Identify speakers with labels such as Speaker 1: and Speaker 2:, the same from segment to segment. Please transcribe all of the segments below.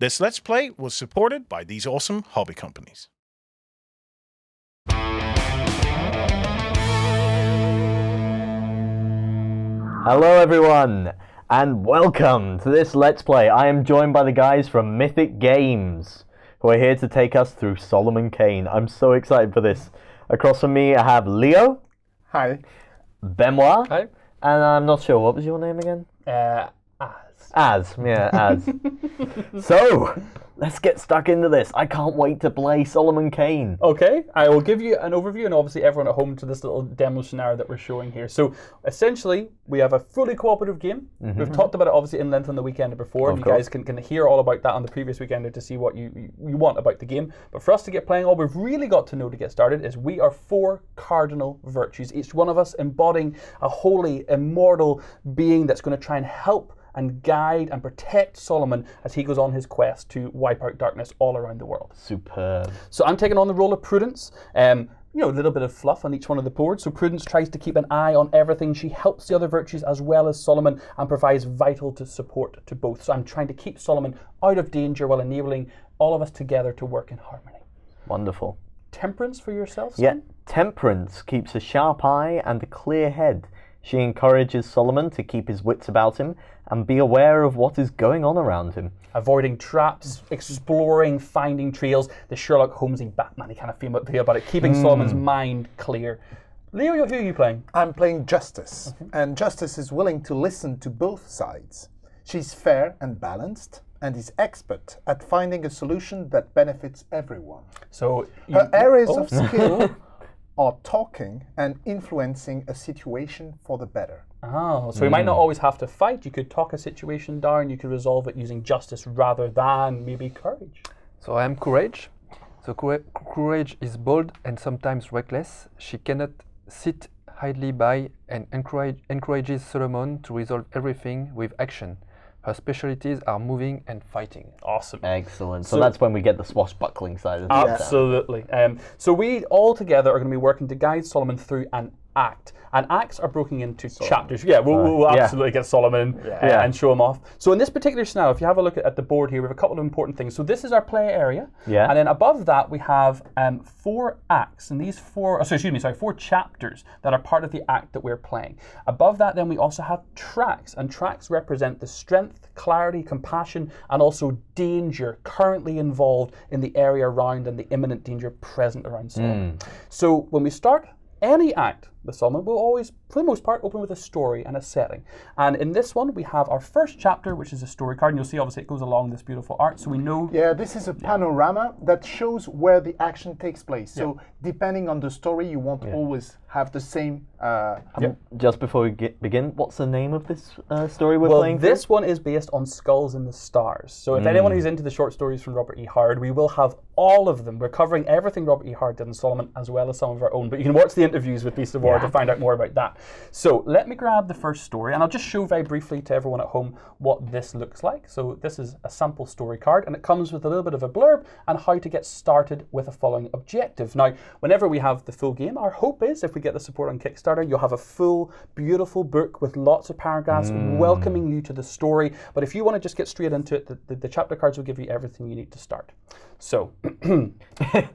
Speaker 1: This Let's Play was supported by these awesome hobby companies.
Speaker 2: Hello everyone, and welcome to this Let's Play. I am joined by the guys from Mythic Games, who are here to take us through Solomon Kane. I'm so excited for this. Across from me I have Leo.
Speaker 3: Hi.
Speaker 2: Benoit.
Speaker 4: Hi.
Speaker 2: And I'm not sure, what was your name again? Az. So, let's get stuck into this. I can't wait to play Solomon Kane.
Speaker 4: Okay, I will give you an overview and obviously everyone at home to this little demo scenario that we're showing here. So essentially, we have a fully cooperative game. We've talked about it obviously in length on the weekend before, and you guys can hear all about that on the previous weekend to see what you want about the game. But for us to get playing, all we've really got to know to get started is we are 4 cardinal virtues, each one of us embodying a holy, immortal being that's going to try and help and guide and protect Solomon as he goes on his quest to wipe out darkness all around the world.
Speaker 2: Superb.
Speaker 4: So I'm taking on the role of Prudence. A little bit of fluff on each one of the boards. So Prudence tries to keep an eye on everything. She helps the other virtues as well as Solomon and provides vital support to both. So I'm trying to keep Solomon out of danger while enabling all of us together to work in harmony.
Speaker 2: Wonderful.
Speaker 4: Temperance for yourself, son?
Speaker 2: Yeah, Temperance keeps a sharp eye and a clear head. She encourages Solomon to keep his wits about him and be aware of what is going on around him.
Speaker 4: Avoiding traps, exploring, finding trails, the Sherlock Holmesy Batman kind of feel about it, keeping Solomon's mind clear. Leo, who are you playing?
Speaker 3: I'm playing Justice, and Justice is willing to listen to both sides. She's fair and balanced, and is expert at finding a solution that benefits everyone.
Speaker 4: So
Speaker 3: Her areas of skill are talking and influencing a situation for the better.
Speaker 4: Oh, so we might not always have to fight. You could talk a situation down. You could resolve it using justice rather than maybe courage.
Speaker 5: So I am Courage. So Courage is bold and sometimes reckless. She cannot sit idly by and encourages Solomon to resolve everything with action. Her specialties are moving and fighting.
Speaker 4: Awesome.
Speaker 2: Excellent. So that's when we get the swashbuckling side of things.
Speaker 4: Absolutely. So we all together are going to be working to guide Solomon through an act. And acts are broken into chapters. Yeah, we'll absolutely get Solomon and show him off. So in this particular scenario, if you have a look at the board here, we have a couple of important things. So this is our play area.
Speaker 2: Yeah.
Speaker 4: And then above that, we have 4 acts. And these 4 chapters that are part of the act that we're playing. Above that, then we also have tracks. And tracks represent the strength, clarity, compassion, and also danger currently involved in the area around and the imminent danger present around Solomon. So when we start any act with Solomon, we'll always, for the most part, open with a story and a setting. And in this one, we have our first chapter, which is a story card. And you'll see, obviously, it goes along this beautiful art. So we know...
Speaker 3: Yeah, this is a panorama that shows where the action takes place. So depending on the story, you won't always have the same...
Speaker 2: Just before we begin, what's the name of this story we're playing?
Speaker 4: Well, this one is based on Skulls in the Stars. So if anyone who's into the short stories from Robert E. Howard, we will have all of them. We're covering everything Robert E. Howard did in Solomon, as well as some of our own. But you can watch the interviews with Beast of War to find out more about that. So let me grab the first story, and I'll just show very briefly to everyone at home what this looks like. So this is a sample story card, and it comes with a little bit of a blurb and how to get started with a following objective. Now, whenever we have the full game, our hope is, if we get the support on Kickstarter, you'll have a full, beautiful book with lots of paragraphs welcoming you to the story. But if you want to just get straight into it, the chapter cards will give you everything you need to start. So,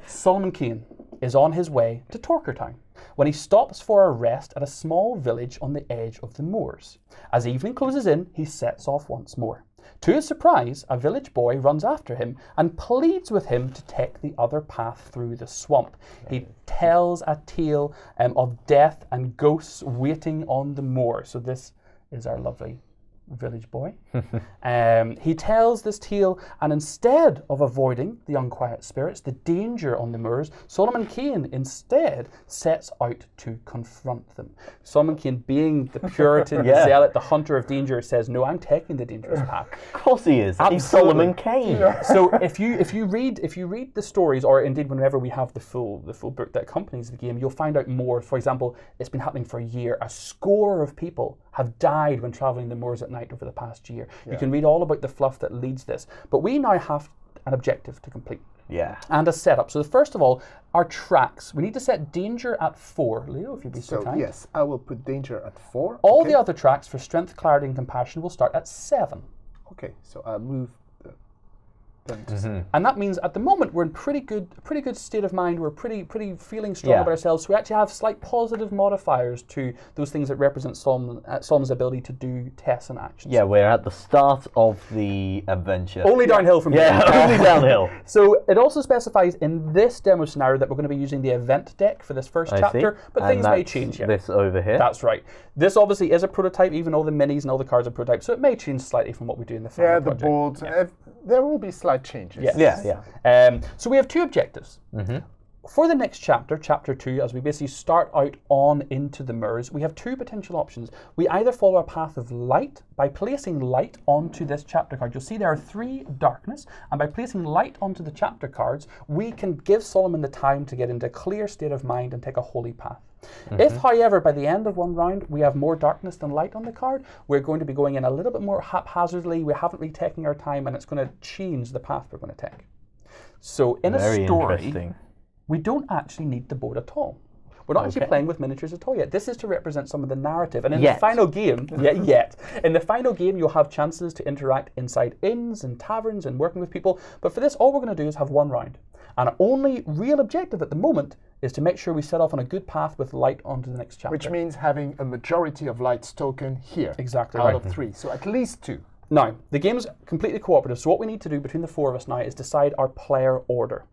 Speaker 4: Solomon Kane is on his way to Torkertown when he stops for a rest at a small village on the edge of the moors. As evening closes in, he sets off once more. To his surprise, a village boy runs after him and pleads with him to take the other path through the swamp. He tells a tale of death and ghosts waiting on the moor. So this is our lovely village boy. He tells this tale, and instead of avoiding the unquiet spirits, the danger on the moors, Solomon Kane instead sets out to confront them. Solomon Kane, being the Puritan, the zealot, the hunter of danger, says, "No, I'm taking the dangerous path."
Speaker 2: Of course he is. He's Solomon Kane.
Speaker 4: So if you read the stories, or indeed whenever we have the full book that accompanies the game, you'll find out more. For example, it's been happening for a year. A score of people have died when traveling the moors at night over the past year. You can read all about the fluff that leads this. But we now have an objective to complete.
Speaker 2: Yeah.
Speaker 4: And a setup. So first of all, our tracks. We need to set danger at 4. Leo, if you'd be so kind.
Speaker 3: Yes, I will put danger at 4.
Speaker 4: All the other tracks for strength, clarity, and compassion will start at 7.
Speaker 3: Okay, so I'll move happened.
Speaker 4: And that means at the moment we're in pretty good state of mind. We're pretty feeling strong
Speaker 2: Yeah.
Speaker 4: about ourselves. So we actually have slight positive modifiers to those things that represent Solomon's ability to do tests and actions.
Speaker 2: Yeah, we're at the start of the adventure.
Speaker 4: Only downhill from
Speaker 2: Yeah,
Speaker 4: here.
Speaker 2: only downhill.
Speaker 4: So it also specifies in this demo scenario that we're going to be using the event deck for this first
Speaker 2: I
Speaker 4: chapter,
Speaker 2: see.
Speaker 4: but
Speaker 2: And
Speaker 4: things may
Speaker 2: that's
Speaker 4: change here.
Speaker 2: This over here.
Speaker 4: That's right. This obviously is a prototype, even all the minis and all the cards are prototypes, so it may change slightly from what we do in the final
Speaker 3: Yeah, the
Speaker 4: project.
Speaker 3: board. There will be slight changes.
Speaker 4: Yes.
Speaker 2: Yeah.
Speaker 4: So we have two objectives. For the next chapter, chapter 2, as we basically start out on into the mirrors, we have two potential options. We either follow a path of light by placing light onto this chapter card. You'll see there are 3 darkness, and by placing light onto the chapter cards, we can give Solomon the time to get into a clear state of mind and take a holy path. If, however, by the end of one round we have more darkness than light on the card, we're going to be going in a little bit more haphazardly. We haven't really taken our time, and it's going to change the path we're going to take. So in
Speaker 2: Very
Speaker 4: a story,
Speaker 2: interesting.
Speaker 4: we don't actually need the board at all. We're not actually playing with miniatures at all yet. This is to represent some of the narrative. And in the final game, in the final game, you'll have chances to interact inside inns and taverns and working with people. But for this, all we're going to do is have one round. And our only real objective at the moment is to make sure we set off on a good path with light onto the next chapter.
Speaker 3: Which means having a majority of lights token here.
Speaker 4: Exactly
Speaker 3: out
Speaker 4: right.
Speaker 3: of 3. So at least 2.
Speaker 4: Now, the game is completely cooperative, so what we need to do between the 4 of us now is decide our player order.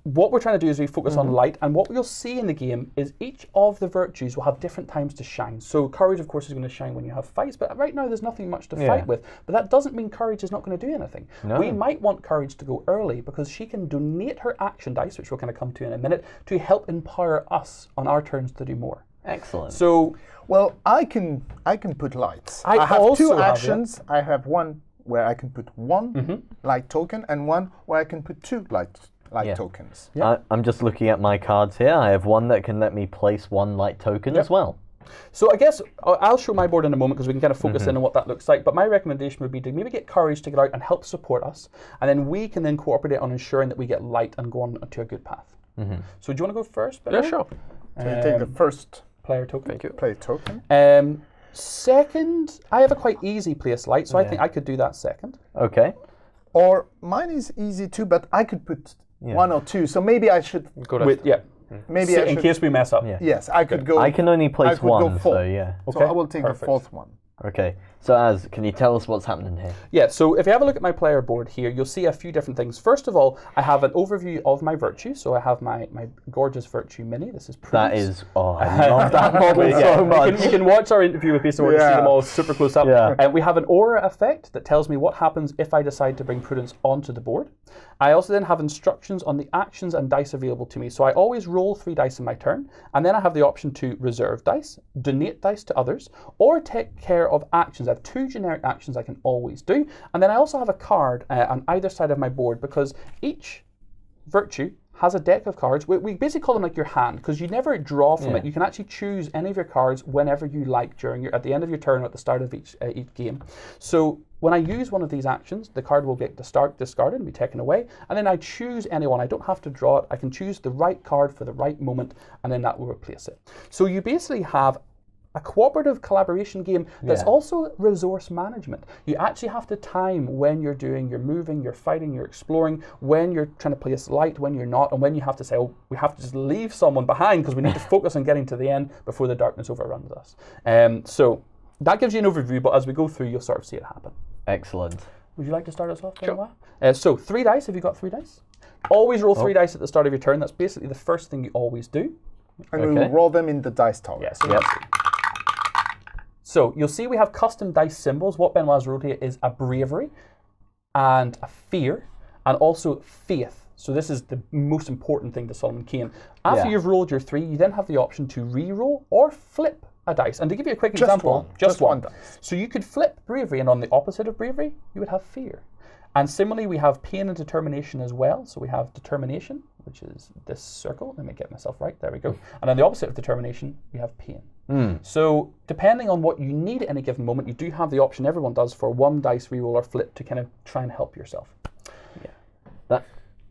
Speaker 4: What we're trying to do is we focus on light, and what you'll see in the game is each of the virtues will have different times to shine. So courage, of course, is going to shine when you have fights, but right now there's nothing much to fight with. But that doesn't mean courage is not going to do anything.
Speaker 2: No.
Speaker 4: We might want courage to go early because she can donate her action dice, which we'll kind of come to in a minute, to help empower us on our turns to do more.
Speaker 2: Excellent.
Speaker 4: So,
Speaker 3: Well, I can put lights.
Speaker 4: I
Speaker 3: have
Speaker 4: also
Speaker 3: 2
Speaker 4: have,
Speaker 3: actions. I have one where I can put 1 light token and one where I can put 2 light tokens.
Speaker 2: I'm just looking at my cards here. I have one that can let me place 1 light token as well.
Speaker 4: So I guess I'll show my board in a moment because we can kind of focus in on what that looks like. But my recommendation would be to maybe get courage to get out and help support us, and then we can then cooperate on ensuring that we get light and go on to a good path. So do you want to go first?
Speaker 5: Yeah, sure.
Speaker 3: So you take the first
Speaker 4: Player token.
Speaker 5: Thank you.
Speaker 3: play token.
Speaker 4: Second, I have a quite easy place light, so I think I could do that second.
Speaker 2: Okay.
Speaker 3: Or mine is easy too, but I could put 1 or 2. So maybe I should.
Speaker 5: Go
Speaker 4: With, yeah.
Speaker 3: Maybe
Speaker 4: So
Speaker 3: I
Speaker 4: in
Speaker 3: should.
Speaker 4: case we mess up.
Speaker 2: Yeah.
Speaker 3: Yes, I could go.
Speaker 2: I can only
Speaker 3: I
Speaker 2: place
Speaker 3: could go
Speaker 2: 1,
Speaker 3: 4.
Speaker 2: so yeah.
Speaker 3: So
Speaker 4: Okay,
Speaker 3: I will take
Speaker 4: perfect.
Speaker 3: the 4th one.
Speaker 2: Okay. So Az, can you tell us what's happening here?
Speaker 4: Yeah, so if you have a look at my player board here, you'll see a few different things. First of all, I have an overview of my virtues. So I have my gorgeous virtue mini. This is
Speaker 2: That
Speaker 4: Prudence.
Speaker 2: is, I love that model so much.
Speaker 4: You can watch our interview with Beast of War to see them all super close up.
Speaker 2: Yeah.
Speaker 4: And we have an aura effect that tells me what happens if I decide to bring Prudence onto the board. I also then have instructions on the actions and dice available to me. So I always roll 3 dice in my turn, and then I have the option to reserve dice, donate dice to others, or take care of actions. I have 2 generic actions I can always do. And then I also have a card on either side of my board because each virtue has a deck of cards. We basically call them like your hand because you never draw from it. You can actually choose any of your cards whenever you like at the end of your turn or at the start of each game. So when I use one of these actions, the card will get discarded and be taken away, and then I choose anyone. I don't have to draw it. I can choose the right card for the right moment, and then that will replace it. So you basically have a cooperative collaboration game that's also resource management. You actually have to time when you're moving, you're fighting, you're exploring, when you're trying to place light, when you're not, and when you have to say, oh, we have to just leave someone behind because we need to focus on getting to the end before the darkness overruns us. So that gives you an overview, but as we go through, you'll sort of see it happen.
Speaker 2: Excellent.
Speaker 4: Would you like to start us off,
Speaker 5: Sure.
Speaker 4: Benoit? So 3 dice, have you got 3 dice? Always roll 3 dice at the start of your turn. That's basically the first thing you always do.
Speaker 3: And we will roll them in the dice tower.
Speaker 4: Yes. So you'll see we have custom dice symbols. What Benoit has rolled here is a bravery and a fear and also faith. So this is the most important thing to Solomon Kane. After you've rolled your 3, you then have the option to re-roll or flip a dice. And to give you a quick example,
Speaker 3: just one dice.
Speaker 4: So you could flip bravery, and on the opposite of bravery, you would have fear. And similarly, we have pain and determination as well. So we have determination, which is this circle. Let me get myself right. There we go. And on the opposite of determination, we have pain. So depending on what you need at any given moment, you do have the option, everyone does, for 1 dice reroll or flip to kind of try and help yourself.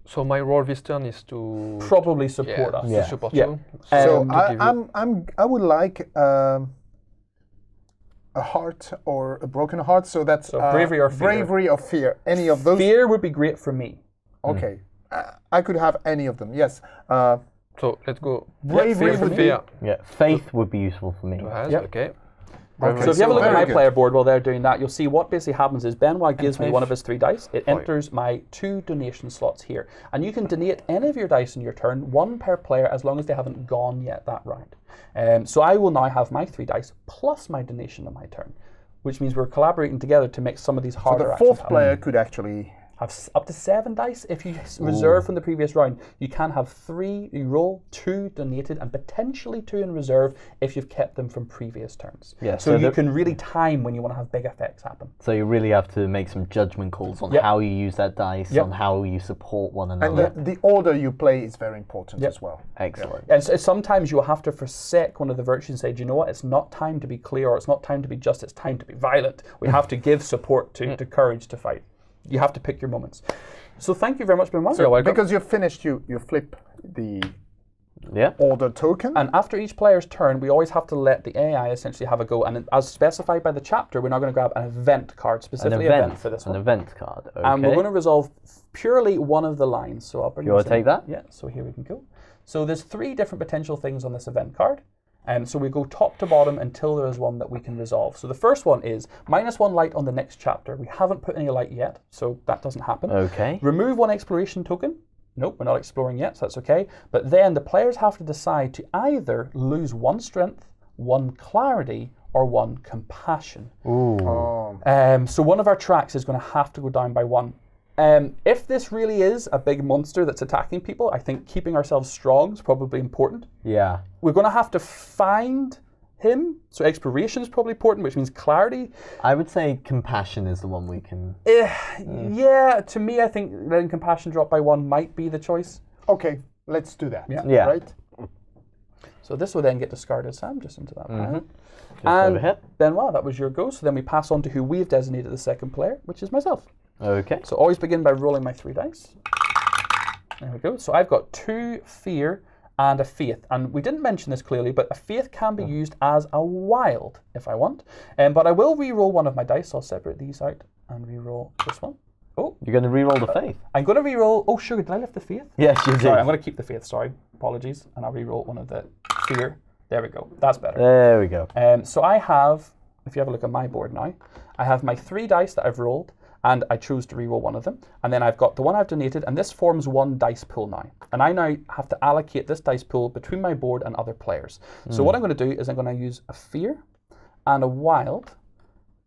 Speaker 5: So my role this turn is to
Speaker 4: Probably support us.
Speaker 5: to support
Speaker 4: Yeah.
Speaker 5: you.
Speaker 3: So
Speaker 5: to give you-
Speaker 3: I would like a a heart or a broken heart. So that's
Speaker 4: bravery or fear.
Speaker 3: Bravery or fear. Any of those?
Speaker 4: Fear would be great for me.
Speaker 3: Okay. I could have any of them. Yes.
Speaker 5: So let's go.
Speaker 3: Bravery
Speaker 5: Fear,
Speaker 3: would be.
Speaker 5: fear.
Speaker 2: Yeah, faith would be useful for me.
Speaker 5: To has,
Speaker 4: Yep.
Speaker 5: okay.
Speaker 3: Okay,
Speaker 4: So if you have a look at
Speaker 3: very
Speaker 4: my
Speaker 3: good.
Speaker 4: player board while they're doing that, you'll see what basically happens is Benoit gives me
Speaker 5: five.
Speaker 4: one of his 3 dice. It enters my 2 donation slots here. And you can donate any of your dice in your turn, 1 per player, as long as they haven't gone yet that round. So I will now have my 3 dice plus my donation on my turn, which means we're collaborating together to make some of these
Speaker 3: So
Speaker 4: harder
Speaker 3: the
Speaker 4: actions
Speaker 3: 4th
Speaker 4: happen.
Speaker 3: player could actually.
Speaker 4: Have up to 7 dice. If you reserve from the previous round, you can have 3, you roll 2 donated and potentially 2 in reserve if you've kept them from previous turns.
Speaker 2: Yeah,
Speaker 4: so
Speaker 2: so
Speaker 4: you
Speaker 2: the-
Speaker 4: can really time when you want to have big effects happen.
Speaker 2: So you really have to make some judgment calls on
Speaker 4: Yep.
Speaker 2: how you use that dice,
Speaker 4: Yep.
Speaker 2: on how you support one
Speaker 3: And
Speaker 2: another.
Speaker 3: the order you play is very important
Speaker 4: Yep.
Speaker 3: as well.
Speaker 2: Excellent.
Speaker 4: And so sometimes you'll have to forsake one of the virtues and say, do you know what, it's not time to be clear, or it's not time to be just, it's time to be violent. We have to give support to courage to fight. You have to pick your moments. So thank you very much, Benoit.
Speaker 5: You're welcome.
Speaker 3: Because you're finished, you flip the
Speaker 2: Yeah.
Speaker 3: order token.
Speaker 4: And after each player's turn, we always have to let the AI essentially have a go. And as specified by the chapter, we're now going to grab an event card,
Speaker 2: An
Speaker 4: specifically
Speaker 2: event
Speaker 4: for this
Speaker 2: An
Speaker 4: one.
Speaker 2: event card. Okay.
Speaker 4: And we're going to resolve purely one of the lines. So I'll bring
Speaker 2: You wanna
Speaker 4: this in.
Speaker 2: take that?
Speaker 4: Yeah, so here we can go. So there's 3 different potential things on this event card. So we go top to bottom until there is one that we can resolve. So the first one is -1 light on the next chapter. We haven't put any light yet, so that doesn't happen.
Speaker 2: Okay.
Speaker 4: Remove 1 exploration token. Nope, we're not exploring yet, so that's okay. But then the players have to decide to either lose 1 strength, 1 clarity, or 1 compassion.
Speaker 2: Ooh.
Speaker 4: So one of our tracks is going to have to go down by 1. If this really is a big monster that's attacking people, I think keeping ourselves strong is probably important.
Speaker 2: Yeah.
Speaker 4: We're going to have to find him, so exploration is probably important, which means clarity.
Speaker 2: I would say compassion is the one we can.
Speaker 4: Yeah, to me, I think letting compassion drop by 1 might be the choice.
Speaker 3: Okay, let's do that.
Speaker 2: Yeah.
Speaker 3: Right?
Speaker 4: So this will then get discarded, Sam, just into that pile.
Speaker 2: Just over here.
Speaker 4: Benoit, that was your go. So then we pass on to who we've designated the second player, which is myself.
Speaker 2: Okay.
Speaker 4: So always begin by rolling my 3 dice. There we go. So I've got 2 fear and a faith. And we didn't mention this clearly, but a faith can be used as a wild if I want. But I will re-roll one of my dice. So I'll separate these out and re-roll this one. Oh,
Speaker 2: You're going to re-roll the faith.
Speaker 4: I'm going to re-roll. Oh, sugar, did I lift the faith?
Speaker 2: Yes, you did.
Speaker 4: Sorry, I'm going to keep the faith. Sorry, apologies. And I'll re-roll one of the fear. There we go. That's better.
Speaker 2: There we go.
Speaker 4: So I have, if you have a look at my board now, I have my 3 dice that I've rolled, and I chose to reroll one of them. And then I've got the one I've donated, and this forms 1 dice pool now. And I now have to allocate this dice pool between my board and other players. So what I'm going to do is I'm going to use a fear and a wild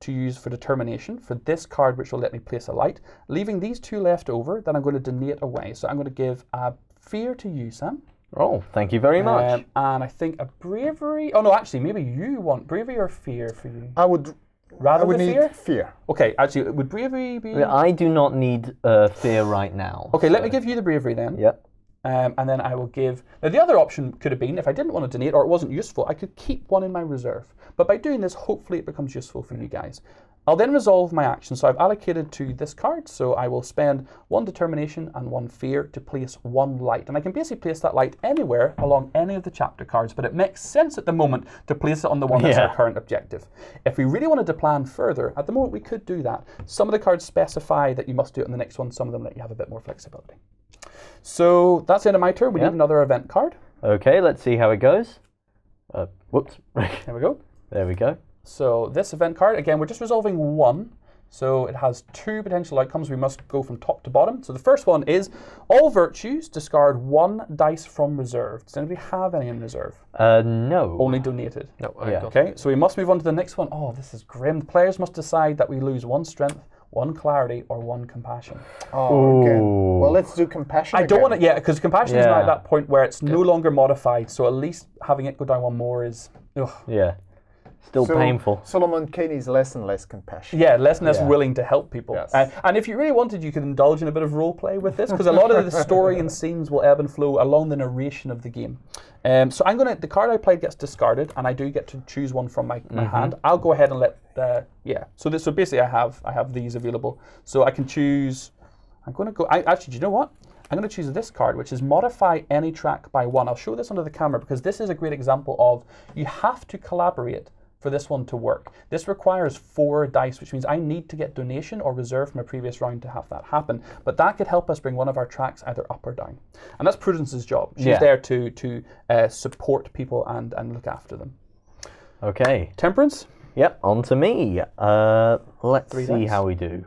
Speaker 4: to use for determination for this card, which will let me place a light. Leaving these 2 left over, then I'm going to donate away. So I'm going to give a fear to you, Sam.
Speaker 2: Oh, thank you very much.
Speaker 4: And I think a bravery. Oh no, actually, maybe you want bravery or fear for you.
Speaker 3: I would
Speaker 4: Rather than
Speaker 3: need
Speaker 4: fear?
Speaker 3: fear.
Speaker 4: Okay, actually, would bravery be?
Speaker 2: I do not need fear right now.
Speaker 4: Okay, let me give you the bravery then.
Speaker 2: Yep.
Speaker 4: And then I will give. Now, the other option could have been if I didn't want to donate or it wasn't useful, I could keep 1 in my reserve. But by doing this, hopefully it becomes useful for you guys. I'll then resolve my action. So I've allocated to this card. So I will spend 1 determination and 1 fear to place 1 light. And I can basically place that light anywhere along any of the chapter cards, but it makes sense at the moment to place it on the one that's our current objective. If we really wanted to plan further, at the moment we could do that. Some of the cards specify that you must do it on the next one. Some of them let you have a bit more flexibility. So that's the end of my turn. We need another event card.
Speaker 2: Okay, let's see how it goes. Whoops.
Speaker 4: There we go.
Speaker 2: There we go.
Speaker 4: So this event card, again, we're just resolving 1. So it has 2 potential outcomes. We must go from top to bottom. So the first one is all virtues discard 1 dice from reserve. Does anybody have any in reserve?
Speaker 2: No.
Speaker 4: Only donated.
Speaker 5: No, I
Speaker 2: Yeah.
Speaker 5: don't.
Speaker 4: Okay, so we must move on to the next one. Oh, this is grim. The players must decide that we lose 1 strength, 1 clarity, or 1 compassion.
Speaker 3: Oh, again.
Speaker 2: Ooh.
Speaker 3: Well, let's do compassion.
Speaker 4: I don't
Speaker 3: again.
Speaker 4: want to, because compassion is now
Speaker 2: Yeah.
Speaker 4: at that point where it's no longer modified. So at least having it go down 1 more is, ugh.
Speaker 2: Yeah. Still
Speaker 3: So
Speaker 2: painful.
Speaker 3: Solomon Kane is less and less compassionate.
Speaker 4: Yeah, less and less
Speaker 2: Yeah.
Speaker 4: willing to help people.
Speaker 3: Yes.
Speaker 4: And if you really wanted, you could indulge in a bit of role play with this, because a lot of the story and scenes will ebb and flow along the narration of the game. So I'm gonna, the card I played gets discarded, and I do get to choose one from my hand. I'll go ahead and let, So basically, I have these available, so I can choose. I'm gonna go. Actually, do you know what? I'm going to choose this card, which is modify any track by 1. I'll show this under the camera because this is a great example of you have to collaborate for this one to work. This requires 4 dice, which means I need to get donation or reserve from a previous round to have that happen. But that could help us bring one of our tracks either up or down. And that's Prudence's job. She's there to support people and look after them.
Speaker 2: Okay.
Speaker 4: Temperance?
Speaker 2: Yep, on to me. Let's
Speaker 4: 3
Speaker 2: see
Speaker 4: dice.
Speaker 2: how we do.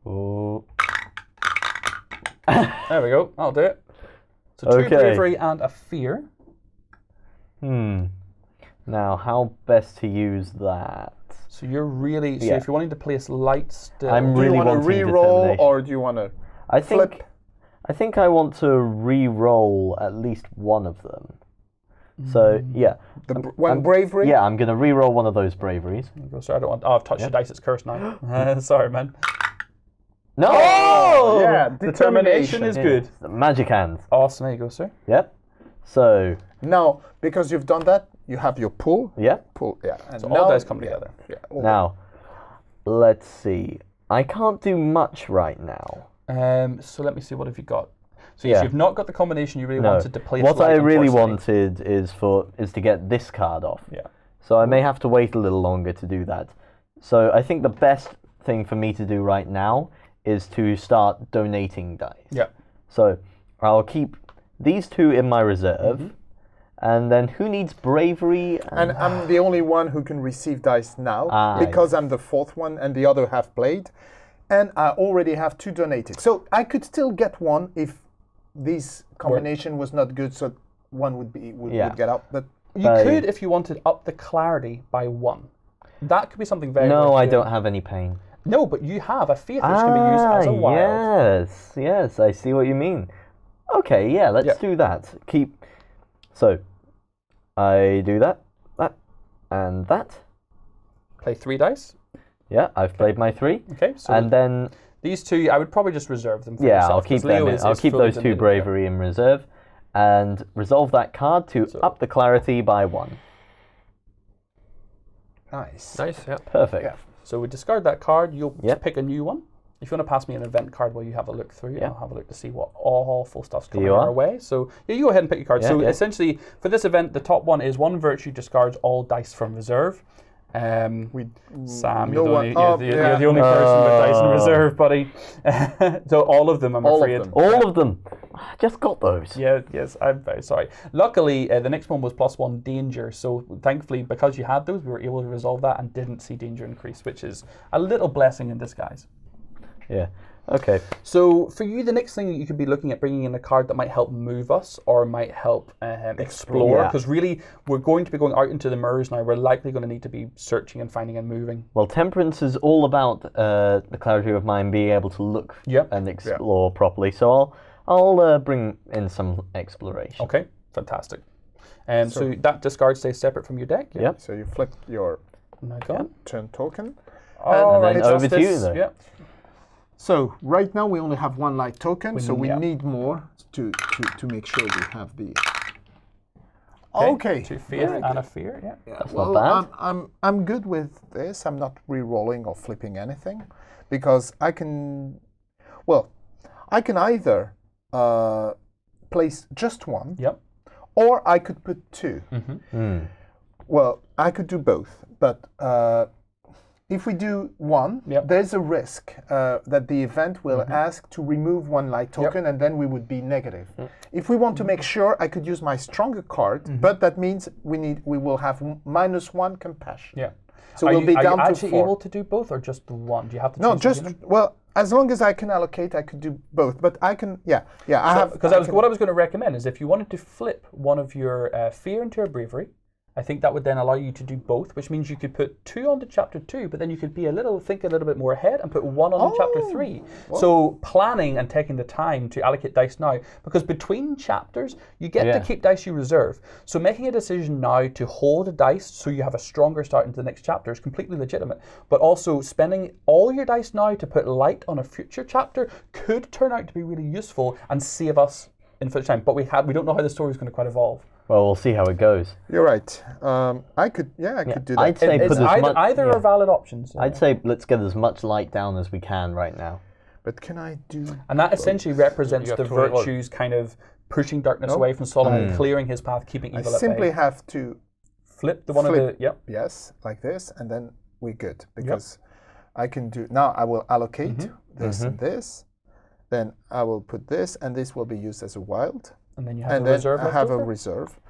Speaker 2: Ooh.
Speaker 4: There we go. I'll do it. So 2
Speaker 2: Okay.
Speaker 4: bravery and a fear.
Speaker 2: Now, how best to use that?
Speaker 4: So you're really, so
Speaker 2: Yeah.
Speaker 4: if you're wanting to place light still.
Speaker 2: I'm
Speaker 3: Do you
Speaker 2: really
Speaker 3: want to
Speaker 2: wanting
Speaker 3: re-roll
Speaker 2: determination.
Speaker 3: or do you want to
Speaker 2: I
Speaker 3: flip?
Speaker 2: think I want to re-roll at least one of them. So yeah,
Speaker 3: One bravery?
Speaker 2: yeah, I'm gonna re-roll one of those braveries.
Speaker 4: Sorry, I don't want. Oh, I've touched the dice. It's cursed now. Sorry, man.
Speaker 2: No.
Speaker 3: Oh, yeah,
Speaker 4: Determination is good.
Speaker 2: Magic hands.
Speaker 4: Awesome. There you go, sir.
Speaker 2: Yep. So
Speaker 3: Now, because you've done that, you have your pull.
Speaker 2: yep.
Speaker 3: Pull, yeah. And
Speaker 4: So
Speaker 3: now,
Speaker 4: all dice come together.
Speaker 3: Yeah, all
Speaker 2: Now, let's see. I can't do much right now.
Speaker 4: So let me see. What have you got? So
Speaker 2: Yeah.
Speaker 4: yes, you've not got the combination you really
Speaker 2: No.
Speaker 4: wanted to place.
Speaker 2: What
Speaker 4: light,
Speaker 2: I really
Speaker 4: unfortunately.
Speaker 2: wanted is to get this card off.
Speaker 4: Yeah.
Speaker 2: So I may have to wait a little longer to do that. So I think the best thing for me to do right now is to start donating dice.
Speaker 4: Yeah.
Speaker 2: So I'll keep these 2 in my reserve.
Speaker 4: Mm-hmm.
Speaker 2: And then who needs bravery?
Speaker 3: And I'm the only one who can receive dice now
Speaker 2: Ah,
Speaker 3: because I'm the 4th one and the other have played. And I already have 2 donated. So I could still get one if this combination was not good, so one would get out. But
Speaker 4: You could, if you wanted, up the clarity by 1. That could be something very.
Speaker 2: No,
Speaker 4: worth
Speaker 2: I
Speaker 4: doing.
Speaker 2: don't have any pain.
Speaker 4: No, but you have a faith which can be used as a wild.
Speaker 2: Yes, I see what you mean. Okay, yeah, let's do that. So, I do that, and that.
Speaker 4: Play 3 dice.
Speaker 2: Yeah, I've played my 3.
Speaker 4: Okay. So
Speaker 2: And then,
Speaker 4: these 2, I would probably just reserve them for
Speaker 2: yeah,
Speaker 4: yourself.
Speaker 2: I'll keep
Speaker 4: 'cause Leo
Speaker 2: them.
Speaker 4: is
Speaker 2: I'll keep
Speaker 4: fully
Speaker 2: those 2
Speaker 4: donated,
Speaker 2: bravery in reserve, and resolve that card to up the clarity by 1.
Speaker 3: nice.
Speaker 5: Nice, yeah.
Speaker 2: Perfect.
Speaker 3: Yeah.
Speaker 4: So we discard that card. You'll
Speaker 2: Yep.
Speaker 4: pick a new one. If you want to pass me an event card while you have a look through,
Speaker 2: Yeah.
Speaker 4: I'll have a look to see what awful stuff's coming
Speaker 2: you
Speaker 4: our
Speaker 2: are.
Speaker 4: way. So yeah, you go ahead and pick your card.
Speaker 2: Yeah,
Speaker 4: so
Speaker 2: yeah.
Speaker 4: essentially, for this event, the top one is 1 virtue discards all dice from reserve. Sam,
Speaker 3: no
Speaker 4: you're,
Speaker 3: one-
Speaker 4: you're the
Speaker 3: yeah.
Speaker 4: only person with dice in reserve, buddy. So all of them, I'm
Speaker 3: All of
Speaker 4: afraid.
Speaker 3: them.
Speaker 2: All of them. I just got those.
Speaker 4: Yeah, yes, I'm very sorry. Luckily, the next one was +1 danger. So thankfully, because you had those, we were able to resolve that and didn't see danger increase, which is a little blessing in disguise.
Speaker 2: Yeah. Okay.
Speaker 4: So for you, the next thing that you could be looking at bringing in a card that might help move us or might help explore,
Speaker 2: Yeah.
Speaker 4: because really we're going to be going out into the mirrors now. We're likely going to need to be searching and finding and moving.
Speaker 2: Well, temperance is all about the clarity of mind, being able to look
Speaker 4: Yep.
Speaker 2: and explore properly. So I'll bring in some exploration.
Speaker 4: Okay, fantastic. And so that discard stays separate from your deck.
Speaker 2: Yep.
Speaker 3: So you flip your
Speaker 4: Now go on.
Speaker 3: turn token.
Speaker 4: All
Speaker 2: then
Speaker 4: right,
Speaker 2: over to you,
Speaker 4: Justice.
Speaker 2: though.
Speaker 4: Yeah.
Speaker 3: So right now we only have 1 light token, so we
Speaker 4: yeah.
Speaker 3: need more to make sure we have the.
Speaker 4: Okay.
Speaker 3: Okay.
Speaker 4: 2 faith and a fear. Yeah.
Speaker 2: That's
Speaker 3: well,
Speaker 2: not bad.
Speaker 3: I'm good with this. I'm not re-rolling or flipping anything, because I can either place just 1,
Speaker 4: Yep.
Speaker 3: or I could put 2. Well, I could do both, but if we do 1,
Speaker 4: Yep.
Speaker 3: there's a risk that the event will ask to remove 1 light token, and then we would be negative. If we want to make sure, I could use my stronger card, but that means we will have -1 compassion.
Speaker 4: Yeah.
Speaker 3: So
Speaker 4: are
Speaker 3: we'll
Speaker 4: you,
Speaker 3: be down
Speaker 4: are you
Speaker 3: to
Speaker 4: actually
Speaker 3: 4.
Speaker 4: able to do both, or just the 1? Do you have to?
Speaker 3: No,
Speaker 4: choose
Speaker 3: just
Speaker 4: between them?
Speaker 3: well, as long as I can allocate, I could do both. But I can, I have
Speaker 4: Because what I was going to recommend is if you wanted to flip one of your fear into a bravery, I think that would then allow you to do both, which means you could put 2 onto chapter 2, but then you could think a little bit more ahead and put 1 onto chapter 3. So planning and taking the time to allocate dice now, because between chapters you get to keep dice you reserve. So making a decision now to hold a dice so you have a stronger start into the next chapter is completely legitimate. But also spending all your dice now to put light on a future chapter could turn out to be really useful and save us in future time. But we don't know how the story is going to quite evolve.
Speaker 2: Well, we'll see how it goes.
Speaker 3: You're right. I could do that.
Speaker 2: I'd say
Speaker 4: It's
Speaker 2: put as much.
Speaker 4: either are valid options.
Speaker 2: I'd say let's get as much light down as we can right now.
Speaker 3: But can I do?
Speaker 4: And that essentially represents
Speaker 5: You
Speaker 4: the
Speaker 5: have to roll.
Speaker 4: virtues kind of pushing darkness away from Solomon, clearing his path, keeping
Speaker 3: I
Speaker 4: evil at
Speaker 3: simply
Speaker 4: bay.
Speaker 3: have to
Speaker 4: flip the one of the, yep.
Speaker 3: Yes, like this, and then we're good. Because I can do, now I will allocate this and this. Then I will put this, and this will be used as a wild.
Speaker 4: And then you have a reserve
Speaker 3: I have a
Speaker 4: leftover?
Speaker 3: reserve.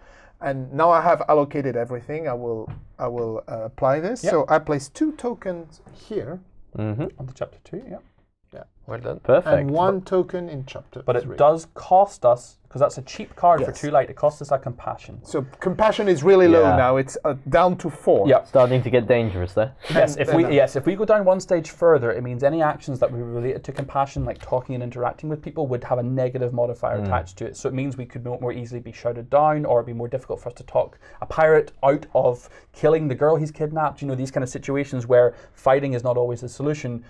Speaker 3: And now I have allocated everything. I will apply this. So I place 2 tokens here.
Speaker 4: On the chapter 2, yeah.
Speaker 5: Well done.
Speaker 2: Perfect.
Speaker 3: And 1 token in chapter 3.
Speaker 4: But it does cost us, because that's a cheap card for 2 light, it costs us a compassion.
Speaker 3: So compassion is really low
Speaker 2: Yeah.
Speaker 3: now. It's down to 4.
Speaker 4: Yeah.
Speaker 2: Starting to get dangerous there.
Speaker 4: Yes, if we go down one stage further, it means any actions that were related to compassion, like talking and interacting with people, would have a negative modifier attached to it. So it means we could more easily be shouted down, or it'd be more difficult for us to talk a pirate out of killing the girl he's kidnapped. You know, these kind of situations where fighting is not always the solution.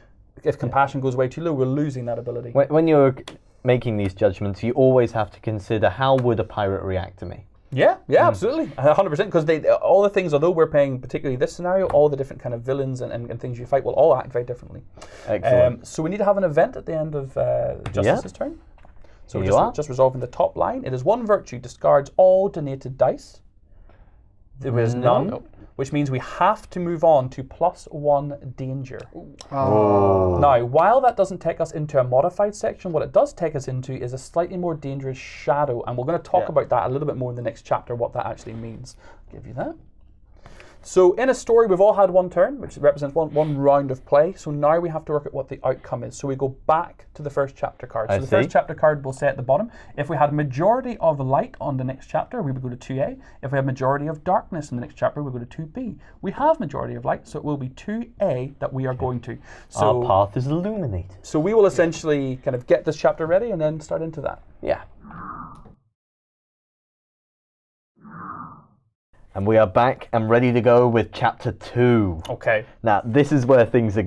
Speaker 4: If compassion goes way too low, we're losing that ability.
Speaker 2: When you're making these judgments, you always have to consider how would a pirate react to me.
Speaker 4: Yeah, absolutely, 100%. Because all the things, although we're playing particularly this scenario, all the different kind of villains and things you fight will all act very differently.
Speaker 2: Excellent.
Speaker 4: So we need to have an event at the end of Justice's turn. So
Speaker 2: Here
Speaker 4: we're
Speaker 2: you
Speaker 4: just resolving the top line. It is 1 virtue, discards all donated dice. There is none, which means we have to move on to +1 danger. Now, while that doesn't take us into a modified section, what it does take us into is a slightly more dangerous shadow, and we're going to talk about that a little bit more in the next chapter, what that actually means. I'll give you that. So in a story, we've all had 1 turn, which represents one round of play. So now we have to work at what the outcome is. So we go back to the first chapter card. So the first chapter card we'll say at the bottom. If we had majority of light on the next chapter, we would go to 2A. If we have majority of darkness in the next chapter, we go to 2B. We have majority of light, so it will be 2A that we are going to. So,
Speaker 2: Our path is illuminated.
Speaker 4: so we will essentially kind of get this chapter ready and then start into that.
Speaker 2: Yeah. And we are back and ready to go with chapter 2.
Speaker 4: Okay.
Speaker 2: Now, this is where things are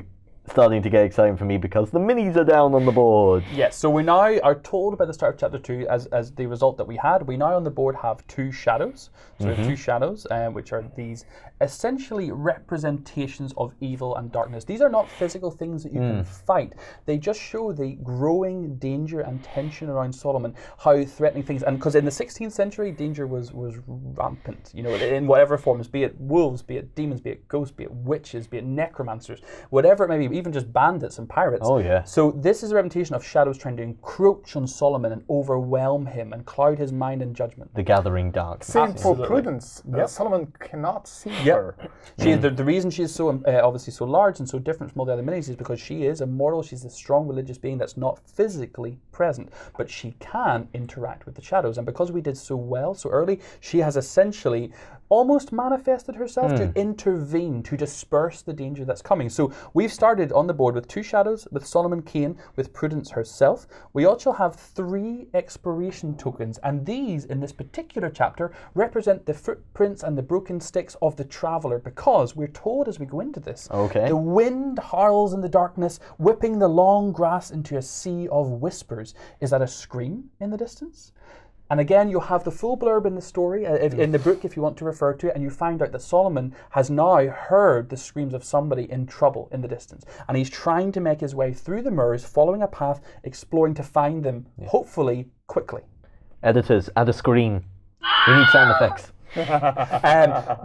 Speaker 2: starting to get exciting for me because the minis are down on the board.
Speaker 4: Yes, so we now are told by the start of chapter 2, as the result that we had, we now on the board have 2 shadows. So we have 2 shadows, which are these essentially representations of evil and darkness. These are not physical things that you can fight. They just show the growing danger and tension around Solomon, how threatening things, and because in the 16th century, danger was rampant, you know, in whatever forms, be it wolves, be it demons, be it ghosts, be it witches, be it necromancers, whatever it may be, even just bandits and pirates.
Speaker 2: Oh, yeah.
Speaker 4: So this is a representation of shadows trying to encroach on Solomon and overwhelm him and cloud his mind and judgment.
Speaker 2: The gathering darkness.
Speaker 3: Same for Prudence. Solomon cannot see her.
Speaker 4: She is the reason she is so obviously so large and so different from all the other minis is because she is immortal. She's a strong religious being that's not physically present, but she can interact with the shadows. And because we did so well so early, she has essentially almost manifested herself to intervene, to disperse the danger that's coming. So we've started on the board with 2 shadows, with Solomon Kane, with Prudence herself. We also have 3 exploration tokens, and these, in this particular chapter, represent the footprints and the broken sticks of the traveller, because we're told as we go into this, the wind howls in the darkness, whipping the long grass into a sea of whispers. Is that a scream in the distance? And again, you'll have the full blurb in the story, in the book if you want to refer to it, and you find out that Solomon has now heard the screams of somebody in trouble in the distance. And he's trying to make his way through the moors, following a path, exploring to find them, hopefully, quickly.
Speaker 2: Editors, add a scream. We need sound effects.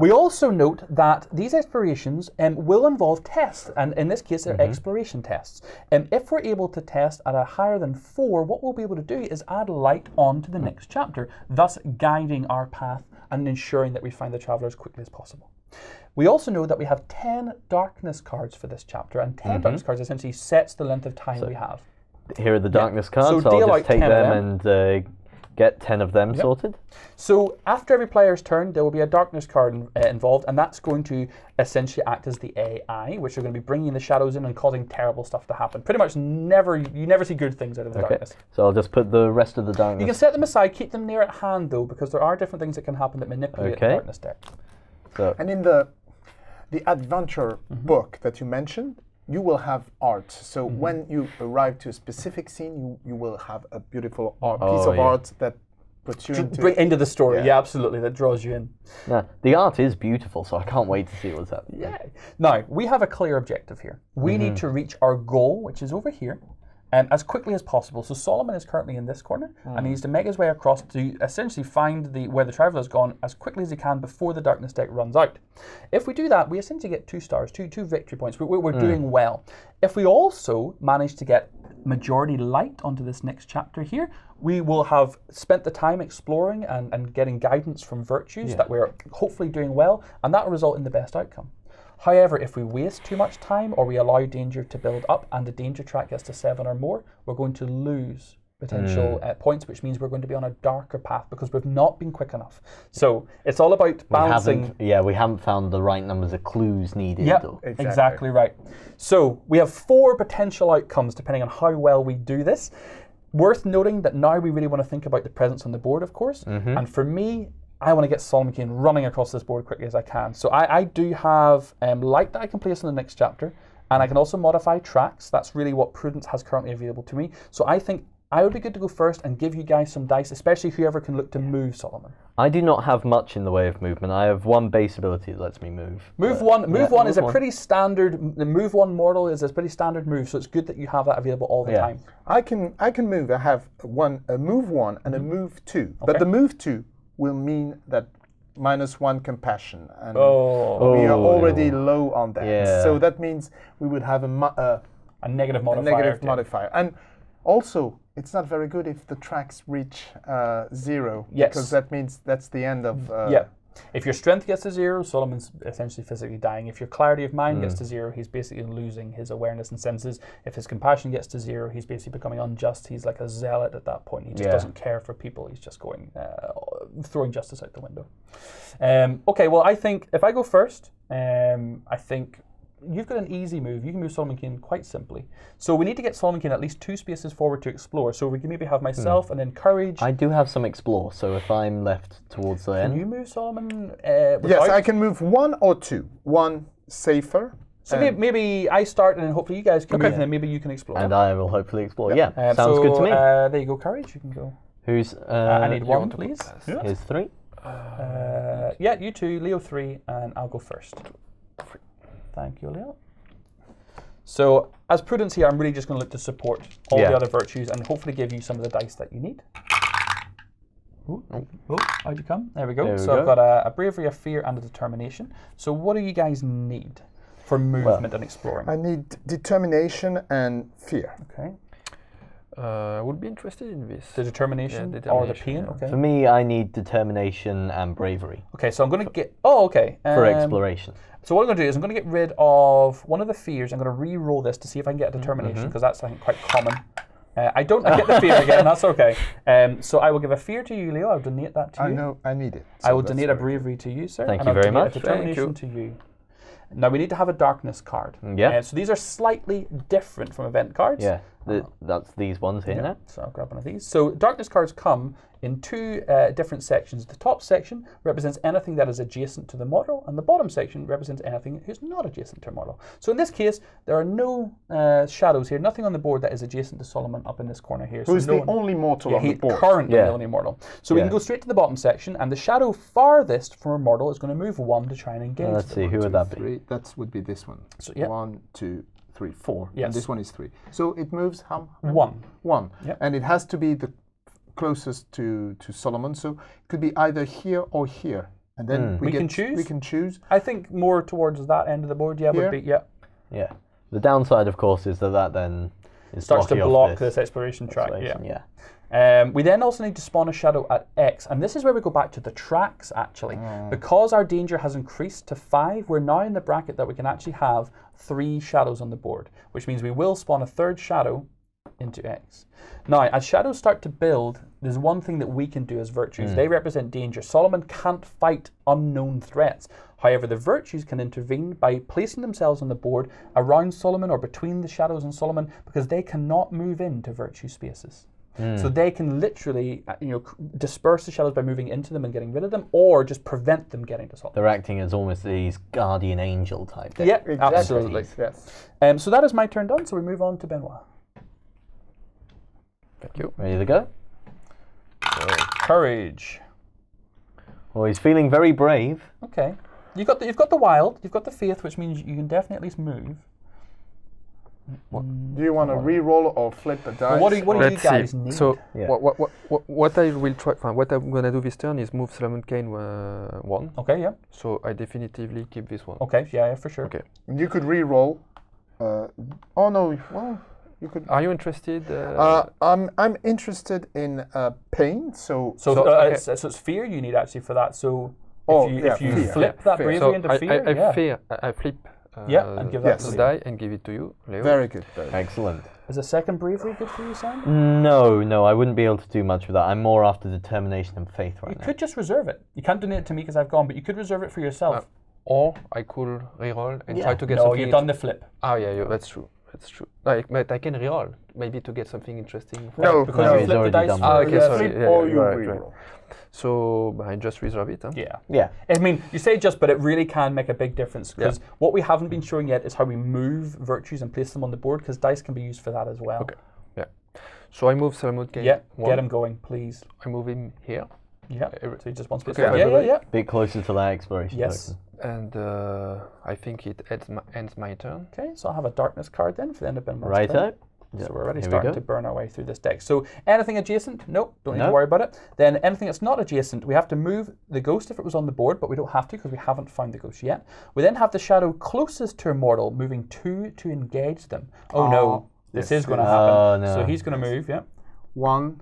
Speaker 4: We also note that these explorations will involve tests, and in this case they're exploration tests. If we're able to test at a higher than 4, what we'll be able to do is add light on to the next chapter, thus guiding our path and ensuring that we find the traveller as quickly as possible. We also know that we have 10 darkness cards for this chapter, and 10 darkness cards essentially sets the length of time we have.
Speaker 2: Here are the darkness cards,
Speaker 4: So
Speaker 2: so
Speaker 4: deal
Speaker 2: I'll
Speaker 4: out
Speaker 2: just take
Speaker 4: 10 of
Speaker 2: them and get 10 of them sorted.
Speaker 4: So after every player's turn, there will be a darkness card involved, and that's going to essentially act as the AI, which are going to be bringing the shadows in and causing terrible stuff to happen. Pretty much you never see good things out of the darkness.
Speaker 2: So I'll just put the rest of the darkness.
Speaker 4: You can set them aside, keep them near at hand though, because there are different things that can happen that manipulate the darkness deck.
Speaker 2: So,
Speaker 3: And in the adventure book that you mentioned, you will have art. So when you arrive to a specific scene, you will have a beautiful piece of art that puts you
Speaker 4: into the story. Yeah, absolutely. That draws you in.
Speaker 2: now, the art is beautiful, so I can't wait to see what's happening.
Speaker 4: Yeah. Now, we have a clear objective here. We need to reach our goal, which is over here. as quickly as possible. So Solomon is currently in this corner, and he needs to make his way across to essentially find where the Traveler's gone as quickly as he can before the Darkness deck runs out. If we do that, we essentially get 2 stars, two victory points. We're doing well. If we also manage to get majority light onto this next chapter here, we will have spent the time exploring and getting guidance from virtues that we're hopefully doing well, and that will result in the best outcome. However, if we waste too much time or we allow danger to build up and the danger track gets to 7 or more, we're going to lose potential points, which means we're going to be on a darker path because we've not been quick enough. So it's all about balancing.
Speaker 2: We haven't found the right numbers of clues needed.
Speaker 4: Yep, exactly right. So we have 4 potential outcomes depending on how well we do this. Worth noting that now we really want to think about the presence on the board, of course. And for me, I want to get Solomon Kane running across this board quickly as I can. So I do have light that I can place in the next chapter, and I can also modify tracks. That's really what Prudence has currently available to me. So I think I would be good to go first and give you guys some dice, especially whoever can look to move Solomon.
Speaker 2: I do not have much in the way of movement. I have 1 base ability that lets me move.
Speaker 4: Move one is a pretty standard. The move 1 mortal is a pretty standard move, so it's good that you have that available all the time.
Speaker 3: I can move. I have a move 1 and a move 2, but the move 2 will mean that -1 compassion, and we are already low on that.
Speaker 2: Yeah.
Speaker 3: So that means we would have
Speaker 4: a negative modifier.
Speaker 3: A negative modifier. And also, it's not very good if the tracks reach 0, because that means that's the end of...
Speaker 4: If your strength gets to 0, Solomon's essentially physically dying. If your clarity of mind gets to 0, he's basically losing his awareness and senses. If his compassion gets to 0, he's basically becoming unjust. He's like a zealot at that point. He just doesn't care for people. He's just going, throwing justice out the window. Okay, well, I think if I go first, I think you've got an easy move. You can move Solomon Kane quite simply. So we need to get Solomon Kane at least 2 spaces forward to explore. So we can maybe have myself and then courage.
Speaker 2: I do have some explore, so if I'm left towards the end...
Speaker 4: Can you move Solomon?
Speaker 3: Yes, I can move 1 or 2. 1 safer.
Speaker 4: So maybe I start and then hopefully you guys can move, and then maybe you can explore.
Speaker 2: And I will hopefully explore. Yeah, sounds good to me.
Speaker 4: There you go, courage. You can go.
Speaker 2: Who's...
Speaker 4: I need 1, please.
Speaker 2: Here's 3.
Speaker 4: Yeah, you 2, Leo 3, and I'll go first. Thank you, Leo. So, as Prudence here, I'm really just going to look to support all the other virtues and hopefully give you some of the dice that you need. How'd you come? There we go. I've got a bravery, a fear, and a determination. So what do you guys need for movement and exploring?
Speaker 3: I need determination and fear.
Speaker 4: Okay.
Speaker 5: I would be interested in this.
Speaker 4: The determination or the pain? Okay.
Speaker 2: For me, I need determination and bravery.
Speaker 4: Okay, so I'm going to get... Oh, okay.
Speaker 2: For exploration.
Speaker 4: So what I'm going to do is I'm going to get rid of one of the fears. I'm going to re-roll this to see if I can get a determination, because that's, I think, quite common. I get the fear again, that's okay. So I will give a fear to you, Leo. I'll donate that to you.
Speaker 3: I know, I need it. So
Speaker 4: I will donate a bravery to you, sir.
Speaker 2: Thank you very much.
Speaker 4: A determination to you. Now we need to have a darkness card.
Speaker 2: Yeah.
Speaker 4: So these are slightly different from event cards.
Speaker 2: Yeah, that's these ones here now.
Speaker 4: So I'll grab one of these. So darkness cards come in 2 different sections. The top section represents anything that is adjacent to the model, and the bottom section represents anything that's not adjacent to a model. So in this case, there are no shadows here, nothing on the board that is adjacent to Solomon up in this corner here.
Speaker 3: Who's the only mortal on the board?
Speaker 4: Currently the only mortal. So we can go straight to the bottom section, and the shadow farthest from a mortal is going to move 1 to try and engage.
Speaker 2: Let's see, who would that be?
Speaker 3: That would be this one.
Speaker 4: So,
Speaker 3: 1, 2, 3, 4.
Speaker 4: Yes.
Speaker 3: And this one is 3. So it moves how?
Speaker 4: 1.
Speaker 3: 1.
Speaker 4: Yep.
Speaker 3: And it has to be the closest to Solomon. So it could be either here or here. And then we can choose. We can choose.
Speaker 4: I think more towards that end of the board.
Speaker 3: Here?
Speaker 4: Would be yeah.
Speaker 2: The downside, of course, is that then
Speaker 4: starts to block
Speaker 2: this
Speaker 4: exploration track.
Speaker 2: Yeah.
Speaker 4: We then also need to spawn a shadow at X, and this is where we go back to the tracks, actually. Because our danger has increased to 5, we're now in the bracket that we can actually have 3 shadows on the board, which means we will spawn a 3rd shadow into X. Now, as shadows start to build, there's one thing that we can do as virtues. They represent danger. Solomon can't fight unknown threats. However, the virtues can intervene by placing themselves on the board around Solomon or between the shadows and Solomon, because they cannot move into virtue spaces. So they can literally, disperse the shadows by moving into them and getting rid of them, or just prevent them getting to Solomon.
Speaker 2: They're acting as almost these guardian angel type.
Speaker 4: Yeah, absolutely.
Speaker 3: Yes.
Speaker 4: So that is my turn done. So we move on to Benoit.
Speaker 5: Thank you.
Speaker 2: Ready to go?
Speaker 4: Courage.
Speaker 2: Well, he's feeling very brave.
Speaker 4: Okay. You've got the wild. You've got the faith, which means you can definitely at least move.
Speaker 3: Do you want to re-roll or flip a dice?
Speaker 4: Well, what do you
Speaker 5: Let's
Speaker 4: guys
Speaker 5: see.
Speaker 4: need?
Speaker 5: So
Speaker 2: Yeah.
Speaker 5: what I will try, what I'm gonna do this turn is move Solomon Kane 1.
Speaker 4: Okay, yeah.
Speaker 5: So I definitively keep this one.
Speaker 4: Okay, yeah, for sure.
Speaker 5: Okay.
Speaker 3: You could re-roll. Oh no, well, you could.
Speaker 5: Are you interested?
Speaker 3: I'm interested in pain. So
Speaker 4: So it's fear you need actually for that. So if you
Speaker 3: fear.
Speaker 4: flip that
Speaker 3: Fear.
Speaker 4: bravery
Speaker 5: So
Speaker 4: into fear,
Speaker 5: I flip.
Speaker 4: Yeah, and give that
Speaker 3: to
Speaker 5: the
Speaker 3: Leo.
Speaker 5: die and give it to you, Leo.
Speaker 3: very good. Very good.
Speaker 2: Excellent.
Speaker 4: Is a second bravery good for you, Sam?
Speaker 2: No, I wouldn't be able to do much with that. I'm more after determination and faith right
Speaker 4: You
Speaker 2: now.
Speaker 4: could just reserve it. You can't donate it to me because I've gone, but you could reserve it for yourself.
Speaker 5: Or I could reroll and
Speaker 2: Yeah.
Speaker 5: try to get
Speaker 4: No,
Speaker 5: something.
Speaker 4: you've done the flip.
Speaker 5: Yeah, that's true. That's true. But I can reroll maybe to get something interesting.
Speaker 3: No,
Speaker 4: because
Speaker 3: no.
Speaker 4: you
Speaker 2: He's
Speaker 4: flip the
Speaker 2: already
Speaker 4: dice
Speaker 2: done
Speaker 4: for
Speaker 2: that.
Speaker 5: Okay,
Speaker 4: the
Speaker 5: sorry.
Speaker 4: flip.
Speaker 5: Yeah,
Speaker 3: or you
Speaker 5: right,
Speaker 3: re-roll.
Speaker 5: So I just reserve it. Huh?
Speaker 4: Yeah.
Speaker 2: Yeah.
Speaker 4: I mean, you say just, but it really can make a big difference because what we haven't been showing yet is how we move virtues and place them on the board because dice can be used for that as well.
Speaker 5: Okay. Yeah. So I move Solomon Kane.
Speaker 4: Yeah,
Speaker 5: 1.
Speaker 4: get him going, please.
Speaker 5: I move him here.
Speaker 4: Yeah, so he just wants to
Speaker 5: Okay,
Speaker 4: yeah, yeah.
Speaker 2: Bit closer to that exploration
Speaker 4: Yes.
Speaker 2: token.
Speaker 5: And I think it ends my turn.
Speaker 4: Okay, so I'll have a darkness card then for the end of Benoit's
Speaker 2: Right
Speaker 4: turn.
Speaker 2: out.
Speaker 4: So we're already
Speaker 2: Here we
Speaker 4: starting
Speaker 2: go.
Speaker 4: to burn our way through this deck. So anything adjacent? Nope, don't need to
Speaker 2: No.
Speaker 4: worry about it. Then anything that's not adjacent, we have to move the ghost if it was on the board, but we don't have to because we haven't found the ghost yet. We then have the shadow closest to a mortal, moving 2 to engage them. Oh no, this is going to happen.
Speaker 2: Oh, no.
Speaker 4: So he's going to move, yeah.
Speaker 3: 1,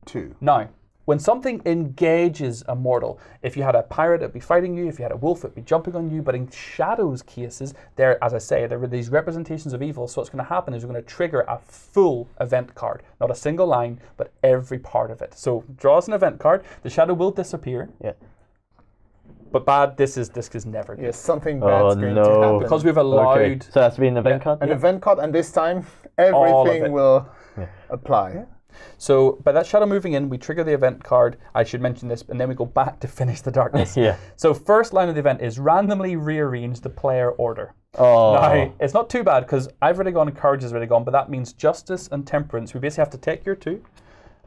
Speaker 3: 2.
Speaker 4: Now, when something engages a mortal, if you had a pirate, it'd be fighting you. If you had a wolf, it'd be jumping on you. But in Shadow's cases, there, as I say, there were these representations of evil. So what's going to happen is we're going to trigger a full event card, not a single line, but every part of it. So draws an event card. The shadow will disappear.
Speaker 2: Yeah.
Speaker 4: But bad, this is never good.
Speaker 3: Yes, something
Speaker 2: Oh,
Speaker 3: bad's going to
Speaker 2: no.
Speaker 3: happen.
Speaker 4: Because we've allowed.
Speaker 2: Okay. So it has to be an event card?
Speaker 3: An
Speaker 2: Yeah.
Speaker 3: event card, and this time
Speaker 4: All of
Speaker 3: everything
Speaker 4: it.
Speaker 3: will apply.
Speaker 4: So by that shadow moving in, we trigger the event card. I should mention this, and then we go back to finish the darkness.
Speaker 2: Yeah.
Speaker 4: So first line of the event is randomly rearrange the player order.
Speaker 2: Oh.
Speaker 4: Now, it's not too bad because I've already gone and Courage has already gone, but that means Justice and Temperance. We basically have to take your 2.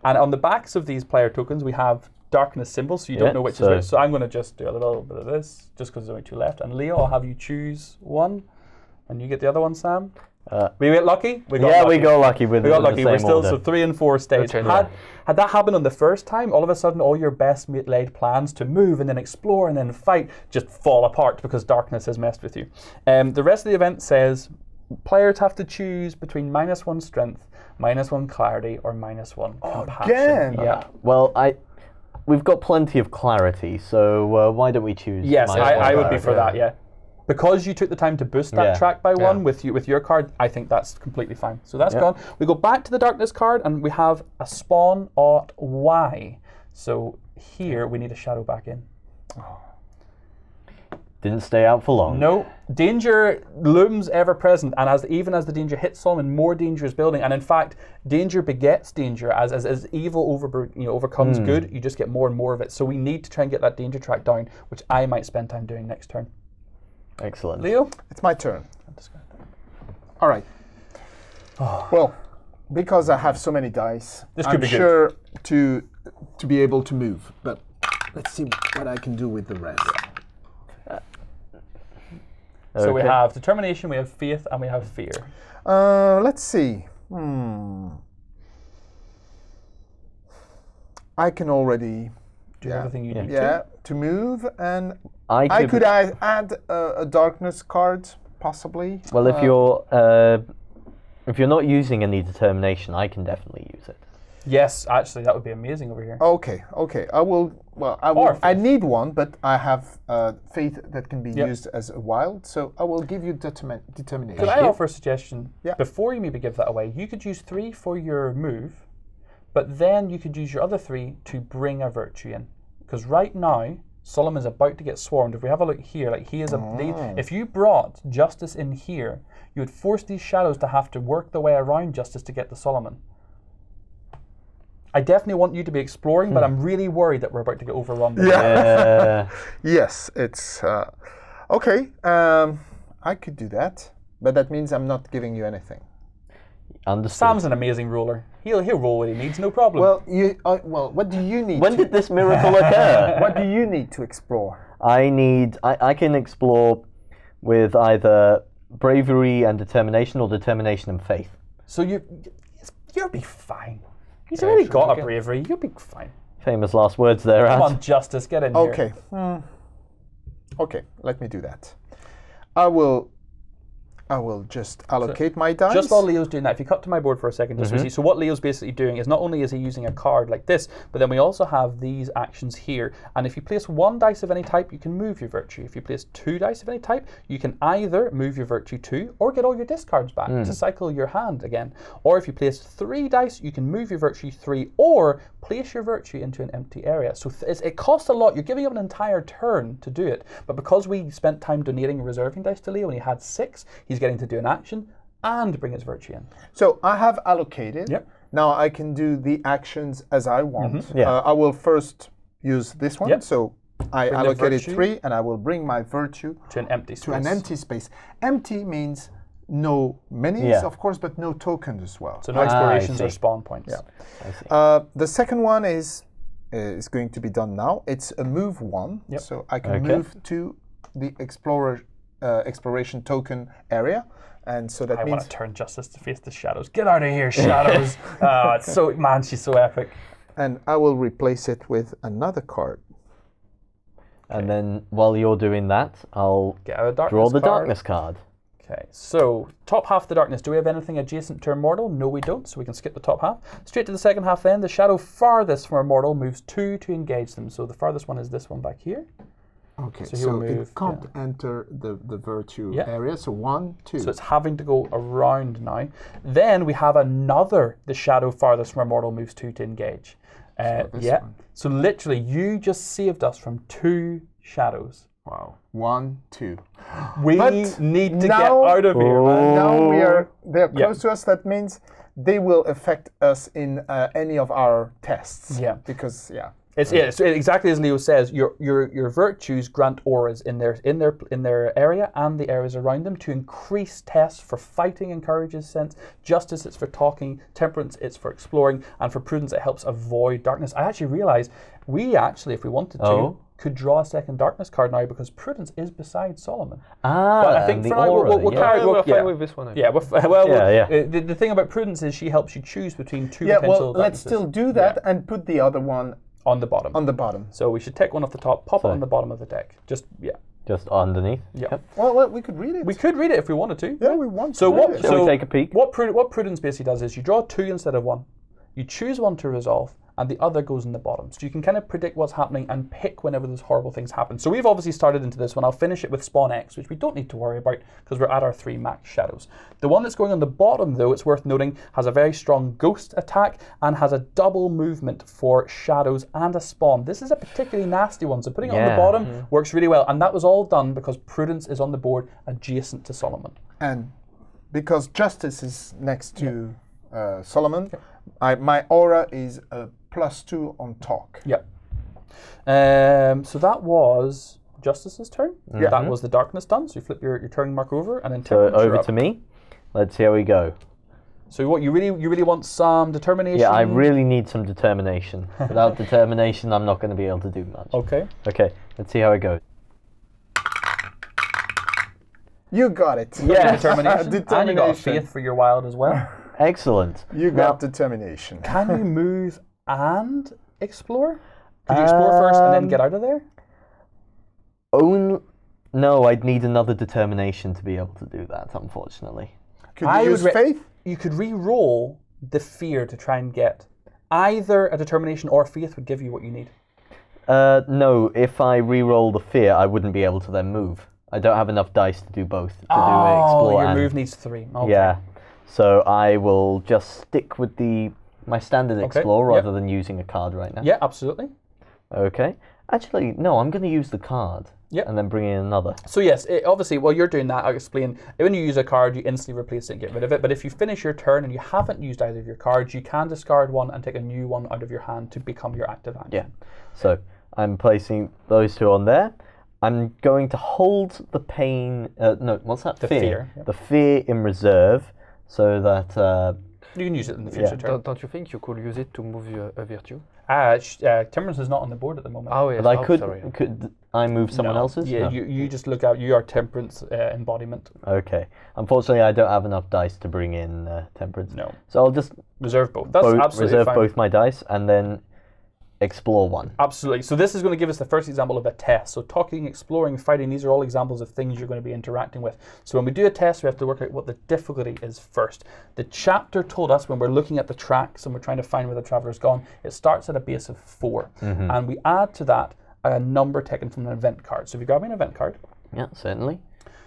Speaker 4: And on the backs of these player tokens, we have darkness symbols, so you don't know which is which. So I'm going to just do a little bit of this, just because there's only 2 left. And Leo, I'll have you choose one, and you get the other one, Sam. We get lucky? We got lucky.
Speaker 2: We got lucky with
Speaker 4: We got
Speaker 2: with
Speaker 4: lucky.
Speaker 2: the
Speaker 4: We're
Speaker 2: same
Speaker 4: still
Speaker 2: order.
Speaker 4: so 3 and 4 stays.
Speaker 5: Okay,
Speaker 4: Had that happened on the first time, all of a sudden all your best laid plans to move and then explore and then fight just fall apart because darkness has messed with you. The rest of the event says players have to choose between -1 strength, -1 clarity, or -1 compassion.
Speaker 3: Again?
Speaker 4: Yeah.
Speaker 2: Well, we've got plenty of clarity, so why don't we choose?
Speaker 4: Yes,
Speaker 2: minus one
Speaker 4: I would be
Speaker 2: clarity?
Speaker 4: for that. Yeah. Because you took the time to boost that
Speaker 2: Yeah.
Speaker 4: track by 1
Speaker 5: Yeah.
Speaker 4: with your card, I think that's completely fine. So that's
Speaker 2: Yeah.
Speaker 4: gone. We go back to the darkness card and we have a spawn at Y. So here we need a shadow back in.
Speaker 2: Didn't stay out for long.
Speaker 4: No, danger looms ever present, and even as the danger hits Solomon, more danger is building. And in fact, danger begets danger. As evil overcomes good, you just get more and more of it. So we need to try and get that danger track down, which I might spend time doing next turn.
Speaker 2: Excellent.
Speaker 4: Leo?
Speaker 3: It's my turn. All right. Well, because I have so many dice,
Speaker 4: This could
Speaker 3: I'm
Speaker 4: be good.
Speaker 3: sure to be able to move. But let's see what I can do with the rest.
Speaker 4: So we
Speaker 2: Okay.
Speaker 4: have determination, we have faith, and we have fear.
Speaker 3: Let's see. I can already
Speaker 4: Do everything you need
Speaker 3: to move, and
Speaker 2: I
Speaker 3: I could add a darkness card, possibly.
Speaker 2: Well, if you're not using any determination, I can definitely use it.
Speaker 4: Yes, actually, that would be amazing over here.
Speaker 3: Okay. I will. Well, I will.
Speaker 4: Or
Speaker 3: I
Speaker 4: faith.
Speaker 3: need one, but I have faith that can be
Speaker 4: Yep.
Speaker 3: used as a wild. So I will give you determination.
Speaker 4: Could I offer a suggestion?
Speaker 3: Yeah.
Speaker 4: Before you maybe give that away, you could use 3 for your move, but then you could use your other 3 to bring a virtue in. Because right now, Solomon's about to get swarmed. If we have a look here, like he is if you brought Justice in here, you would force these shadows to have to work their way around Justice to get to Solomon. I definitely want you to be exploring, but I'm really worried that we're about to get overrun. by
Speaker 2: Yeah.
Speaker 3: Yes, it's okay. I could do that, but that means I'm not giving you anything.
Speaker 2: Understood.
Speaker 4: Sam's an amazing roller. He'll roll what he needs, no problem.
Speaker 3: Well, what do you need?
Speaker 2: When did this miracle occur?
Speaker 3: What do you need to explore?
Speaker 2: I can explore with either bravery and determination, or determination and faith?
Speaker 4: So you'll be fine. He's already got a bravery. You'll be fine.
Speaker 2: Famous last words there,
Speaker 4: Come
Speaker 2: Az.
Speaker 4: on, Justice, get in here.
Speaker 3: Okay. Okay, let me do that. I will just allocate my dice.
Speaker 4: Just while Leo's doing that, if you cut to my board for a second, just so you see. So what Leo's basically doing is not only is he using a card like this, but then we also have these actions here. And if you place 1 dice of any type, you can move your virtue. If you place 2 dice of any type, you can either move your virtue 2 or get all your discards back to cycle your hand again. Or if you place 3 dice, you can move your virtue 3 or place your virtue into an empty area. So it costs a lot. You're giving up an entire turn to do it. But because we spent time donating and reserving dice to Leo and he had 6, he's getting to do an action and bring his virtue in.
Speaker 3: So I have allocated.
Speaker 4: Yep.
Speaker 3: Now I can do the actions as I want.
Speaker 2: Yeah.
Speaker 3: I will first use this one.
Speaker 4: Yep.
Speaker 3: So I
Speaker 4: Bring the
Speaker 3: allocated
Speaker 4: virtue
Speaker 3: 3 and I will bring my virtue
Speaker 4: To an empty space.
Speaker 3: to an empty space. Empty means no minis,
Speaker 2: Yeah.
Speaker 3: of course, but no tokens as well.
Speaker 4: So no
Speaker 2: I
Speaker 4: explorations or
Speaker 2: see.
Speaker 4: spawn points.
Speaker 3: Yeah. The second one is going to be done now. It's a move 1.
Speaker 4: Yep.
Speaker 3: So I can
Speaker 2: Okay.
Speaker 3: move to the exploration token area. And so that
Speaker 4: I want
Speaker 3: means
Speaker 4: to turn Justice to face the shadows. Get out of here, shadows. It's so, man, she's so epic.
Speaker 3: and I will replace it with another card.
Speaker 2: And then while you're doing that, I'll
Speaker 4: Get out of darkness
Speaker 2: draw the
Speaker 4: card.
Speaker 2: darkness card.
Speaker 4: Okay, so top half of the darkness. Do we have anything adjacent to a mortal? No, we don't, so we can skip the top half. Straight to the second half then. The shadow farthest from a mortal moves 2 to engage them. So the farthest one is this one back here.
Speaker 3: Okay,
Speaker 4: So
Speaker 3: so,
Speaker 4: he'll move,
Speaker 3: it can't enter the virtue
Speaker 4: Yeah.
Speaker 3: area. So 1, 2.
Speaker 4: So it's having to go around now. Then we have another, the shadow farthest from a mortal moves 2 to engage.
Speaker 3: this
Speaker 4: Yeah,
Speaker 3: one.
Speaker 4: so literally you just saved us from 2 shadows.
Speaker 3: Wow. 1, 2.
Speaker 4: We
Speaker 3: But
Speaker 4: need to get
Speaker 3: now-
Speaker 4: out of here, man.
Speaker 3: Now they're
Speaker 4: Yeah.
Speaker 3: close to us. That means they will affect us in any of our tests.
Speaker 4: Yeah.
Speaker 3: Because
Speaker 4: It's exactly as Leo says. Your virtues grant auras in their area and the areas around them to increase tests. For fighting encourages sense. Justice it's for talking. Temperance it's for exploring, and for prudence it helps avoid darkness. I actually realised we actually, if we wanted to, could draw a second darkness card now because prudence is beside Solomon.
Speaker 2: Ah,
Speaker 4: I think
Speaker 2: and the
Speaker 4: for now,
Speaker 2: aura.
Speaker 4: we'll
Speaker 2: yeah.
Speaker 4: carry-
Speaker 5: We're
Speaker 4: yeah.
Speaker 5: fine with this one.
Speaker 4: Yeah, the thing about prudence is she helps you choose between 2
Speaker 3: yeah.
Speaker 4: potential
Speaker 3: Well, let's
Speaker 4: darknesses.
Speaker 3: still do that and put the other one
Speaker 4: On the bottom.
Speaker 3: on the bottom.
Speaker 4: So we should take one off the top, pop it on the bottom of the deck. Just
Speaker 2: Just underneath.
Speaker 4: yeah.
Speaker 2: Yep.
Speaker 3: Well, we could read it.
Speaker 4: We could read it if we wanted to.
Speaker 3: Yeah, we want
Speaker 4: So
Speaker 3: to
Speaker 4: what?
Speaker 3: read it.
Speaker 2: Shall we take a peek?
Speaker 4: What prudence basically does is you draw 2 instead of 1. You choose one to resolve, and the other goes in the bottom. So you can kind of predict what's happening and pick whenever those horrible things happen. So we've obviously started into this one. I'll finish it with Spawn X, which we don't need to worry about because we're at our 3 max shadows. The one that's going on the bottom, though, it's worth noting, has a very strong ghost attack and has a double movement for shadows and a spawn. This is a particularly nasty one, so putting it on the
Speaker 2: Yeah.
Speaker 4: bottom works really well. And that was all done because prudence is on the board adjacent to Solomon.
Speaker 3: And because justice is next to Solomon, my aura is a +2 on talk.
Speaker 4: Yep. So that was Justice's turn.
Speaker 3: Yeah.
Speaker 4: That was the darkness done. So you flip your turn mark over and then
Speaker 2: So
Speaker 4: temperance, you're
Speaker 2: over
Speaker 4: up.
Speaker 2: to me. Let's see how we go.
Speaker 4: So what you really want some determination?
Speaker 2: Yeah, I really need some determination. Without determination, I'm not going to be able to do much.
Speaker 4: Okay.
Speaker 2: Okay, let's see how it goes.
Speaker 3: You got it.
Speaker 4: Yeah, determination. And you got a
Speaker 3: Determination.
Speaker 4: faith for your wild as well.
Speaker 2: Excellent.
Speaker 3: You got determination.
Speaker 4: Can you move and explore? Could you explore first and then get out of there?
Speaker 2: No, I'd need another determination to be able to do that, unfortunately.
Speaker 3: Could you use faith?
Speaker 4: You could re-roll the fear to try and get either a determination or a faith would give you what you need.
Speaker 2: No, if I re-roll the fear, I wouldn't be able to then move. I don't have enough dice to do both. To do explore
Speaker 4: your
Speaker 2: and,
Speaker 4: move needs 3. Okay.
Speaker 2: Yeah, so I will just stick with my standard
Speaker 4: Okay,
Speaker 2: explore
Speaker 4: yep.
Speaker 2: rather than using a card right now.
Speaker 4: Yeah, absolutely.
Speaker 2: Okay. Actually, no, I'm going to use the card.
Speaker 4: Yep.
Speaker 2: And then bring in another.
Speaker 4: So yes, obviously, while you're doing that, I'll explain. When you use a card, you instantly replace it and get rid of it. But if you finish your turn and you haven't used either of your cards, you can discard one and take a new one out of your hand to become your active action.
Speaker 2: Yeah. So I'm placing those 2 on there. I'm going to hold the pain. No, what's that?
Speaker 4: The fear, yep.
Speaker 2: The fear in reserve, so that.
Speaker 4: You can use it in the future turn.
Speaker 5: Don't you think you could use it to move a virtue?
Speaker 4: Temperance is not on the board at the moment.
Speaker 5: Oh yes.
Speaker 2: But I
Speaker 5: sorry.
Speaker 2: could I move someone
Speaker 4: No.
Speaker 2: else's?
Speaker 4: Yeah,
Speaker 2: No.
Speaker 4: you just look out. You are Temperance embodiment.
Speaker 2: Okay. Unfortunately, I don't have enough dice to bring in temperance.
Speaker 4: No.
Speaker 2: So I'll just
Speaker 4: Reserve both. That's absolutely
Speaker 2: reserve
Speaker 4: fine.
Speaker 2: both my dice and then explore one.
Speaker 4: Absolutely. So this is going to give us the first example of a test. So talking, exploring, fighting, these are all examples of things you're going to be interacting with. So when we do a test, we have to work out what the difficulty is first. The chapter told us when we're looking at the tracks and we're trying to find where the traveler's gone, it starts at a base of 4. And we add to that a number taken from an event card. So if you grab me an event card.
Speaker 2: Yeah, certainly.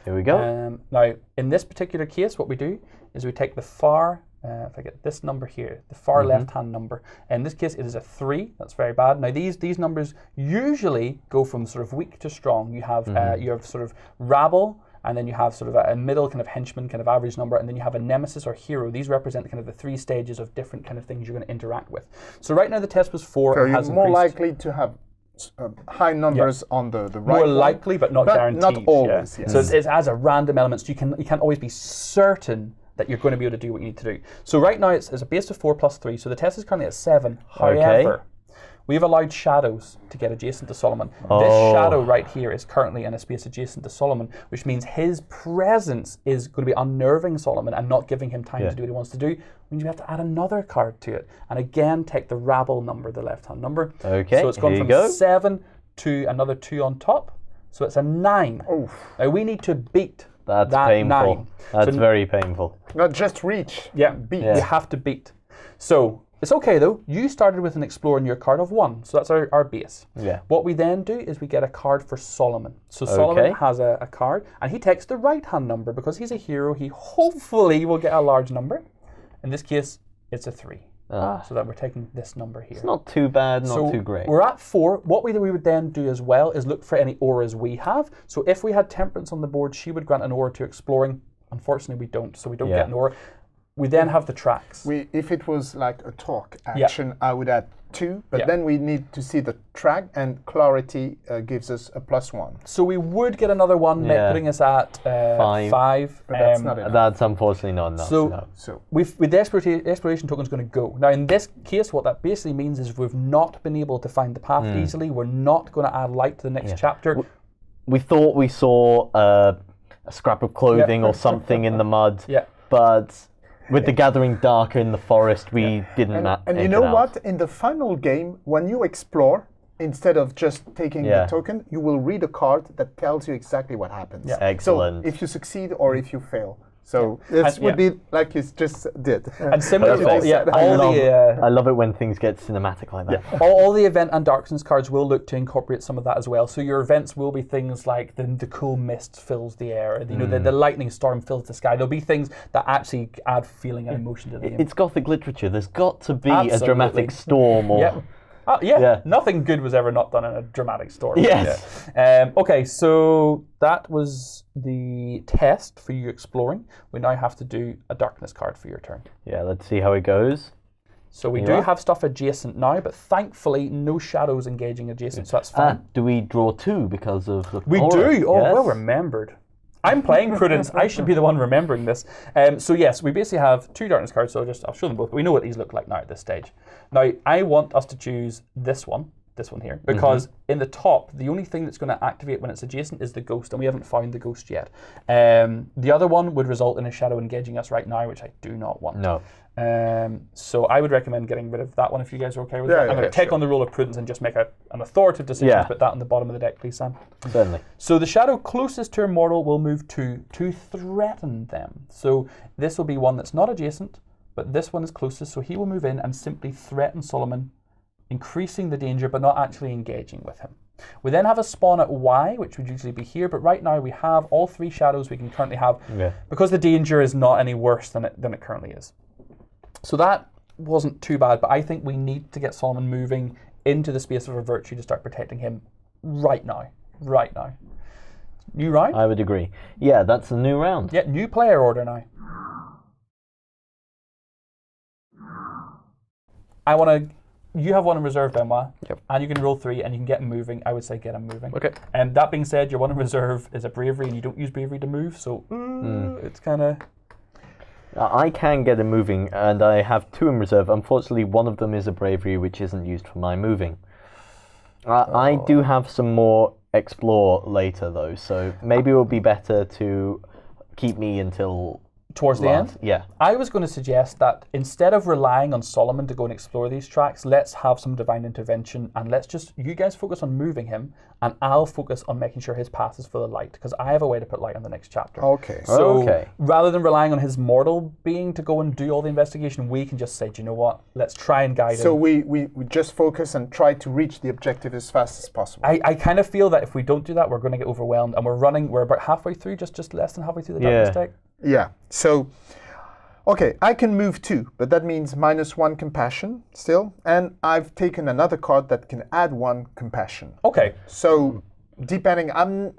Speaker 2: Here we go.
Speaker 4: Now, in this particular case, what we do is we take the far if I get this number here, the far left-hand number. In this case, it is a 3. That's very bad. Now, these numbers usually go from sort of weak to strong. You have sort of rabble, and then you have sort of a middle kind of henchman, kind of average number, and then you have a nemesis or hero. These represent kind of the 3 stages of different kind of things you're going to interact with. So right now the test was 4.
Speaker 3: So
Speaker 4: and
Speaker 3: you're
Speaker 4: has
Speaker 3: more
Speaker 4: increased.
Speaker 3: likely to have high numbers on the right
Speaker 4: More
Speaker 3: one,
Speaker 4: likely, but not guaranteed.
Speaker 3: Not always.
Speaker 4: Yeah.
Speaker 3: Yes.
Speaker 4: So it has a random element. So you can't always be certain that you're going to be able to do what you need to do. So right now it's a base of 4 plus 3. So the test is currently at 7. However, we've allowed shadows to get adjacent to Solomon. This shadow right here is currently in a space adjacent to Solomon, which means his presence is going to be unnerving Solomon and not giving him time to do what he wants to do. Means we have to add another card to it. And again, take the rabble number, the left-hand number.
Speaker 2: Okay,
Speaker 4: so it's gone
Speaker 2: here
Speaker 4: from
Speaker 2: you go.
Speaker 4: 7 to another 2 on top. So it's a 9.
Speaker 3: Oof.
Speaker 4: Now we need to beat
Speaker 2: That's
Speaker 4: that
Speaker 2: painful.
Speaker 4: 9.
Speaker 2: That's
Speaker 4: So
Speaker 2: very painful.
Speaker 3: Not just reach.
Speaker 4: yeah,
Speaker 3: Beat.
Speaker 4: you have to beat. So it's okay though. You started with an Explorer in your card of 1, so that's our base.
Speaker 2: Yeah.
Speaker 4: What we then do is we get a card for Solomon. So Solomon has a card, and he takes the right-hand number because he's a hero. He hopefully will get a large number. In this case, it's a 3. So that we're taking this number here.
Speaker 2: It's not too bad, not too great.
Speaker 4: We're at 4. What we would then do as well is look for any auras we have. So if we had Temperance on the board, she would grant an aura to Exploring. Unfortunately, we don't, so we don't get an aura. We then have the tracks.
Speaker 3: If it was like a talk action, I would add 2, but then we need to see the track, and clarity gives us a +1.
Speaker 4: So we would get another one, putting us at 5.
Speaker 3: But that's not enough.
Speaker 2: That's unfortunately not enough. no.
Speaker 3: So
Speaker 4: With the exploration token is going to go. Now in this case, what that basically means is we've not been able to find the path easily. We're not going to add light to the next chapter.
Speaker 2: We thought we saw a scrap of clothing or something in the mud, but with the gathering darker in the forest, we didn't.
Speaker 3: and you know what? In the final game, when you explore, instead of just taking the token, you will read a card that tells you exactly what happens.
Speaker 2: Excellent.
Speaker 3: So if you succeed or if you fail. So this would be like you just did.
Speaker 4: And similar to all
Speaker 2: I love it when things get cinematic like that.
Speaker 4: all the event and darkness cards will look to incorporate some of that as well. So your events will be things like the cool mist fills the air, the lightning storm fills the sky. There'll be things that actually add feeling and emotion to the game.
Speaker 2: It's Gothic literature. There's got to be a dramatic storm or...
Speaker 4: Nothing good was ever not done in a dramatic storm.
Speaker 2: Yes.
Speaker 4: Okay, so that was the test for you exploring. We now have to do a darkness card for your turn.
Speaker 2: Yeah, let's see how it goes.
Speaker 4: So we do have stuff adjacent now, but thankfully no shadows engaging adjacent, so that's fine.
Speaker 2: Do we draw 2 because of the
Speaker 4: We
Speaker 2: aura?
Speaker 4: do. Oh,
Speaker 2: Yes.
Speaker 4: well remembered. I'm playing Prudence. I should be the one remembering this. So yes, we basically have 2 darkness cards. So I'll show them both. But we know what these look like now at this stage. Now I want us to choose this one here, because in the top, the only thing that's going to activate when it's adjacent is the ghost, and we haven't found the ghost yet. The other one would result in a shadow engaging us right now, which I do not want.
Speaker 2: No.
Speaker 4: So I would recommend getting rid of that one if you guys are okay with that. I'm going to take on the role of Prudence and just make an authoritative decision to put that on the bottom of the deck, please, Sam.
Speaker 2: Certainly.
Speaker 4: So the shadow closest to a mortal will move to threaten them. So this will be one that's not adjacent, but this one is closest, so he will move in and simply threaten Solomon, increasing the danger but not actually engaging with him. We then have a spawn at Y, which would usually be here, but right now we have all 3 shadows we can currently have because the danger is not any worse than it currently is. So that wasn't too bad, but I think we need to get Solomon moving into the space of a virtue to start protecting him right now. Right now. New round?
Speaker 2: I would agree. Yeah, that's a new round.
Speaker 4: Yeah, new player order now. You have one in reserve, Benoit.
Speaker 5: Yep.
Speaker 4: And you can roll 3 and you can get him moving. I would say get him moving.
Speaker 5: Okay.
Speaker 4: And that being said, your one in reserve is a bravery and you don't use bravery to move, so it's kind of...
Speaker 2: I can get a moving, and I have 2 in reserve. Unfortunately, one of them is a bravery, which isn't used for my moving. I do have some more explore later, though, so maybe it will be better to keep me until
Speaker 4: Towards the end?
Speaker 2: Yeah.
Speaker 4: I was going to suggest that instead of relying on Solomon to go and explore these tracks, let's have some divine intervention and let's just, you guys focus on moving him and I'll focus on making sure his path is full of light because I have a way to put light on the next chapter.
Speaker 3: Okay.
Speaker 4: So rather than relying on his mortal being to go and do all the investigation, we can just say, do you know what, let's try and guide him.
Speaker 3: So we just focus and try to reach the objective as fast as possible.
Speaker 4: I kind of feel that if we don't do that, we're going to get overwhelmed and we're about halfway through, just less than halfway through the darkness deck.
Speaker 3: Yeah, so, okay, I can move 2, but that means -1 compassion still, and I've taken another card that can add 1 compassion.
Speaker 4: Okay.
Speaker 3: So, depending,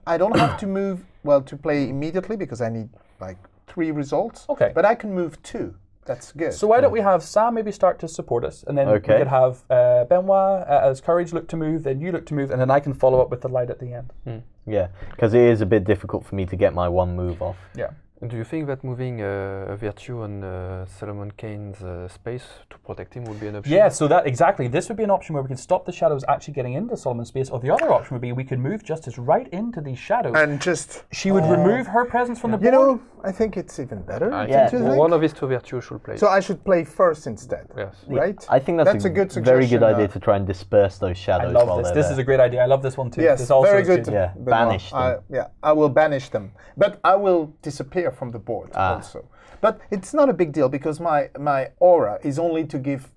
Speaker 3: I don't have to move, well, to play immediately because I need like 3 results.
Speaker 4: Okay.
Speaker 3: But I can move 2. That's good.
Speaker 4: So why don't we have Sam maybe start to support us, and then we could have Benoit as courage look to move, then you look to move, and then I can follow up with the light at the end.
Speaker 2: Yeah, because it is a bit difficult for me to get my 1 move off.
Speaker 4: Yeah.
Speaker 5: Do you think that moving a virtue on Solomon Kane's space to protect him would be an option?
Speaker 4: Yeah, so that exactly. This would be an option where we can stop the shadows actually getting into Solomon's space, or the other option would be we can move Justice right into these shadows.
Speaker 3: And just...
Speaker 4: She would remove her presence from the board.
Speaker 3: You know, I think it's even better.
Speaker 5: I
Speaker 3: don't
Speaker 5: think
Speaker 3: you think?
Speaker 5: one of his 2 virtues should play.
Speaker 3: So I should play first instead,
Speaker 5: Yes.
Speaker 3: right?
Speaker 2: I think that's
Speaker 3: a good
Speaker 2: very good
Speaker 3: suggestion,
Speaker 2: idea to try and disperse those
Speaker 4: I
Speaker 2: shadows
Speaker 4: love
Speaker 2: while
Speaker 4: this.
Speaker 2: they're
Speaker 4: This
Speaker 2: there.
Speaker 4: is a great idea. I love this one too.
Speaker 3: Yes,
Speaker 4: this also
Speaker 3: very
Speaker 4: is
Speaker 3: good.
Speaker 2: Yeah,
Speaker 3: Benoit.
Speaker 2: banish them.
Speaker 3: I will banish them, but I will disappear from the board also. But it's not a big deal because my aura is only to give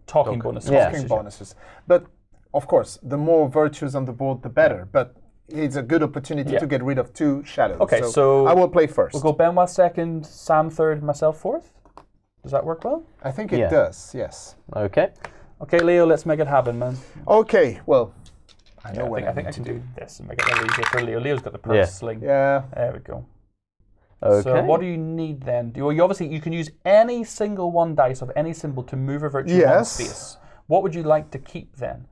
Speaker 4: Talking bonuses.
Speaker 3: talking bonuses. But of course, the more virtues on the board, the better. But it's a good opportunity to get rid of 2 shadows.
Speaker 4: Okay, so
Speaker 3: I will play first.
Speaker 4: We'll go Benoit second, Sam third, myself fourth. Does that work well?
Speaker 3: I think it does. Yes.
Speaker 2: Okay.
Speaker 4: Okay, Leo, let's make it happen, man.
Speaker 3: Okay. Well, I know
Speaker 4: I
Speaker 3: what
Speaker 4: think I
Speaker 3: need
Speaker 4: can
Speaker 3: to
Speaker 4: do this and make it a little easier for Leo. Leo's got the purse sling.
Speaker 3: Yeah.
Speaker 4: There we go.
Speaker 2: Okay.
Speaker 4: So what do you need then? You obviously you can use any single 1 dice of any symbol to move a virtue 1 space. What would you like to keep then?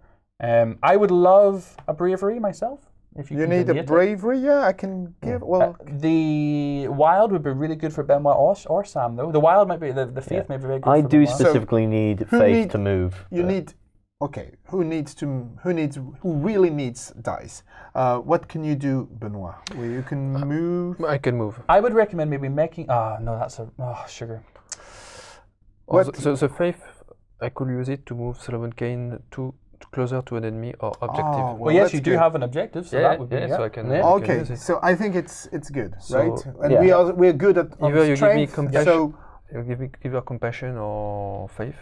Speaker 4: I would love a bravery myself. If you
Speaker 3: need a bravery? Yeah, I can give. Well,
Speaker 4: the wild would be really good for Benoit or Sam though. The wild might be the faith may be very good.
Speaker 2: I
Speaker 4: for
Speaker 2: do
Speaker 4: Benoit.
Speaker 2: specifically need faith to move.
Speaker 3: You need. Okay, who really needs dice? What can you do, Benoit? Well, you can move.
Speaker 5: I can move.
Speaker 4: I would recommend maybe making. No, that's sugar.
Speaker 5: The faith, I could use it to move Solomon Kane closer to an enemy or objective.
Speaker 4: Well, yes, you do have an objective, so that would be
Speaker 5: so I can.
Speaker 3: Okay,
Speaker 5: use it.
Speaker 3: so I think it's good,
Speaker 5: So,
Speaker 3: right? And we're good at
Speaker 5: Either you give me
Speaker 3: strength.
Speaker 5: compassion,
Speaker 3: So
Speaker 5: you give me either compassion or faith.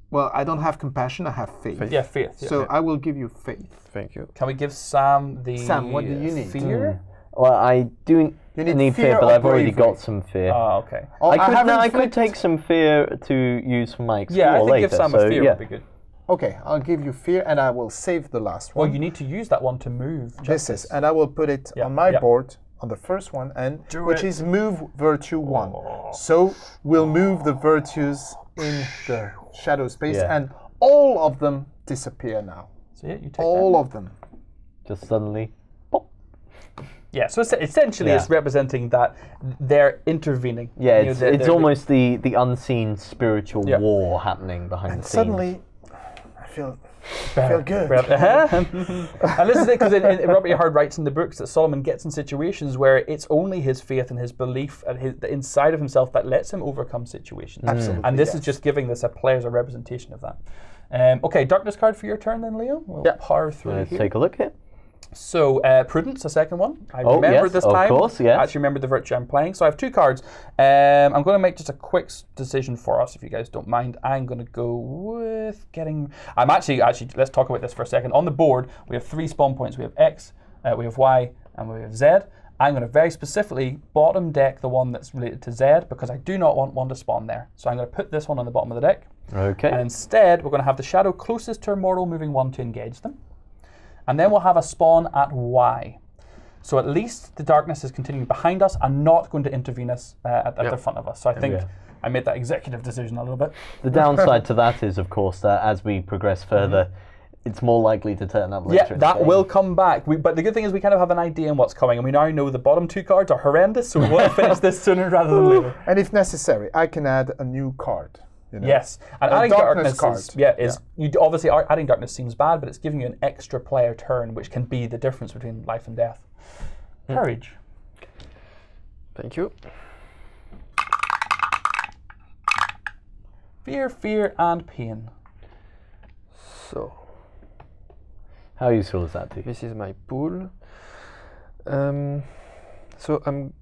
Speaker 3: well, I don't have compassion. I have faith.
Speaker 4: Yeah, faith. Yeah.
Speaker 3: So I will give you faith.
Speaker 5: Thank you.
Speaker 4: Can we give Sam the
Speaker 3: Sam, what do you need?
Speaker 4: fear?
Speaker 2: Well, I do need fear,
Speaker 3: fear
Speaker 2: but
Speaker 3: or
Speaker 2: I've already
Speaker 3: bravery?
Speaker 2: got some fear.
Speaker 4: Okay.
Speaker 3: Oh,
Speaker 2: I could take some fear to use for my explore
Speaker 4: Yeah, I think
Speaker 2: later.
Speaker 4: give Sam
Speaker 2: so,
Speaker 4: a fear would be good.
Speaker 3: Okay, I'll give you fear, and I will save the last one.
Speaker 4: Well, you need to use that one to move.
Speaker 3: This is, and I will put it on my board on the first one, and which is move virtue 1. So we'll move the virtues in the shadow space, and all of them disappear now.
Speaker 4: So you take
Speaker 3: all
Speaker 4: that.
Speaker 3: of them.
Speaker 2: Just suddenly, pop.
Speaker 4: Yeah, so essentially it's representing that they're intervening.
Speaker 2: Yeah,
Speaker 4: You know,
Speaker 2: it's almost the unseen spiritual
Speaker 4: Yeah.
Speaker 2: war happening behind
Speaker 3: And
Speaker 2: the
Speaker 3: suddenly, I feel good.
Speaker 4: And this is it, because Robert E. Howard writes in the books that Solomon gets in situations where it's only his faith and his belief and the inside of himself that lets him overcome situations.
Speaker 3: Absolutely,
Speaker 4: And this is just giving this a player as a representation of that. Okay, darkness card for your turn then, Leo. We'll power through
Speaker 2: Let's
Speaker 4: here.
Speaker 2: take a look here.
Speaker 4: So, Prudence, the second one. I remembered this
Speaker 2: of
Speaker 4: time.
Speaker 2: course, yes.
Speaker 4: I actually remembered the virtue I'm playing. So I have 2 cards. I'm going to make just a quick decision for us, if you guys don't mind. I'm going to go with getting... I'm actually, let's talk about this for a second. On the board, we have 3 spawn points. We have X, we have Y, and we have Z. I'm going to very specifically bottom deck the one that's related to Z because I do not want one to spawn there. So I'm going to put this one on the bottom of the deck.
Speaker 2: Okay.
Speaker 4: And instead, we're going to have the shadow closest to our mortal moving 1 to engage them. And then we'll have a spawn at Y. So at least the darkness is continuing behind us and not going to intervene us at the front of us. So I think I made that executive decision a little bit.
Speaker 2: The downside to that is, of course, that as we progress further, it's more likely to turn up later.
Speaker 4: Yeah,
Speaker 2: in
Speaker 4: that
Speaker 2: the game.
Speaker 4: will come back. But the good thing is we kind of have an idea on what's coming, and we now know the bottom 2 cards are horrendous, so we want to finish this sooner rather than later.
Speaker 3: And if necessary, I can add a new card. You know?
Speaker 4: Yes, and
Speaker 3: A
Speaker 4: adding
Speaker 3: darkness
Speaker 4: darkness
Speaker 3: card.
Speaker 4: is you obviously adding darkness seems bad, but it's giving you an extra player turn, which can be the difference between life and death. Courage.
Speaker 5: Thank you.
Speaker 4: Fear, and pain.
Speaker 5: So
Speaker 2: How useful is that to you?
Speaker 5: this is my pool. So I'm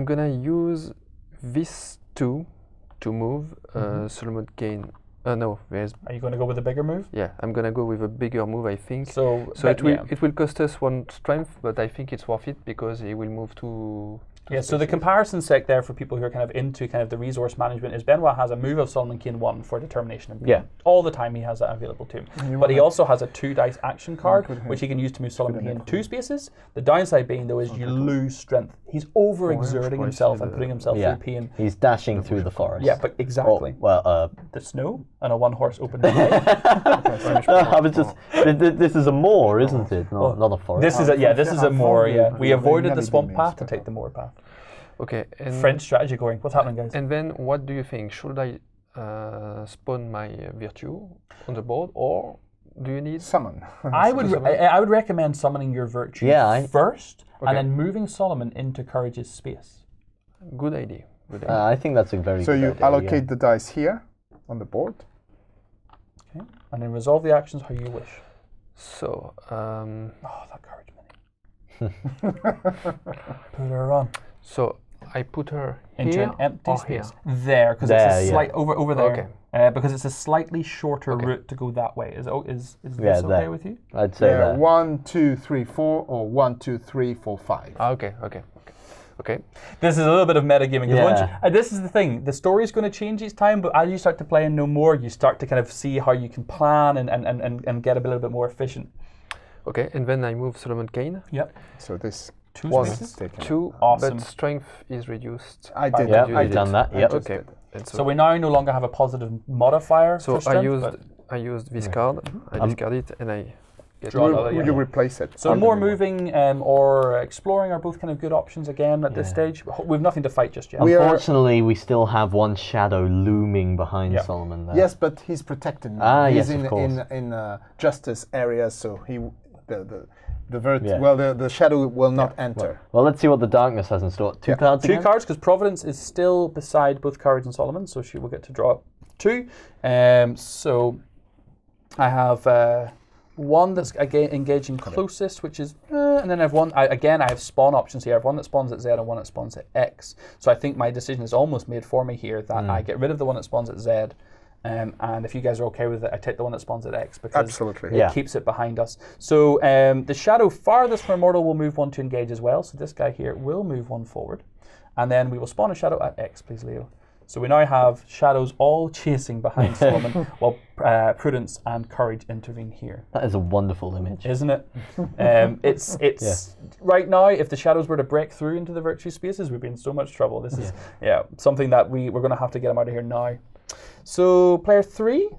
Speaker 5: gonna use these 2 to move Solomon Kane. No, there's
Speaker 4: Are you going to go with a bigger move?
Speaker 5: yeah. I'm gonna go with a bigger move, I think.
Speaker 4: So
Speaker 5: It will cost us 1 strength, but I think it's worth it because he will move to.
Speaker 4: Yeah, so the comparison sec there for people who are kind of into kind of the resource management is Benoit has a move of Solomon Kane 1 for determination and pain.
Speaker 2: Yeah.
Speaker 4: All the time he has that available to him. But he also has a 2 dice action card, which he can use to move Solomon Kane 2 spaces. The downside being though is you lose strength. He's overexerting himself and putting himself
Speaker 2: Yeah.
Speaker 4: through pain.
Speaker 2: He's dashing through the forest.
Speaker 4: Yeah, but exactly.
Speaker 2: The
Speaker 4: snow and a 1-horse open fight.
Speaker 2: I was just. This is a moor, isn't it? Not a forest.
Speaker 4: This is a moor. Yeah, we avoided the
Speaker 3: really
Speaker 4: swamp
Speaker 3: do
Speaker 4: path to
Speaker 3: miss
Speaker 4: take the moor path.
Speaker 5: Okay. And
Speaker 4: French strategy going. What's happening, guys?
Speaker 5: And then what do you think? Should I spawn my virtue on the board, or do you need?
Speaker 3: Summon.
Speaker 4: I would recommend summoning your virtue first, and then moving Solomon into Courage's space.
Speaker 5: Good idea.
Speaker 2: I think that's a very
Speaker 3: So
Speaker 2: good
Speaker 3: you
Speaker 2: idea,
Speaker 3: allocate the dice here on the board.
Speaker 4: Okay, and then resolve the actions how you wish.
Speaker 5: So
Speaker 4: Oh, that Courage mini. Put her on
Speaker 5: so I put her
Speaker 4: into
Speaker 5: here
Speaker 4: an empty
Speaker 5: or
Speaker 4: space
Speaker 5: here?
Speaker 4: there because it's
Speaker 2: There,
Speaker 4: a
Speaker 2: yeah.
Speaker 4: slight over there.
Speaker 5: Okay.
Speaker 4: Because it's a slightly shorter route to go that way. Is this
Speaker 2: Yeah,
Speaker 4: okay
Speaker 2: there.
Speaker 4: with you?
Speaker 2: I'd say
Speaker 3: There,
Speaker 2: that.
Speaker 3: 1, 2, 3, 4, or 1, 2, 3, 4, 5.
Speaker 5: Okay.
Speaker 4: This is a little bit of metagaming.
Speaker 2: Yeah.
Speaker 4: This is the thing. The story is going to change each time, but as you start to play and know more, you start to kind of see how you can plan and get a little bit more efficient.
Speaker 5: Okay, and then I move Solomon Kane.
Speaker 4: Yep.
Speaker 3: So this
Speaker 4: 2
Speaker 3: was
Speaker 4: spaces.
Speaker 3: taken.
Speaker 5: 2,
Speaker 4: Awesome.
Speaker 5: but strength is reduced.
Speaker 3: I did.
Speaker 2: Yeah,
Speaker 3: I
Speaker 2: we've
Speaker 3: did.
Speaker 2: done that.
Speaker 3: I
Speaker 2: Yep.
Speaker 3: just
Speaker 5: Okay.
Speaker 3: did.
Speaker 5: And
Speaker 4: So we now no longer have a positive modifier
Speaker 5: So
Speaker 4: for strength. but
Speaker 5: I used this card. I discard it and I get
Speaker 4: Draw
Speaker 5: rid
Speaker 4: another,
Speaker 5: of
Speaker 3: Will
Speaker 5: it.
Speaker 3: you replace it?
Speaker 4: So more moving or exploring are both kind of good options again at this stage. We've nothing to fight just yet.
Speaker 3: We are-
Speaker 2: Unfortunately, we still have one shadow looming behind
Speaker 4: Yeah.
Speaker 2: Solomon there.
Speaker 3: Yes, but he's protected now.
Speaker 2: Ah,
Speaker 3: He's
Speaker 2: yes, of course.
Speaker 3: in justice area, so he
Speaker 2: Yeah.
Speaker 3: the shadow will not enter.
Speaker 2: Well, let's see what the darkness has in store. 2 cards
Speaker 4: 2
Speaker 2: again?
Speaker 4: cards because Providence is still beside both Courage and Solomon, so she will get to draw 2. So I have one that's again engaging closest, which is, and then I have one. I have spawn options here. I have one that spawns at Z and one that spawns at X. So I think my decision is almost made for me here that I get rid of the one that spawns at Z. And if you guys are okay with it, I take the one that spawns at X because
Speaker 3: Absolutely.
Speaker 4: it
Speaker 2: Yeah.
Speaker 4: keeps it behind us. So the shadow farthest from Immortal will move 1 to engage as well. So this guy here will move 1 forward. And then we will spawn a shadow at X, please, Leo. So we now have shadows all chasing behind Solomon while Prudence and Courage intervene here.
Speaker 2: That is a wonderful image.
Speaker 4: Isn't it? It's right now, if the shadows were to break through into the virtue spaces, we'd be in so much trouble. This is something that we're going to have to get them out of here now. So player 3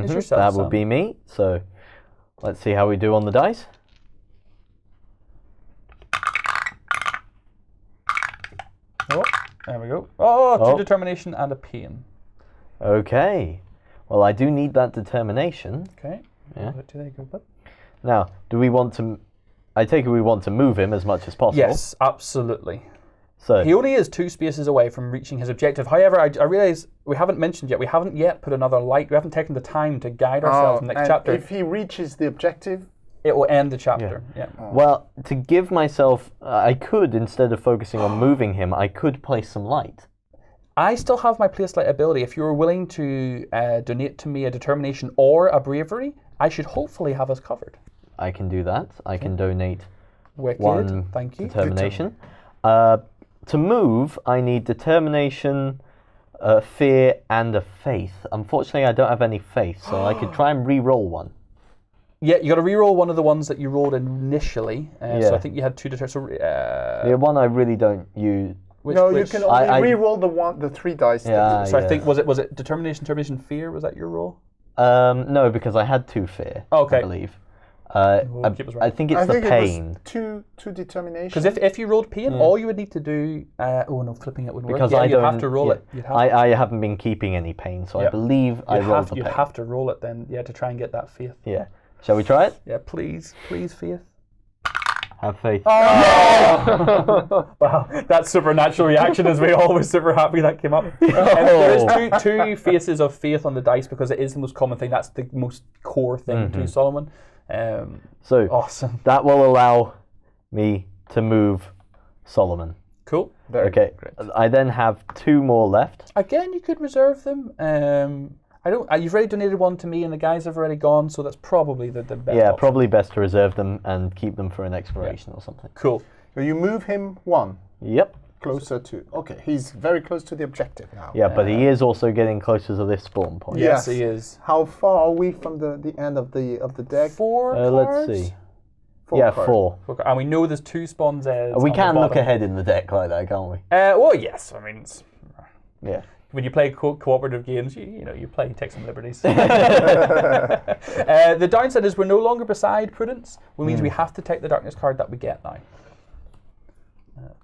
Speaker 4: is yourself.
Speaker 2: That would
Speaker 4: Sam.
Speaker 2: be me. So let's see how we do on the dice.
Speaker 4: Oh, there we go. Oh, 2
Speaker 2: Oh.
Speaker 4: determination and a pain.
Speaker 2: Okay. Well, I do need that determination.
Speaker 4: Okay.
Speaker 2: Yeah.
Speaker 4: There you go, bud.
Speaker 2: Now, do we want to... I take it we want to move him as much as possible.
Speaker 4: Yes, absolutely.
Speaker 2: So,
Speaker 4: He only is 2 spaces away from reaching his objective. However, I realise we haven't mentioned yet, we haven't yet put another light, we haven't taken the time to guide ourselves in the next
Speaker 3: and
Speaker 4: chapter.
Speaker 3: if he reaches the objective,
Speaker 4: It will end the chapter. Yeah.
Speaker 2: well, to give myself... I could, instead of focusing on moving him, I could place some light.
Speaker 4: I still have my place light ability. If you were willing to donate to me a determination or a bravery, I should hopefully have us covered.
Speaker 2: I can do that. I can donate
Speaker 4: Wicked.
Speaker 2: one
Speaker 4: Thank you.
Speaker 2: determination. To move, I need determination, fear, and a faith. Unfortunately, I don't have any faith, so I could try and re-roll one.
Speaker 4: Yeah, you got to re-roll one of the ones that you rolled initially. So
Speaker 2: Yeah.
Speaker 4: I think you had 2 determinations.
Speaker 2: The one I really don't use.
Speaker 3: you can only
Speaker 2: I-
Speaker 3: re-roll the 3 dice.
Speaker 2: Yeah,
Speaker 4: So I think was it determination, fear? Was that your roll?
Speaker 2: No, because I had 2 fear.
Speaker 4: Okay.
Speaker 2: I believe.
Speaker 4: keep us right.
Speaker 2: I think it's
Speaker 3: I
Speaker 2: the
Speaker 3: think
Speaker 2: pain.
Speaker 3: it was two determination.
Speaker 4: Because if you rolled pain, all you would need to do. Oh no, flipping it wouldn't
Speaker 2: Because
Speaker 4: work. Yeah,
Speaker 2: I
Speaker 4: you'd
Speaker 2: don't.
Speaker 4: have to roll
Speaker 2: yeah,
Speaker 4: it. You'd have,
Speaker 2: I haven't been keeping any pain, so I
Speaker 4: Yeah.
Speaker 2: believe I rolled the
Speaker 4: you'd
Speaker 2: pain.
Speaker 4: have to roll it then, yeah, to try and get that faith.
Speaker 2: Yeah. Shall we try it?
Speaker 4: Yeah, please, faith.
Speaker 2: Have faith.
Speaker 4: Oh! Wow, that supernatural reaction is we always super happy that came up. There is two faces of faith on the dice because it is the most common thing. That's the most core thing to Solomon.
Speaker 2: So
Speaker 4: Awesome.
Speaker 2: that will allow me to move Solomon.
Speaker 4: Cool.
Speaker 2: Okay. I then have 2 more left.
Speaker 4: Again, you could reserve them. I don't. You've already donated one to me, and the guys have already gone, so that's probably the best.
Speaker 2: Yeah,
Speaker 4: option.
Speaker 2: probably best to reserve them and keep them for an exploration or something.
Speaker 4: Cool.
Speaker 3: So you move him 1
Speaker 2: Yep.
Speaker 3: closer to. Okay, he's very close to the objective now.
Speaker 2: Yeah, but he is also getting closer to this spawn point.
Speaker 4: Yes, he is.
Speaker 3: How far are we from the end of the deck?
Speaker 4: 4
Speaker 2: Let's
Speaker 4: cards?
Speaker 2: see.
Speaker 3: 4
Speaker 2: Yeah,
Speaker 3: cards.
Speaker 2: 4.
Speaker 4: And we know there's 2 spawns.
Speaker 2: We can look ahead in the deck like that, can't we?
Speaker 4: Well, yes. I mean,
Speaker 2: Yeah.
Speaker 4: when you play cooperative games, you take some liberties. The downside is we're no longer beside Prudence, which means we have to take the darkness card that we get now.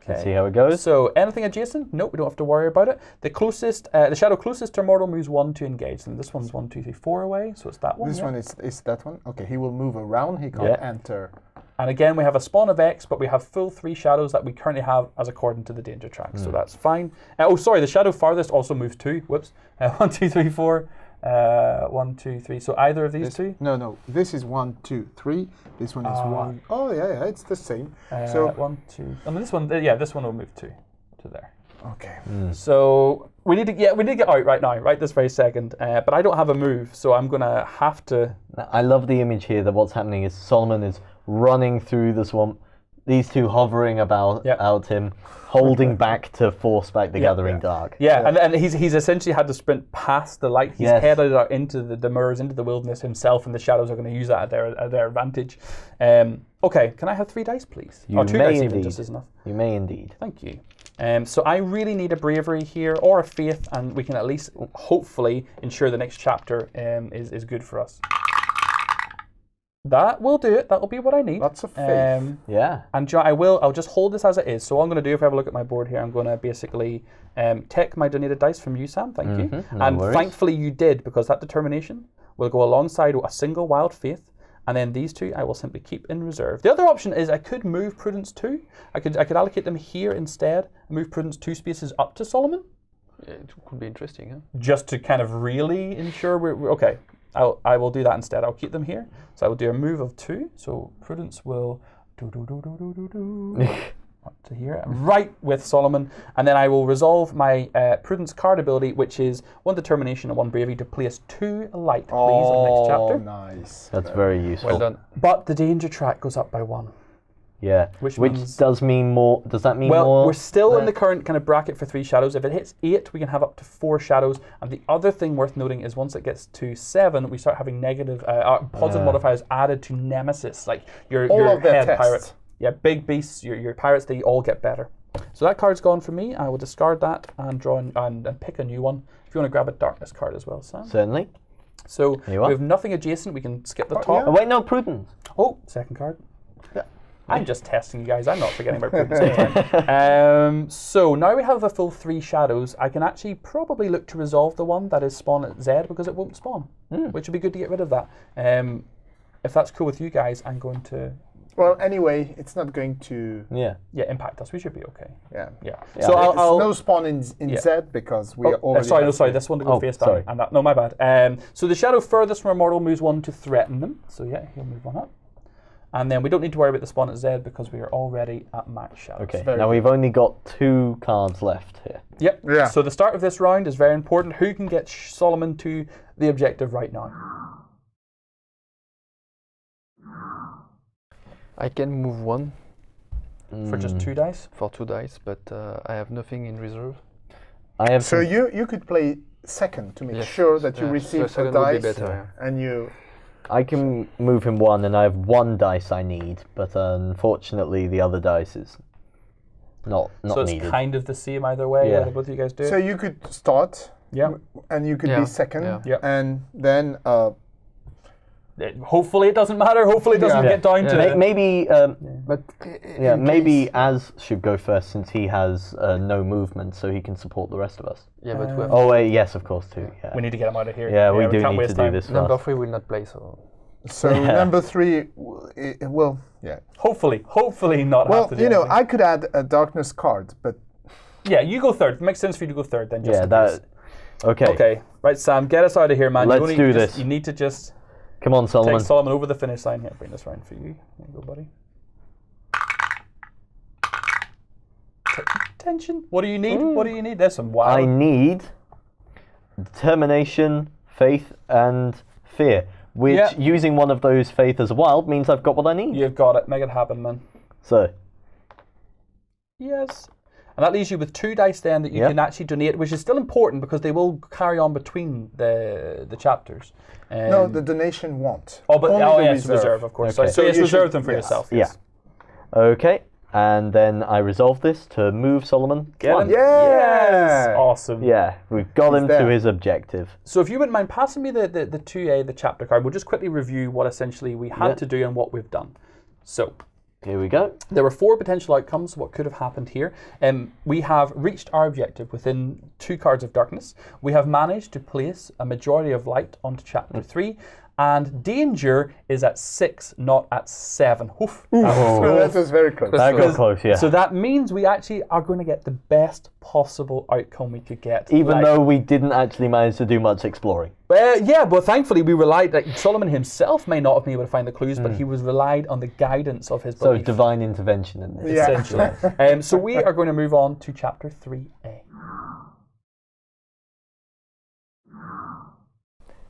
Speaker 2: Let's see how it goes.
Speaker 4: So anything adjacent? Nope, we don't have to worry about it. The shadow closest to mortal moves 1 to engage. And this one's 1, 2, 3, 4 away, so it's that one.
Speaker 3: This
Speaker 4: yeah.
Speaker 3: one is that one. Okay, he will move around. He can't enter.
Speaker 4: And again, we have a spawn of X, but we have full 3 shadows that we currently have as according to the danger track. So that's fine. The shadow farthest also moves 2. Whoops. 1, 2, 3, 4. 1, 2, 3. So either of these 2?
Speaker 3: No. This is 1, 2, 3. This one is 1. Oh yeah, it's the same. So
Speaker 4: 1, 2. I mean, this one. This one will move 2 to there.
Speaker 3: okay.
Speaker 4: So we need to get out right now, right this very second. But I don't have a move, so I'm gonna have to.
Speaker 2: I love the image here that what's happening is Solomon is running through the swamp, these 2 hovering about him, holding back to force back the gathering dark.
Speaker 4: Yeah, and he's essentially had to sprint past the light. He's headed out into the mirrors, into the wilderness himself, and the shadows are going to use that at their advantage. Okay, can I have 3 dice, please?
Speaker 2: You
Speaker 4: 2
Speaker 2: may
Speaker 4: dice even
Speaker 2: indeed.
Speaker 4: just is enough.
Speaker 2: You may indeed.
Speaker 4: Thank you. So I really need a bravery here or a faith, and we can at least hopefully ensure the next chapter is good for us. That will do it. That will be what I need.
Speaker 3: Lots of faith.
Speaker 2: Yeah.
Speaker 4: And I'll just hold this as it is. So what I'm going to do, if I have a look at my board here, I'm going to basically take my donated dice from you, Sam. Thank you.
Speaker 2: No
Speaker 4: And
Speaker 2: worries.
Speaker 4: thankfully you did, because that determination will go alongside a single wild faith. And then these 2 I will simply keep in reserve. The other option is I could move Prudence 2. I could allocate them here instead and move Prudence 2 spaces up to Solomon.
Speaker 5: Yeah, it could be interesting. Huh?
Speaker 4: Just to kind of really ensure we're okay. I will do that instead. I'll keep them here. So I will do a move of 2. So Prudence will up to here, right with Solomon, and then I will resolve my Prudence card ability, which is 1 determination and 1 bravery, to place 2 light, please, in the next chapter.
Speaker 3: Nice.
Speaker 2: That's very useful.
Speaker 5: Well done.
Speaker 4: But the danger track goes up by 1.
Speaker 2: Yeah.
Speaker 4: Which
Speaker 2: Which
Speaker 4: means-
Speaker 2: does mean more. Does that mean more?
Speaker 4: Well, we're still in the
Speaker 2: left?
Speaker 4: current kind of bracket for 3 shadows. If it hits 8, we can have up to 4 shadows. And the other thing worth noting is once it gets to 7, we start having negative, positive modifiers added to Nemesis, like your
Speaker 3: All of their
Speaker 4: head
Speaker 3: tests.
Speaker 4: pirate. Yeah, big beasts, your pirates, they all get better. So that card's gone for me. I will discard that and draw and pick a new one. If you want to grab a darkness card as well, Sam.
Speaker 2: Certainly.
Speaker 4: So
Speaker 2: you
Speaker 4: we
Speaker 2: are.
Speaker 4: have nothing adjacent. We can skip the top.
Speaker 2: Oh, wait, no, Prudence.
Speaker 4: Oh, second card. I'm just testing you guys. I'm not forgetting about Prudence all the time. So now we have a full 3 shadows. I can actually probably look to resolve the one that is spawn at Z because it won't spawn, which would be good to get rid of that. If that's cool with you guys, I'm going to
Speaker 3: Well, anyway, it's not going to.
Speaker 4: impact us. We should be okay.
Speaker 3: Yeah.
Speaker 4: Yeah.
Speaker 2: Yeah.
Speaker 4: So
Speaker 3: There's
Speaker 4: I'll
Speaker 3: no spawn in Z because we already.
Speaker 4: sorry. This one to go face down.
Speaker 2: sorry.
Speaker 4: And that, no, my bad. So the shadow furthest from a mortal moves 1 to threaten them. So yeah, he'll move 1 up. And then we don't need to worry about the spawn at Z because we are already at max shadows.
Speaker 2: Okay.
Speaker 3: very
Speaker 2: Now
Speaker 3: good.
Speaker 2: we've only got 2 cards left here.
Speaker 4: Yep.
Speaker 3: Yeah.
Speaker 4: So the start of this round is very important. Who can get Solomon to the objective right now?
Speaker 5: I can move 1
Speaker 4: For just 2 dice?
Speaker 5: for 2 dice, but I have nothing in reserve.
Speaker 2: I have
Speaker 3: So
Speaker 2: some,
Speaker 3: you could play second to make
Speaker 5: Yes.
Speaker 3: sure that you
Speaker 5: Yeah,
Speaker 3: receive a
Speaker 5: second would be
Speaker 3: dice
Speaker 5: better,
Speaker 3: and you.
Speaker 2: I can move him 1 and I have 1 dice I need, but unfortunately the other dice is not
Speaker 4: So it's
Speaker 2: needed.
Speaker 4: kind of the same either way,
Speaker 2: Yeah.
Speaker 4: whether both of you guys do it.
Speaker 3: So you could start
Speaker 4: Yeah.
Speaker 3: and you could
Speaker 5: Yeah.
Speaker 3: be second,
Speaker 5: Yeah.
Speaker 4: Yeah.
Speaker 3: and then
Speaker 4: Hopefully it doesn't matter. Hopefully it doesn't
Speaker 3: Yeah.
Speaker 4: get down to.
Speaker 2: Maybe
Speaker 5: But
Speaker 2: maybe Az should go first since he has no movement, so he can support the rest of us.
Speaker 5: yeah, but we have
Speaker 2: Oh wait, yes, of course too. Yeah,
Speaker 4: We need to get him out of here.
Speaker 2: yeah, we do
Speaker 4: can't
Speaker 2: need
Speaker 4: waste
Speaker 2: to do
Speaker 4: time.
Speaker 2: this
Speaker 5: number
Speaker 2: fast.
Speaker 5: 3 will not play, so
Speaker 3: so number 3 will yeah.
Speaker 4: Hopefully not.
Speaker 3: Well,
Speaker 4: have to do
Speaker 3: you know,
Speaker 4: anything.
Speaker 3: I could add a darkness card, but
Speaker 4: Yeah, you go third. It makes sense for you to go third then. Just
Speaker 2: Yeah,
Speaker 4: in
Speaker 2: that.
Speaker 4: case.
Speaker 2: Okay.
Speaker 4: Okay, right, Sam, get us out of here, man.
Speaker 2: Let's
Speaker 4: you only,
Speaker 2: do
Speaker 4: you just-
Speaker 2: this.
Speaker 4: You need to just
Speaker 2: Come on, Solomon.
Speaker 4: take Solomon over the finish line here. Bring this round for you. There you go, buddy. Attention. What do you need? What do you need? There's some wild.
Speaker 2: I need determination, faith, and fear. Which,
Speaker 4: Yeah.
Speaker 2: using one of those, faith as wild, means I've got what I need.
Speaker 4: You've got it. Make it happen, man.
Speaker 2: So,
Speaker 4: Yes. And that leaves you with 2 dice then that you
Speaker 2: Yep.
Speaker 4: can actually donate, which is still important because they will carry on between the chapters.
Speaker 3: no, the donation won't.
Speaker 4: Oh, but
Speaker 3: Only the
Speaker 4: yes, reserve, of course.
Speaker 2: Okay.
Speaker 4: So
Speaker 3: So
Speaker 4: yes,
Speaker 3: you
Speaker 4: reserve
Speaker 3: should-
Speaker 4: them for
Speaker 3: yes.
Speaker 4: yourself.
Speaker 2: yeah.
Speaker 4: Yes.
Speaker 2: Okay. And then I resolve this to move Solomon.
Speaker 4: Get
Speaker 2: one.
Speaker 4: him?
Speaker 3: Yeah.
Speaker 4: Awesome.
Speaker 2: Yeah, we've got him to
Speaker 3: there.
Speaker 2: his objective.
Speaker 4: So if you wouldn't mind passing me the 2A, the chapter card, we'll just quickly review what essentially we had
Speaker 2: Yeah.
Speaker 4: to do and what we've done. So
Speaker 2: Here we go.
Speaker 4: there were 4 potential outcomes of what could have happened here. We have reached our objective within 2 cards of darkness. We have managed to place a majority of light onto chapter 3. And danger is at 6, not at 7. Oof.
Speaker 3: That was very close.
Speaker 2: That got close, yeah.
Speaker 4: So that means we actually are going to get the best possible outcome we could get.
Speaker 2: Even
Speaker 4: Like-
Speaker 2: though we didn't actually manage to do much exploring.
Speaker 4: Yeah, but thankfully we relied. Like Solomon himself may not have been able to find the clues, but he was relied on the guidance of his
Speaker 2: So
Speaker 4: belief.
Speaker 2: divine intervention in this.
Speaker 3: Yeah.
Speaker 4: Essentially. So we are going to move on to chapter 3A.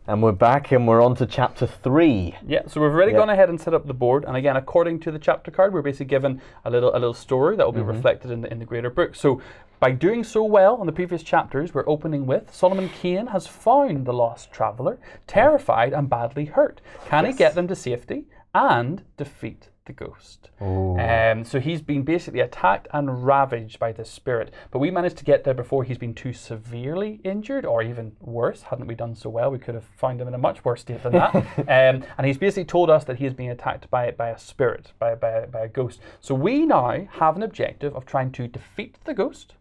Speaker 2: And we're back and we're on to chapter 3.
Speaker 4: Yeah, so we've already
Speaker 2: Yeah.
Speaker 4: gone ahead and set up the board, and again, according to the chapter card, we're basically given a little story that will be reflected in the greater book. So by doing so well on the previous chapters, we're opening with Solomon Kane has found the lost traveller, terrified and badly hurt. Can he get them to safety and defeat the ghost? So he's been basically attacked and ravaged by this spirit, but we managed to get there before he's been too severely injured, or even worse. Hadn't we done so well, we could have found him in a much worse state than that. And he's basically told us that he is being attacked by a spirit, by a ghost. So we now have an objective of trying to defeat the ghost.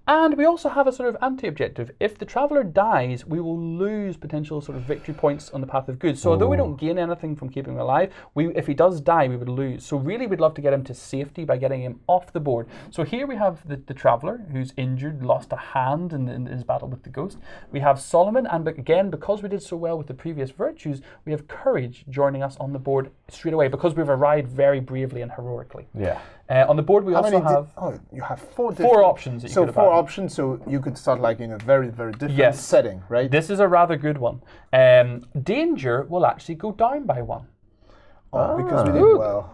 Speaker 4: And we also have a sort of anti-objective. If the traveller dies, we will lose potential sort of victory points on the path of good. So although we don't gain anything from keeping him alive, if he does die, we would lose. So really we'd love to get him to safety by getting him off the board. So here we have the traveller who's injured, lost a hand in his battle with the ghost. We have Solomon, and again, because we did so well with the previous virtues, we have courage joining us on the board straight away because we've arrived very bravely and heroically.
Speaker 2: Yeah.
Speaker 4: On the board we also have
Speaker 3: you have 4 different
Speaker 4: options that you
Speaker 3: so
Speaker 4: could have
Speaker 3: 4
Speaker 4: added.
Speaker 3: options, so you could start like in a very, very different
Speaker 4: Yes.
Speaker 3: setting, right?
Speaker 4: This is a rather good one. Danger will actually go down by 1.
Speaker 3: Because we did well.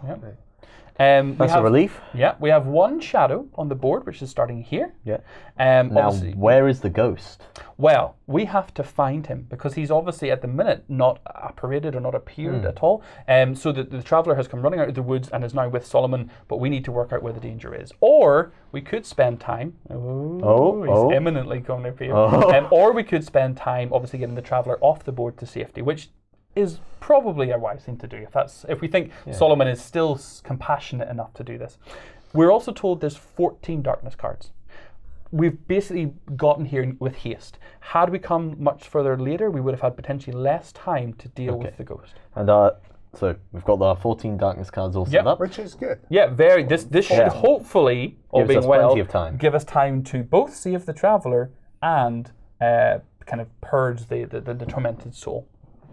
Speaker 4: We
Speaker 2: That's
Speaker 4: have,
Speaker 2: a relief.
Speaker 4: Yeah, we have 1 shadow on the board, which is starting here.
Speaker 2: Yeah. Now,
Speaker 4: Obviously,
Speaker 2: where is the ghost?
Speaker 4: well, we have to find him because he's obviously at the minute not apparated or not appeared at all. So the traveller has come running out of the woods and is now with Solomon, but we need to work out where the danger is. Or we could spend time. He's imminently going to appear. Or we could spend time, obviously, getting the traveller off the board to safety, which is probably a wise thing to do if we think Solomon is still compassionate enough to do this. We're also told there's 14 darkness cards. We've basically gotten here with haste. Had we come much further later, we would have had potentially less time to deal with the ghost.
Speaker 2: And so we've got our 14 darkness cards all set
Speaker 4: Yep.
Speaker 2: up.
Speaker 3: Which is good.
Speaker 4: Yeah, this should hopefully, all
Speaker 2: Gives
Speaker 4: being
Speaker 2: us
Speaker 4: well,
Speaker 2: plenty of time.
Speaker 4: give us time to both save the traveller and kind of purge the tormented soul.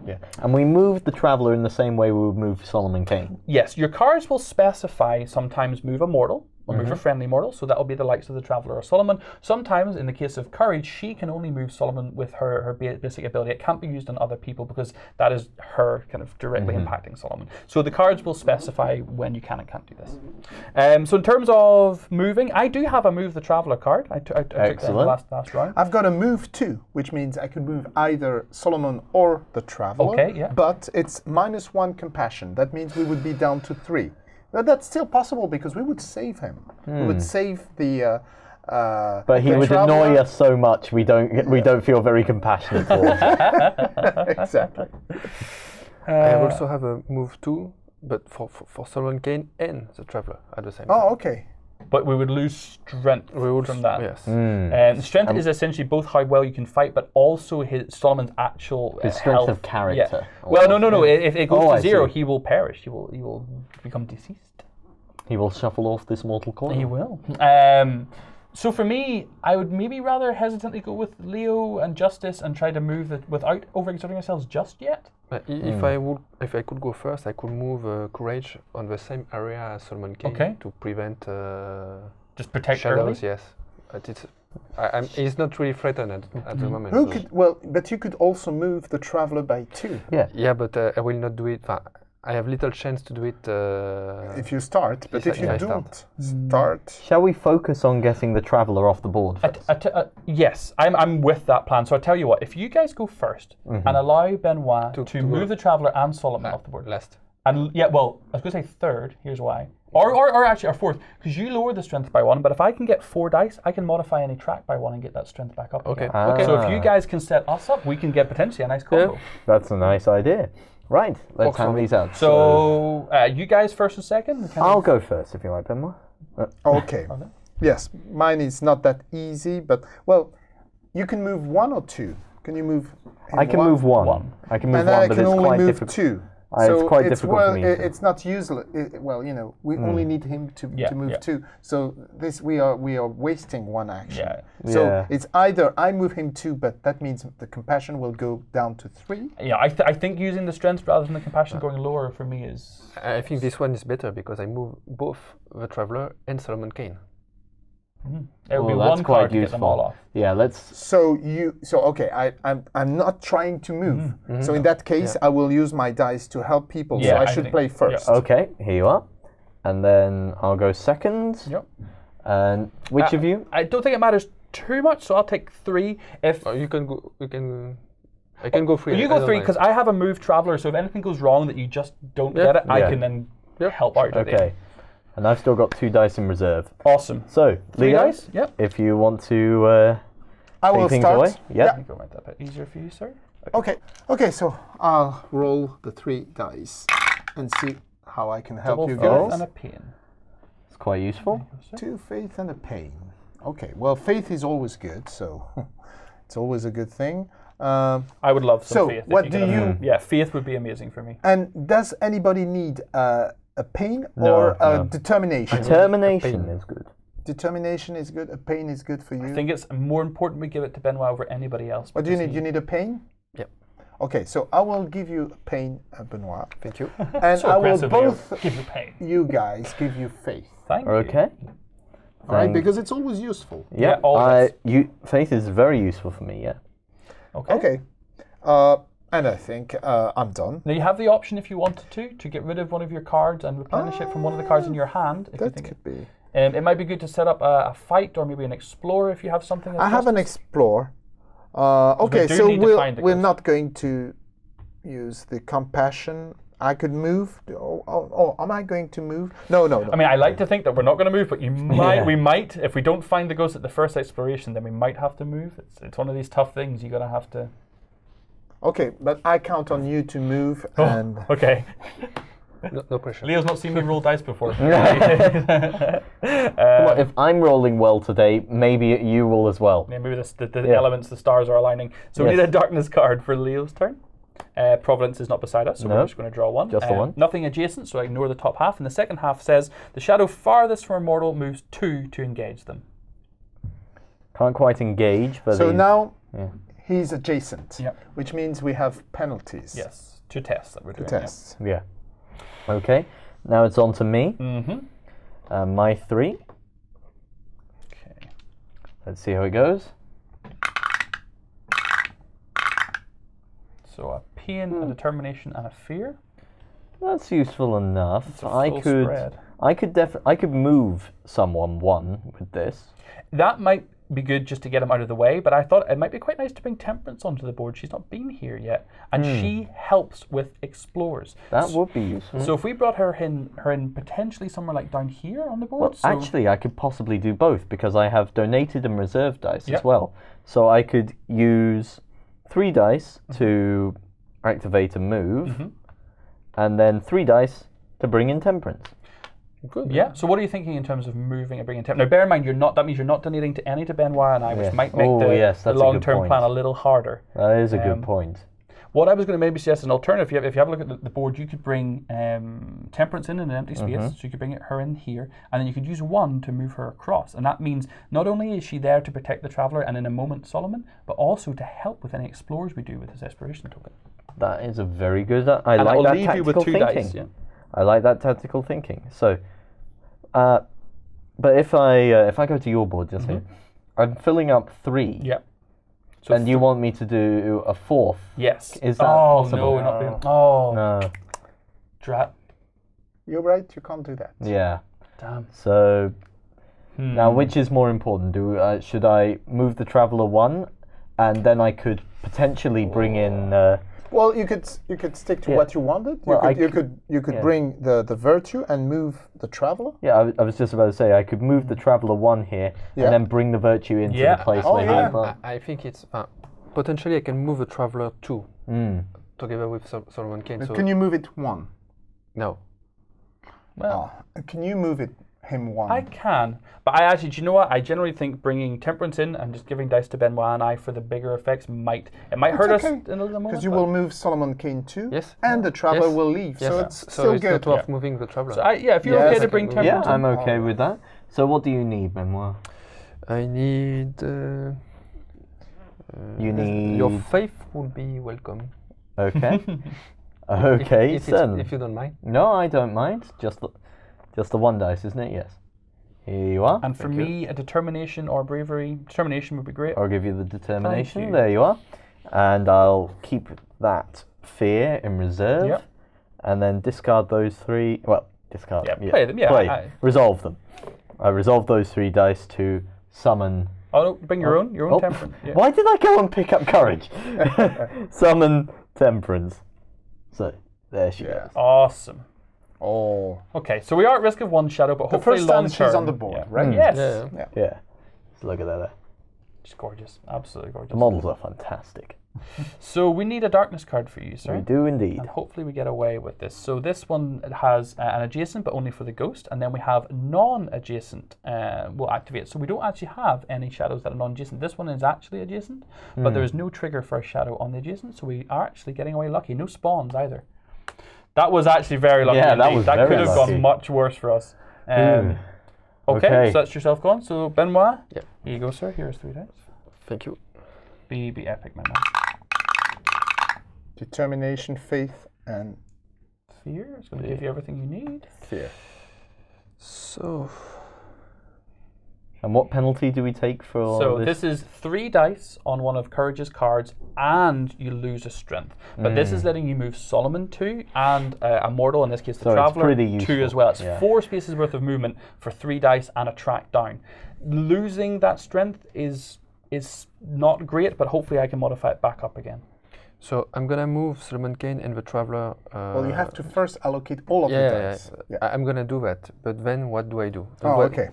Speaker 2: Yeah. And we moved the traveller in the same way we would move Solomon Kane.
Speaker 4: Yes, your cards will specify sometimes move a mortal or move a friendly mortal, so that will be the likes of the Traveller or Solomon. Sometimes, in the case of Courage, she can only move Solomon with her basic ability. It can't be used on other people because that is her kind of directly impacting Solomon. So the cards will specify when you can and can't do this. So in terms of moving, I do have a Move the Traveller card. I took that in the last round.
Speaker 3: I've got a move 2, which means I could move either Solomon or the Traveller.
Speaker 4: Okay, yeah.
Speaker 3: But it's -1 compassion. That means we would be down to 3. But that's still possible because we would save him. We would save the
Speaker 2: But he
Speaker 3: the
Speaker 2: would
Speaker 3: traveler-
Speaker 2: annoy us so much we don't feel very compassionate for him.
Speaker 3: Exactly.
Speaker 5: I also have a move 2, but for Solomon Kane and the Traveler at the same time.
Speaker 3: Oh, okay.
Speaker 4: But we would lose strength from that.
Speaker 5: Yes.
Speaker 4: Strength is essentially both how well you can fight, but also Solomon's actual
Speaker 2: His strength
Speaker 4: health.
Speaker 2: of character.
Speaker 4: Yeah. Well, no. If it goes
Speaker 2: Oh,
Speaker 4: to
Speaker 2: I
Speaker 4: 0,
Speaker 2: see.
Speaker 4: he will perish. He will become deceased.
Speaker 2: He will shuffle off this mortal coil.
Speaker 4: He will. So for me, I would maybe rather hesitantly go with Leo and Justice and try to move it without overexerting ourselves just yet.
Speaker 5: If I could go first, I could move Courage on the same area as Solomon Kane
Speaker 4: Okay.
Speaker 5: to prevent
Speaker 4: Just protect early.
Speaker 5: shadows. Yes, but he's not really threatened at the moment.
Speaker 3: Who
Speaker 5: so-
Speaker 3: could? Well, but you could also move the traveler by 2
Speaker 5: Yeah, but I will not do it. I have little chance to do it.
Speaker 3: if you start. But
Speaker 5: Yes,
Speaker 3: if you
Speaker 5: I
Speaker 3: don't start,
Speaker 2: Shall we focus on getting the traveller off the board first?
Speaker 4: Yes, I'm with that plan. So I tell you what, if you guys go first and allow Benoit to move the Traveller and Solomon off the board.
Speaker 5: last.
Speaker 4: And yeah, well, I was going to say third. Here's why. Or actually, our fourth, because you lower the strength by 1. But if I can get 4 dice, I can modify any track by 1 and get that strength back up.
Speaker 5: Okay.
Speaker 4: Again.
Speaker 5: Okay.
Speaker 4: So if you guys can set us up, we can get potentially a nice combo.
Speaker 2: That's a nice idea. Right, let's hand these out.
Speaker 4: So you guys first and second.
Speaker 2: I'll go first if you like, Benoit.
Speaker 3: okay. Yes, mine is not that easy, but well, you can move 1 or 2. Can you move?
Speaker 2: I can move one. I can move
Speaker 3: And then
Speaker 2: one,
Speaker 3: I
Speaker 2: but
Speaker 3: can
Speaker 2: it's
Speaker 3: only
Speaker 2: quite
Speaker 3: move
Speaker 2: difficult.
Speaker 3: 2.
Speaker 2: It's quite difficult for me.
Speaker 3: It's not useless. Well, you know, we only need him to move 2. So this we are wasting 1 action.
Speaker 4: Yeah.
Speaker 3: So
Speaker 2: Yeah.
Speaker 3: it's either I move him 2, but that means the compassion will go down to 3.
Speaker 4: Yeah, I think using the strength rather than the compassion going lower for me is.
Speaker 5: I think this one is better because I move both the Traveler and Solomon Kane.
Speaker 4: It would be
Speaker 2: Well, that's
Speaker 4: one
Speaker 2: quite
Speaker 4: card to get them all
Speaker 2: useful.
Speaker 4: off.
Speaker 2: Yeah, let's.
Speaker 3: So okay, I'm not trying to move. So in that case, I will use my dice to help people.
Speaker 4: Yeah,
Speaker 3: so I
Speaker 4: I
Speaker 3: should
Speaker 4: think-
Speaker 3: play first.
Speaker 2: Okay, here you are. And then I'll go second.
Speaker 4: Yep.
Speaker 2: And which of you?
Speaker 4: I don't think it matters too much, so I'll take 3. If
Speaker 5: You can go. You can. I can go 3.
Speaker 4: you go 3, because I have a move Traveller, so if anything goes wrong that you just don't get it, I
Speaker 2: Yeah.
Speaker 4: can then help out. at the
Speaker 2: Okay.
Speaker 4: end.
Speaker 2: And I've still got 2 dice in reserve.
Speaker 4: Awesome.
Speaker 2: So,
Speaker 4: 3
Speaker 2: Leo,
Speaker 4: dice? Yep.
Speaker 2: if you want to
Speaker 3: I
Speaker 2: take
Speaker 3: will
Speaker 2: things
Speaker 3: start.
Speaker 2: away. Yep.
Speaker 4: I think it'll make that a bit easier for you, sir.
Speaker 3: Okay. Okay. So I'll roll the 3 dice and see how I can help
Speaker 4: Double
Speaker 3: you
Speaker 4: faith
Speaker 3: guys.
Speaker 4: and a pain.
Speaker 2: It's quite useful.
Speaker 3: 2 faith and a pain. Okay. Well, faith is always good, so it's always a good thing.
Speaker 4: I would love some
Speaker 3: So,
Speaker 4: faith. if
Speaker 3: what
Speaker 4: you
Speaker 3: do
Speaker 4: could have-
Speaker 3: you-
Speaker 4: Yeah, faith would be amazing for me.
Speaker 3: And does anybody need a pain
Speaker 2: No,
Speaker 3: or a
Speaker 2: no.
Speaker 3: determination?
Speaker 2: Determination is good.
Speaker 3: Determination is good. A pain is good for you.
Speaker 4: I think it's more important we give it to Benoit over anybody else.
Speaker 3: What do you
Speaker 4: because
Speaker 3: need? You need a pain?
Speaker 5: Yep.
Speaker 3: Okay, so I will give you a pain, Benoit.
Speaker 5: Thank you.
Speaker 3: And
Speaker 4: So
Speaker 3: I will
Speaker 4: aggressive, Leo.
Speaker 3: both
Speaker 4: Give you pain.
Speaker 3: you guys give you faith.
Speaker 4: Thank you.
Speaker 2: Okay.
Speaker 3: All right,
Speaker 2: Thanks.
Speaker 3: because it's always useful.
Speaker 2: Yeah,
Speaker 4: always.
Speaker 2: faith is very useful for me, yeah.
Speaker 4: Okay.
Speaker 3: Okay. And I think I'm done.
Speaker 4: Now you have the option if you wanted to get rid of one of your cards and replenish it from one of the cards in your hand. If you
Speaker 3: That
Speaker 4: think
Speaker 3: could be.
Speaker 4: it might be good to set up a fight or maybe an explorer if you have something.
Speaker 3: I have an explore. Okay,
Speaker 4: do
Speaker 3: so
Speaker 4: need to find the
Speaker 3: we're
Speaker 4: ghost.
Speaker 3: not going to use the compassion. I could move. Oh, am I going to move? No.
Speaker 4: I mean, I like to think that we're not going to move, but we might. If we don't find the ghost at the first exploration, then we might have to move. It's one of these tough things. You're going to have to.
Speaker 3: Okay, but I count on you to move and.
Speaker 4: Okay.
Speaker 5: No pressure.
Speaker 4: Leo's not seen me roll dice before.
Speaker 2: Come on, if I'm rolling well today, maybe you will as well.
Speaker 4: Yeah, maybe the elements, the stars are aligning. So we
Speaker 2: Yes.
Speaker 4: need a darkness card for Leo's turn. Providence is not beside us, so
Speaker 2: No.
Speaker 4: we're just going to draw one.
Speaker 2: Just the one.
Speaker 4: Nothing adjacent, so I ignore the top half. And the second half says, the shadow farthest from a mortal moves 2 to engage them.
Speaker 2: Can't quite engage, but
Speaker 3: So
Speaker 2: he's-
Speaker 3: now
Speaker 2: yeah.
Speaker 3: he's adjacent,
Speaker 4: Yep.
Speaker 3: which means we have penalties.
Speaker 4: Yes, 2 tests that we're
Speaker 3: To
Speaker 4: doing.
Speaker 3: test.
Speaker 2: Yeah. Okay, now it's on to me.
Speaker 4: Mm-hmm.
Speaker 2: My 3.
Speaker 4: Okay.
Speaker 2: Let's see how it goes.
Speaker 4: So a pain, a determination, and a fear.
Speaker 2: That's useful enough.
Speaker 4: It's a full spread.
Speaker 2: I could move someone 1 with this.
Speaker 4: That might be good just to get him out of the way, but I thought it might be quite nice to bring Temperance onto the board. She's not been here yet, and she helps with explorers.
Speaker 2: That would be useful.
Speaker 4: So if we brought her in potentially somewhere like down here on the board.
Speaker 2: Well, actually, I could possibly do both because I have donated and reserved dice as well. So I could use 3 dice to activate a move, and then 3 dice to bring in Temperance.
Speaker 4: Good. Yeah. So what are you thinking in terms of moving and bringing Temperance? Now, bear in mind, that means you're not donating to any to Benoit and I, which might make the long-term plan a little harder.
Speaker 2: That is a good point.
Speaker 4: What I was going to maybe suggest an alternative, if you have a look at the board, you could bring Temperance in an empty space, so you could bring her in here, and then you could use 1 to move her across. And that means not only is she there to protect the Traveller and in a moment Solomon, but also to help with any explorers we do with this Exploration token.
Speaker 2: That is a very good... I
Speaker 4: and
Speaker 2: like
Speaker 4: I'll
Speaker 2: that
Speaker 4: leave you with
Speaker 2: tactical
Speaker 4: 2
Speaker 2: thinking.
Speaker 4: dice. Yeah.
Speaker 2: I like that tactical thinking. So, but if I go to your board just here, I'm filling up 3.
Speaker 4: Yeah. So
Speaker 2: and you want me to do a 4th?
Speaker 4: Yes.
Speaker 2: Is that possible?
Speaker 4: No, we're not doing. Oh.
Speaker 2: No.
Speaker 4: Drat.
Speaker 3: You're right, you can't do that.
Speaker 2: Yeah.
Speaker 4: Damn.
Speaker 2: So, now which is more important? Should I move the Traveller 1, and then I could potentially bring in...
Speaker 3: Well, you could stick to what you wanted. You could bring the Virtue and move the Traveller.
Speaker 2: Yeah, I was just about to say I could move the Traveller 1 here and then bring the Virtue into the place where
Speaker 5: I think it's potentially I can move the Traveller 2 together with Solomon Kane. So
Speaker 3: can you move it 1?
Speaker 5: No.
Speaker 4: Well,
Speaker 3: can you move him 1?
Speaker 4: I can, but I actually, do you know what? I generally think bringing Temperance in and just giving dice to Benoit and I for the bigger effects might hurt us in a little moment.
Speaker 3: Because you will move Solomon Kane too,
Speaker 5: yes,
Speaker 3: and the Traveller will leave, so it's still
Speaker 5: it's
Speaker 3: good.
Speaker 5: not worth moving the Traveller.
Speaker 4: So if you're okay to bring Temperance in.
Speaker 2: I'm okay with that. So what do you need, Benoit?
Speaker 5: I need...
Speaker 2: you need...
Speaker 5: Your faith will be welcome.
Speaker 2: Okay. Okay,
Speaker 5: if you don't mind.
Speaker 2: No, I don't mind. Just the 1 dice, isn't it? Yes. Here you are.
Speaker 4: And for me, a determination or bravery. Determination would be great.
Speaker 2: I'll give you the determination.
Speaker 4: you.
Speaker 2: There you are. And I'll keep that fear in reserve.
Speaker 4: Yep.
Speaker 2: And then discard those 3. Well, discard them.
Speaker 4: Play them. Yeah.
Speaker 2: Play. Resolve them. I resolve those 3 dice to summon.
Speaker 4: Oh no! Bring your own Temperance. Yeah.
Speaker 2: Why did I go and pick up courage? Summon Temperance. So there she goes.
Speaker 4: Awesome.
Speaker 3: Oh.
Speaker 4: Okay, so we are at risk of 1 shadow, but
Speaker 3: The
Speaker 4: hopefully
Speaker 3: first
Speaker 4: long
Speaker 3: time
Speaker 4: term.
Speaker 3: she's on the board, right?
Speaker 4: Yes.
Speaker 2: Yeah. Just look at that there.
Speaker 4: She's gorgeous. Absolutely gorgeous.
Speaker 2: The models are fantastic.
Speaker 4: So we need a darkness card for you, sir.
Speaker 2: We do indeed.
Speaker 4: And hopefully we get away with this. So this one has an adjacent, but only for the ghost, and then we have non-adjacent will activate. So we don't actually have any shadows that are non-adjacent. This one is actually adjacent, but there is no trigger for a shadow on the adjacent, so we are actually getting away lucky. No spawns either. That was actually very lucky.
Speaker 2: Yeah,
Speaker 4: indeed.
Speaker 2: that
Speaker 4: could have
Speaker 2: lucky.
Speaker 4: gone much worse for us. Okay, so that's yourself gone. So Benoit,
Speaker 5: Yep.
Speaker 4: Here you go, sir. Here's 3 dice.
Speaker 5: Thank you.
Speaker 4: Be epic, my man.
Speaker 3: Determination, faith, and
Speaker 4: Fear is going to give you everything you need.
Speaker 3: fear.
Speaker 5: So...
Speaker 2: And what penalty do we take for
Speaker 4: So
Speaker 2: this?
Speaker 4: this is 3 dice on one of Courage's cards, and you lose a strength. But this is letting you move Solomon 2 and a mortal, in this case the
Speaker 2: So it's
Speaker 4: Traveller,
Speaker 2: pretty
Speaker 4: 2
Speaker 2: useful.
Speaker 4: as well. It's
Speaker 2: Yeah.
Speaker 4: 4 spaces worth of movement for 3 dice and a track down. Losing that strength is not great, but hopefully I can modify it back up again.
Speaker 5: So I'm gonna move Solomon Kane and the Traveller.
Speaker 3: Well, you have to first allocate all of the dice. Yeah.
Speaker 5: I'm gonna do that. But then what do I do?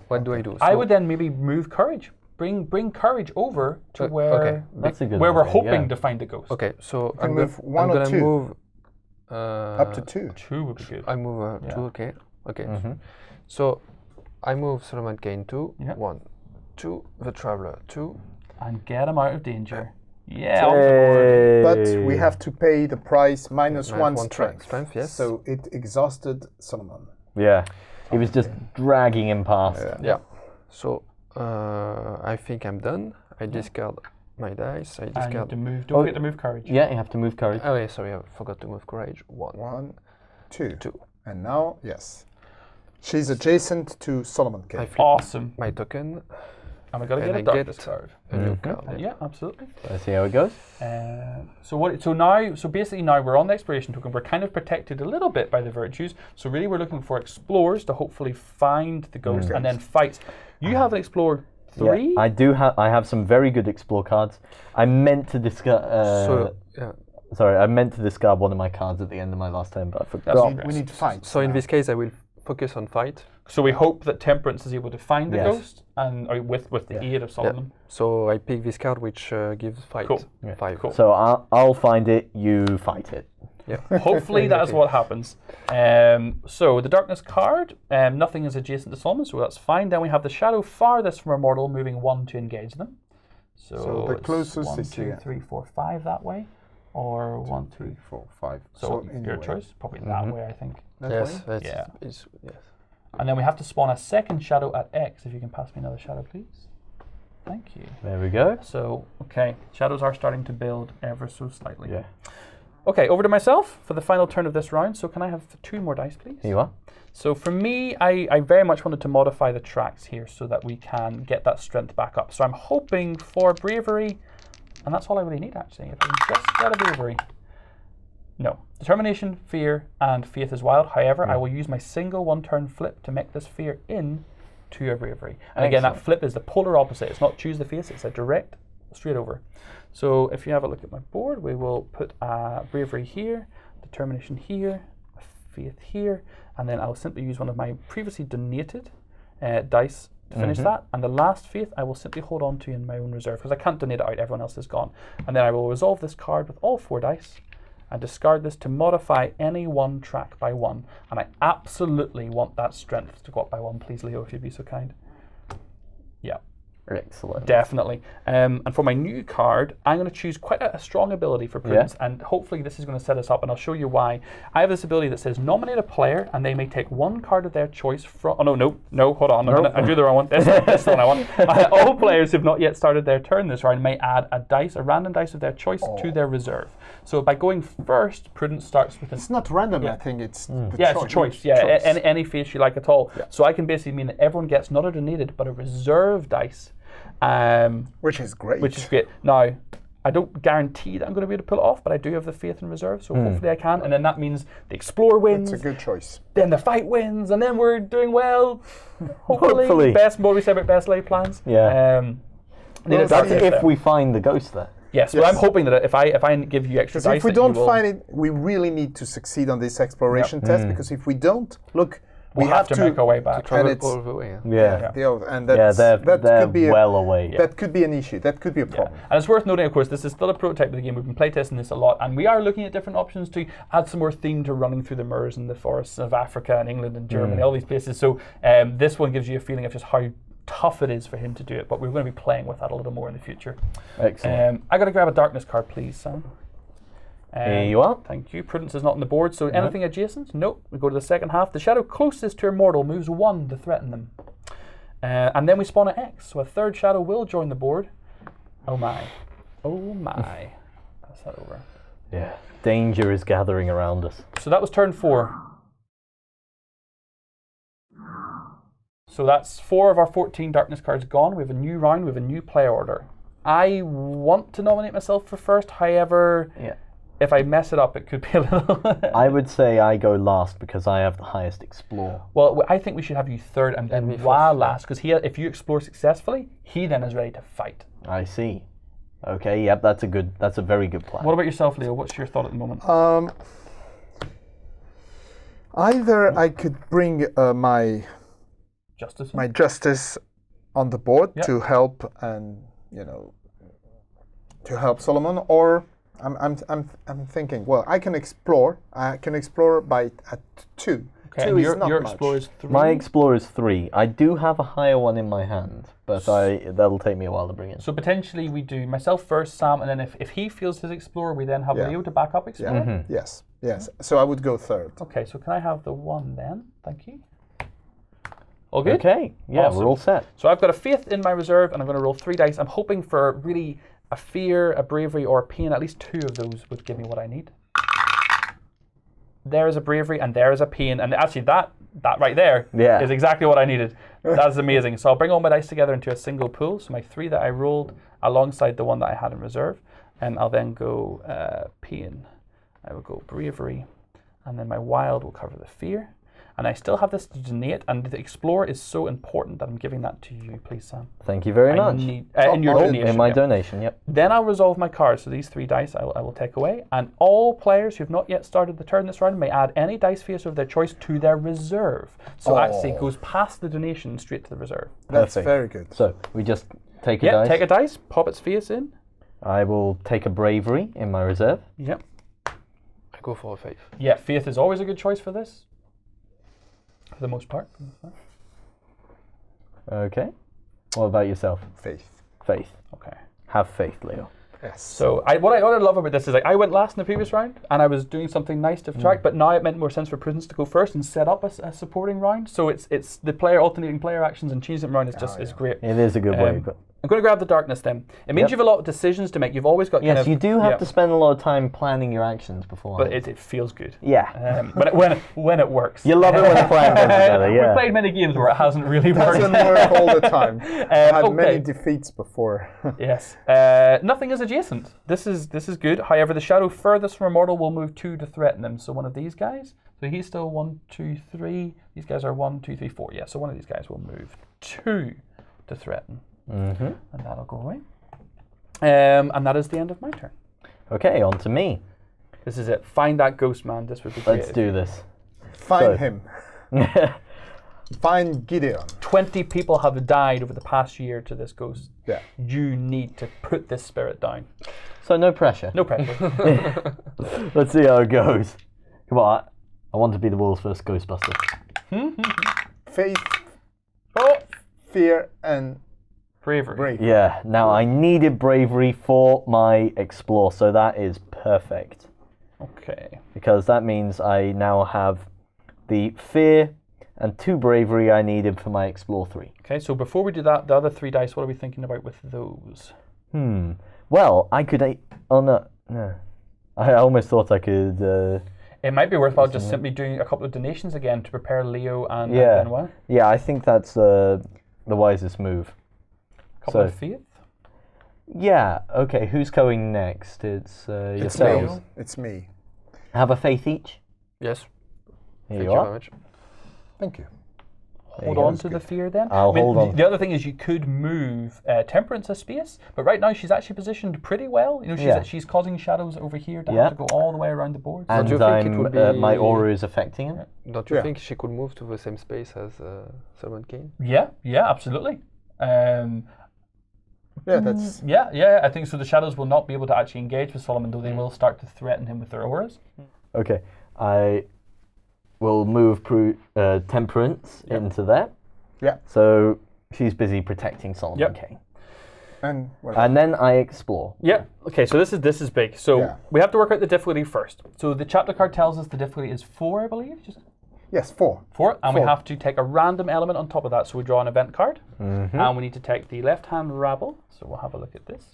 Speaker 5: What do I do?
Speaker 4: I would then maybe move Courage. Bring Courage over to where
Speaker 2: That's a good
Speaker 4: where we're
Speaker 2: idea,
Speaker 4: hoping
Speaker 2: yeah.
Speaker 4: to find the ghost.
Speaker 5: Okay, so
Speaker 3: can move one
Speaker 5: I'm
Speaker 3: or
Speaker 5: gonna
Speaker 3: two.
Speaker 5: move
Speaker 3: Up to 2.
Speaker 4: 2 would be good.
Speaker 5: I move 2. Okay. So I move Solomon Kane 2.
Speaker 4: Yeah.
Speaker 5: 1, 2. The Traveller 2.
Speaker 4: And get him out of danger. Yeah.
Speaker 3: But we have to pay the price minus 1 strength.
Speaker 5: Strength, yes.
Speaker 3: So it exhausted Solomon.
Speaker 2: Yeah. He was just dragging him past.
Speaker 5: Yeah. So I think I'm done. I discard my dice. I
Speaker 4: And
Speaker 5: discard.
Speaker 4: to move. Don't forget to move Courage.
Speaker 2: Yeah, you have to move courage.
Speaker 5: Oh, yeah, sorry, I forgot to move Courage. 1,
Speaker 3: 1, 2.
Speaker 5: 2.
Speaker 3: And now, yes. She's adjacent to Solomon Kane.
Speaker 5: I flip
Speaker 4: Awesome.
Speaker 5: my token.
Speaker 4: And we got to
Speaker 5: And
Speaker 4: get
Speaker 5: I
Speaker 4: a darkness
Speaker 5: get
Speaker 4: card.
Speaker 5: a new card.
Speaker 4: Yeah, absolutely.
Speaker 2: Let's see how it goes.
Speaker 4: So basically now we're on the exploration token. We're kind of protected a little bit by the virtues. So really we're looking for explorers to hopefully find the ghost and then fight. You have an explorer 3?
Speaker 2: Yeah, I do have. I have some very good explore cards. I meant to discard. Sorry, I meant to discard one of my cards at the end of my last turn, but I forgot.
Speaker 3: We need to fight.
Speaker 5: So in this case, I will focus on fight.
Speaker 4: So we hope that Temperance is able to find the
Speaker 2: Yes.
Speaker 4: ghost, and with the aid of Solomon.
Speaker 5: So I pick this card, which gives fight.
Speaker 4: Cool.
Speaker 5: 5.
Speaker 4: Cool.
Speaker 2: So I'll find it. You fight it.
Speaker 5: Yeah.
Speaker 4: Hopefully that is what happens. So the darkness card, nothing is adjacent to Solomon, so that's fine. Then we have the shadow farthest from our mortal, moving 1 to engage them. So
Speaker 3: the
Speaker 4: it's
Speaker 3: closest
Speaker 4: 1,
Speaker 3: is
Speaker 4: 2,
Speaker 3: here.
Speaker 4: 3, 4, 5 that way, or 1, 2.
Speaker 3: 4, 5.
Speaker 4: So your
Speaker 3: anyway,
Speaker 4: choice, probably that way, I think.
Speaker 3: that
Speaker 5: Yes.
Speaker 3: way?
Speaker 5: That's,
Speaker 4: Yeah.
Speaker 5: yes.
Speaker 4: And then we have to spawn a second shadow at X. If you can pass me another shadow, please. Thank you.
Speaker 2: There we go.
Speaker 4: So, okay, shadows are starting to build ever so slightly.
Speaker 2: Yeah.
Speaker 4: Okay, over to myself for the final turn of this round. So can I have 2 more dice, please?
Speaker 2: Here you are.
Speaker 4: So for me, I very much wanted to modify the tracks here so that we can get that strength back up. So I'm hoping for bravery, and that's all I really need actually. If I can just get a bravery. No. Determination, fear, and faith is wild. However, I will use my single 1-turn flip to make this fear into a bravery. And again, that flip is the polar opposite. It's not choose the face, it's a direct straight over. So if you have a look at my board, we will put bravery here, determination here, faith here, and then I'll simply use one of my previously donated dice to finish that. And the last faith I will simply hold on to in my own reserve because I can't donate it out, everyone else is gone. And then I will resolve this card with all 4 dice and discard this to modify any 1 track by 1. And I absolutely want that strength to go up by 1, please, Leo, if you'd be so kind. Yeah.
Speaker 2: Excellent.
Speaker 4: Definitely. And for my new card, I'm going to choose quite a strong ability for Prudence, and hopefully this is going to set us up, and I'll show you why. I have this ability that says nominate a player, and they may take 1 card of their choice from... Oh, no, hold on. I drew the wrong one. This is the one I want. All players who've not yet started their turn this round may add a random dice of their choice to their reserve. So by going first, Prudence starts with an...
Speaker 3: It's not random, I think it's the
Speaker 4: Yeah,
Speaker 3: choice.
Speaker 4: it's a choice. Yeah, any face you like at all. Yeah. So I can basically mean that everyone gets not a donated, but a reserve dice.
Speaker 3: Which is great.
Speaker 4: Which is great. Now, I don't guarantee that I'm going to be able to pull it off, but I do have the faith in reserve, so hopefully I can. And then that means the Explorer wins.
Speaker 3: It's a good choice.
Speaker 4: Then the fight wins, and then we're doing well. Hopefully. Best, what we say about best laid plans.
Speaker 2: Yeah. That's if we find the ghost there.
Speaker 4: Yes, well, I'm hoping that if I give you extra dice,
Speaker 3: if we don't find it, we really need to succeed on this exploration test, because if we don't, look, we
Speaker 4: have to make our way back.
Speaker 5: Travel all the way.
Speaker 3: And that could be
Speaker 2: well away.
Speaker 3: That could be an issue. That could be a problem.
Speaker 4: And it's worth noting, of course, this is still a prototype of the game. We've been playtesting this a lot, and we are looking at different options to add some more theme to running through the moors and the forests of Africa and England and Germany, all these places. So this one gives you a feeling of just how tough it is for him to do it, but we're going to be playing with that a little more in the future.
Speaker 2: Excellent.
Speaker 4: I got to grab a darkness card, please, Sam.
Speaker 2: Here you are.
Speaker 4: Thank you. Prudence is not on the board, so anything adjacent? Nope. We go to the second half. The shadow closest to a mortal moves 1 to threaten them. And then we spawn an X, so a third shadow will join the board. Oh my. Oh my. Pass that over.
Speaker 2: Yeah. Danger is gathering around us.
Speaker 4: So that was turn 4. So that's 4 of our 14 darkness cards gone. We have a new round, we have a new player order. I want to nominate myself for first, however, if I mess it up, it could be a little...
Speaker 2: I would say I go last because I have the highest explore.
Speaker 4: Well, I think we should have you third and then Benoit last, because if you explore successfully, he then is ready to fight.
Speaker 2: I see. Okay, yep, that's a very good plan.
Speaker 4: What about yourself, Leo? What's your thought at the moment?
Speaker 3: Either I could bring my justice on the board to help and to help Solomon, or I'm thinking, well, I can explore. I can explore at 2.
Speaker 4: Okay,
Speaker 3: 2
Speaker 4: and
Speaker 3: is not
Speaker 4: your
Speaker 3: much.
Speaker 4: explore is 3?
Speaker 2: My explore is 3. I do have a higher one in my hand, but that'll take me a while to bring in.
Speaker 4: So potentially we do myself first, Sam, and then if he feels his explorer, we then have Leo to back up explorer?
Speaker 3: Yes. So I would go third.
Speaker 4: Okay, so can I have the 1 then? Thank you. All good?
Speaker 2: Okay, yeah,
Speaker 4: Awesome.
Speaker 2: we're all set.
Speaker 4: So I've got a faith in my reserve, and I'm going to roll 3 dice. I'm hoping for really a fear, a bravery, or a pain. At least 2 of those would give me what I need. There is a bravery, and there is a pain, and actually that right there is exactly what I needed. That's amazing. So I'll bring all my dice together into a single pool. So my 3 that I rolled alongside the 1 that I had in reserve, and I'll then go pain. I will go bravery, and then my wild will cover the fear. And I still have this to donate, and the Explorer is so important that I'm giving that to you, please, Sam.
Speaker 2: Thank you very much.
Speaker 4: In your donation.
Speaker 2: In my donation, yep.
Speaker 4: Then I'll resolve my cards. So these 3 dice I will take away. And all players who have not yet started the turn this round may add any dice face of their choice to their reserve. So actually it goes past the donation straight to the reserve.
Speaker 3: That's
Speaker 2: Perfect.
Speaker 3: very good.
Speaker 2: So we just take a dice.
Speaker 4: Take a dice, pop its face in.
Speaker 2: I will take a bravery in my reserve.
Speaker 4: Yep.
Speaker 5: I go for a faith.
Speaker 4: Yeah, faith is always a good choice for this. For the most part.
Speaker 2: Okay. What about yourself?
Speaker 3: Faith.
Speaker 2: Faith.
Speaker 4: Okay.
Speaker 2: Have faith, Leo.
Speaker 3: Yes.
Speaker 4: So what I love about this is like I went last in the previous round and I was doing something nice to track, but now it meant more sense for Prudence to go first and set up a supporting round. So it's the player alternating player actions and changing them around is great.
Speaker 2: It is a good way, but
Speaker 4: I'm going to grab the darkness then. It means you have a lot of decisions to make. You've always got
Speaker 2: yes, you do have to spend a lot of time planning your actions before.
Speaker 4: but it feels good.
Speaker 2: Yeah.
Speaker 4: When it works.
Speaker 2: You love it when the plan comes together, yeah.
Speaker 4: We've played many games where it hasn't really worked.
Speaker 3: Doesn't work all the time. I had many defeats before.
Speaker 4: Yes. Nothing is adjacent. This is good. However, the shadow furthest from a mortal will move 2 to threaten him. So one of these guys. So he's still 1, 2, 3. These guys are 1, 2, 3, 4. Yeah. So one of these guys will move 2 to threaten.
Speaker 2: Mm-hmm.
Speaker 4: And that'll go away. And that is the end of my turn.
Speaker 2: Okay, on to me.
Speaker 4: This is it. Find that ghost, man. This would be great.
Speaker 2: Let's do this.
Speaker 3: Find him. Find Gideon.
Speaker 4: 20 people have died over the past year to this ghost.
Speaker 3: Yeah.
Speaker 4: You need to put this spirit down.
Speaker 2: So no pressure.
Speaker 4: No pressure.
Speaker 2: Let's see how it goes. Come on. I want to be the world's first Ghostbuster.
Speaker 3: Faith,
Speaker 4: Oh,
Speaker 3: fear, and
Speaker 4: bravery.
Speaker 3: brave.
Speaker 2: Yeah, now I needed bravery for my Explore, so that is perfect.
Speaker 4: Okay.
Speaker 2: Because that means I now have the fear and 2 bravery I needed for my Explore 3.
Speaker 4: Okay, so before we do that, the other 3 dice, what are we thinking about with those?
Speaker 2: Well, I could... Oh, no. I almost thought I could...
Speaker 4: It might be worthwhile just simply doing a couple of donations again to prepare Leo and Benoit.
Speaker 2: Yeah, I think that's the wisest move.
Speaker 4: A couple of faith.
Speaker 2: Yeah, okay, who's going next? It's yourselves.
Speaker 3: Me. It's me.
Speaker 2: Have a faith each.
Speaker 5: Yes.
Speaker 2: Here
Speaker 5: Thank
Speaker 2: you
Speaker 5: you
Speaker 2: are.
Speaker 5: very much.
Speaker 3: Thank you.
Speaker 4: Hold on to the fear then.
Speaker 2: I'll hold on.
Speaker 4: The other thing is you could move Temperance a space, but right now she's actually positioned pretty well. You know, she's causing shadows over here to have to go all the way around the board.
Speaker 2: And
Speaker 5: do you think it would be...
Speaker 2: my aura is affecting him.
Speaker 5: Don't you think she could move to the same space as Solomon Kane?
Speaker 4: Yeah, absolutely.
Speaker 3: Yeah, that's...
Speaker 4: Yeah, I think so. The shadows will not be able to actually engage with Solomon, though they will start to threaten him with their auras.
Speaker 2: Okay, I will move Temperance into there.
Speaker 3: Yeah.
Speaker 2: So she's busy protecting Solomon Kane.
Speaker 3: And
Speaker 2: then I explore.
Speaker 4: Yeah. Okay, so this is big. So we have to work out the difficulty first. So the chapter card tells us the difficulty is 4, I believe.
Speaker 3: yes, 4.
Speaker 4: 4, and we have to take a random element on top of that. So we draw an event card, and we need to take the left-hand rabble. So we'll have a look at this.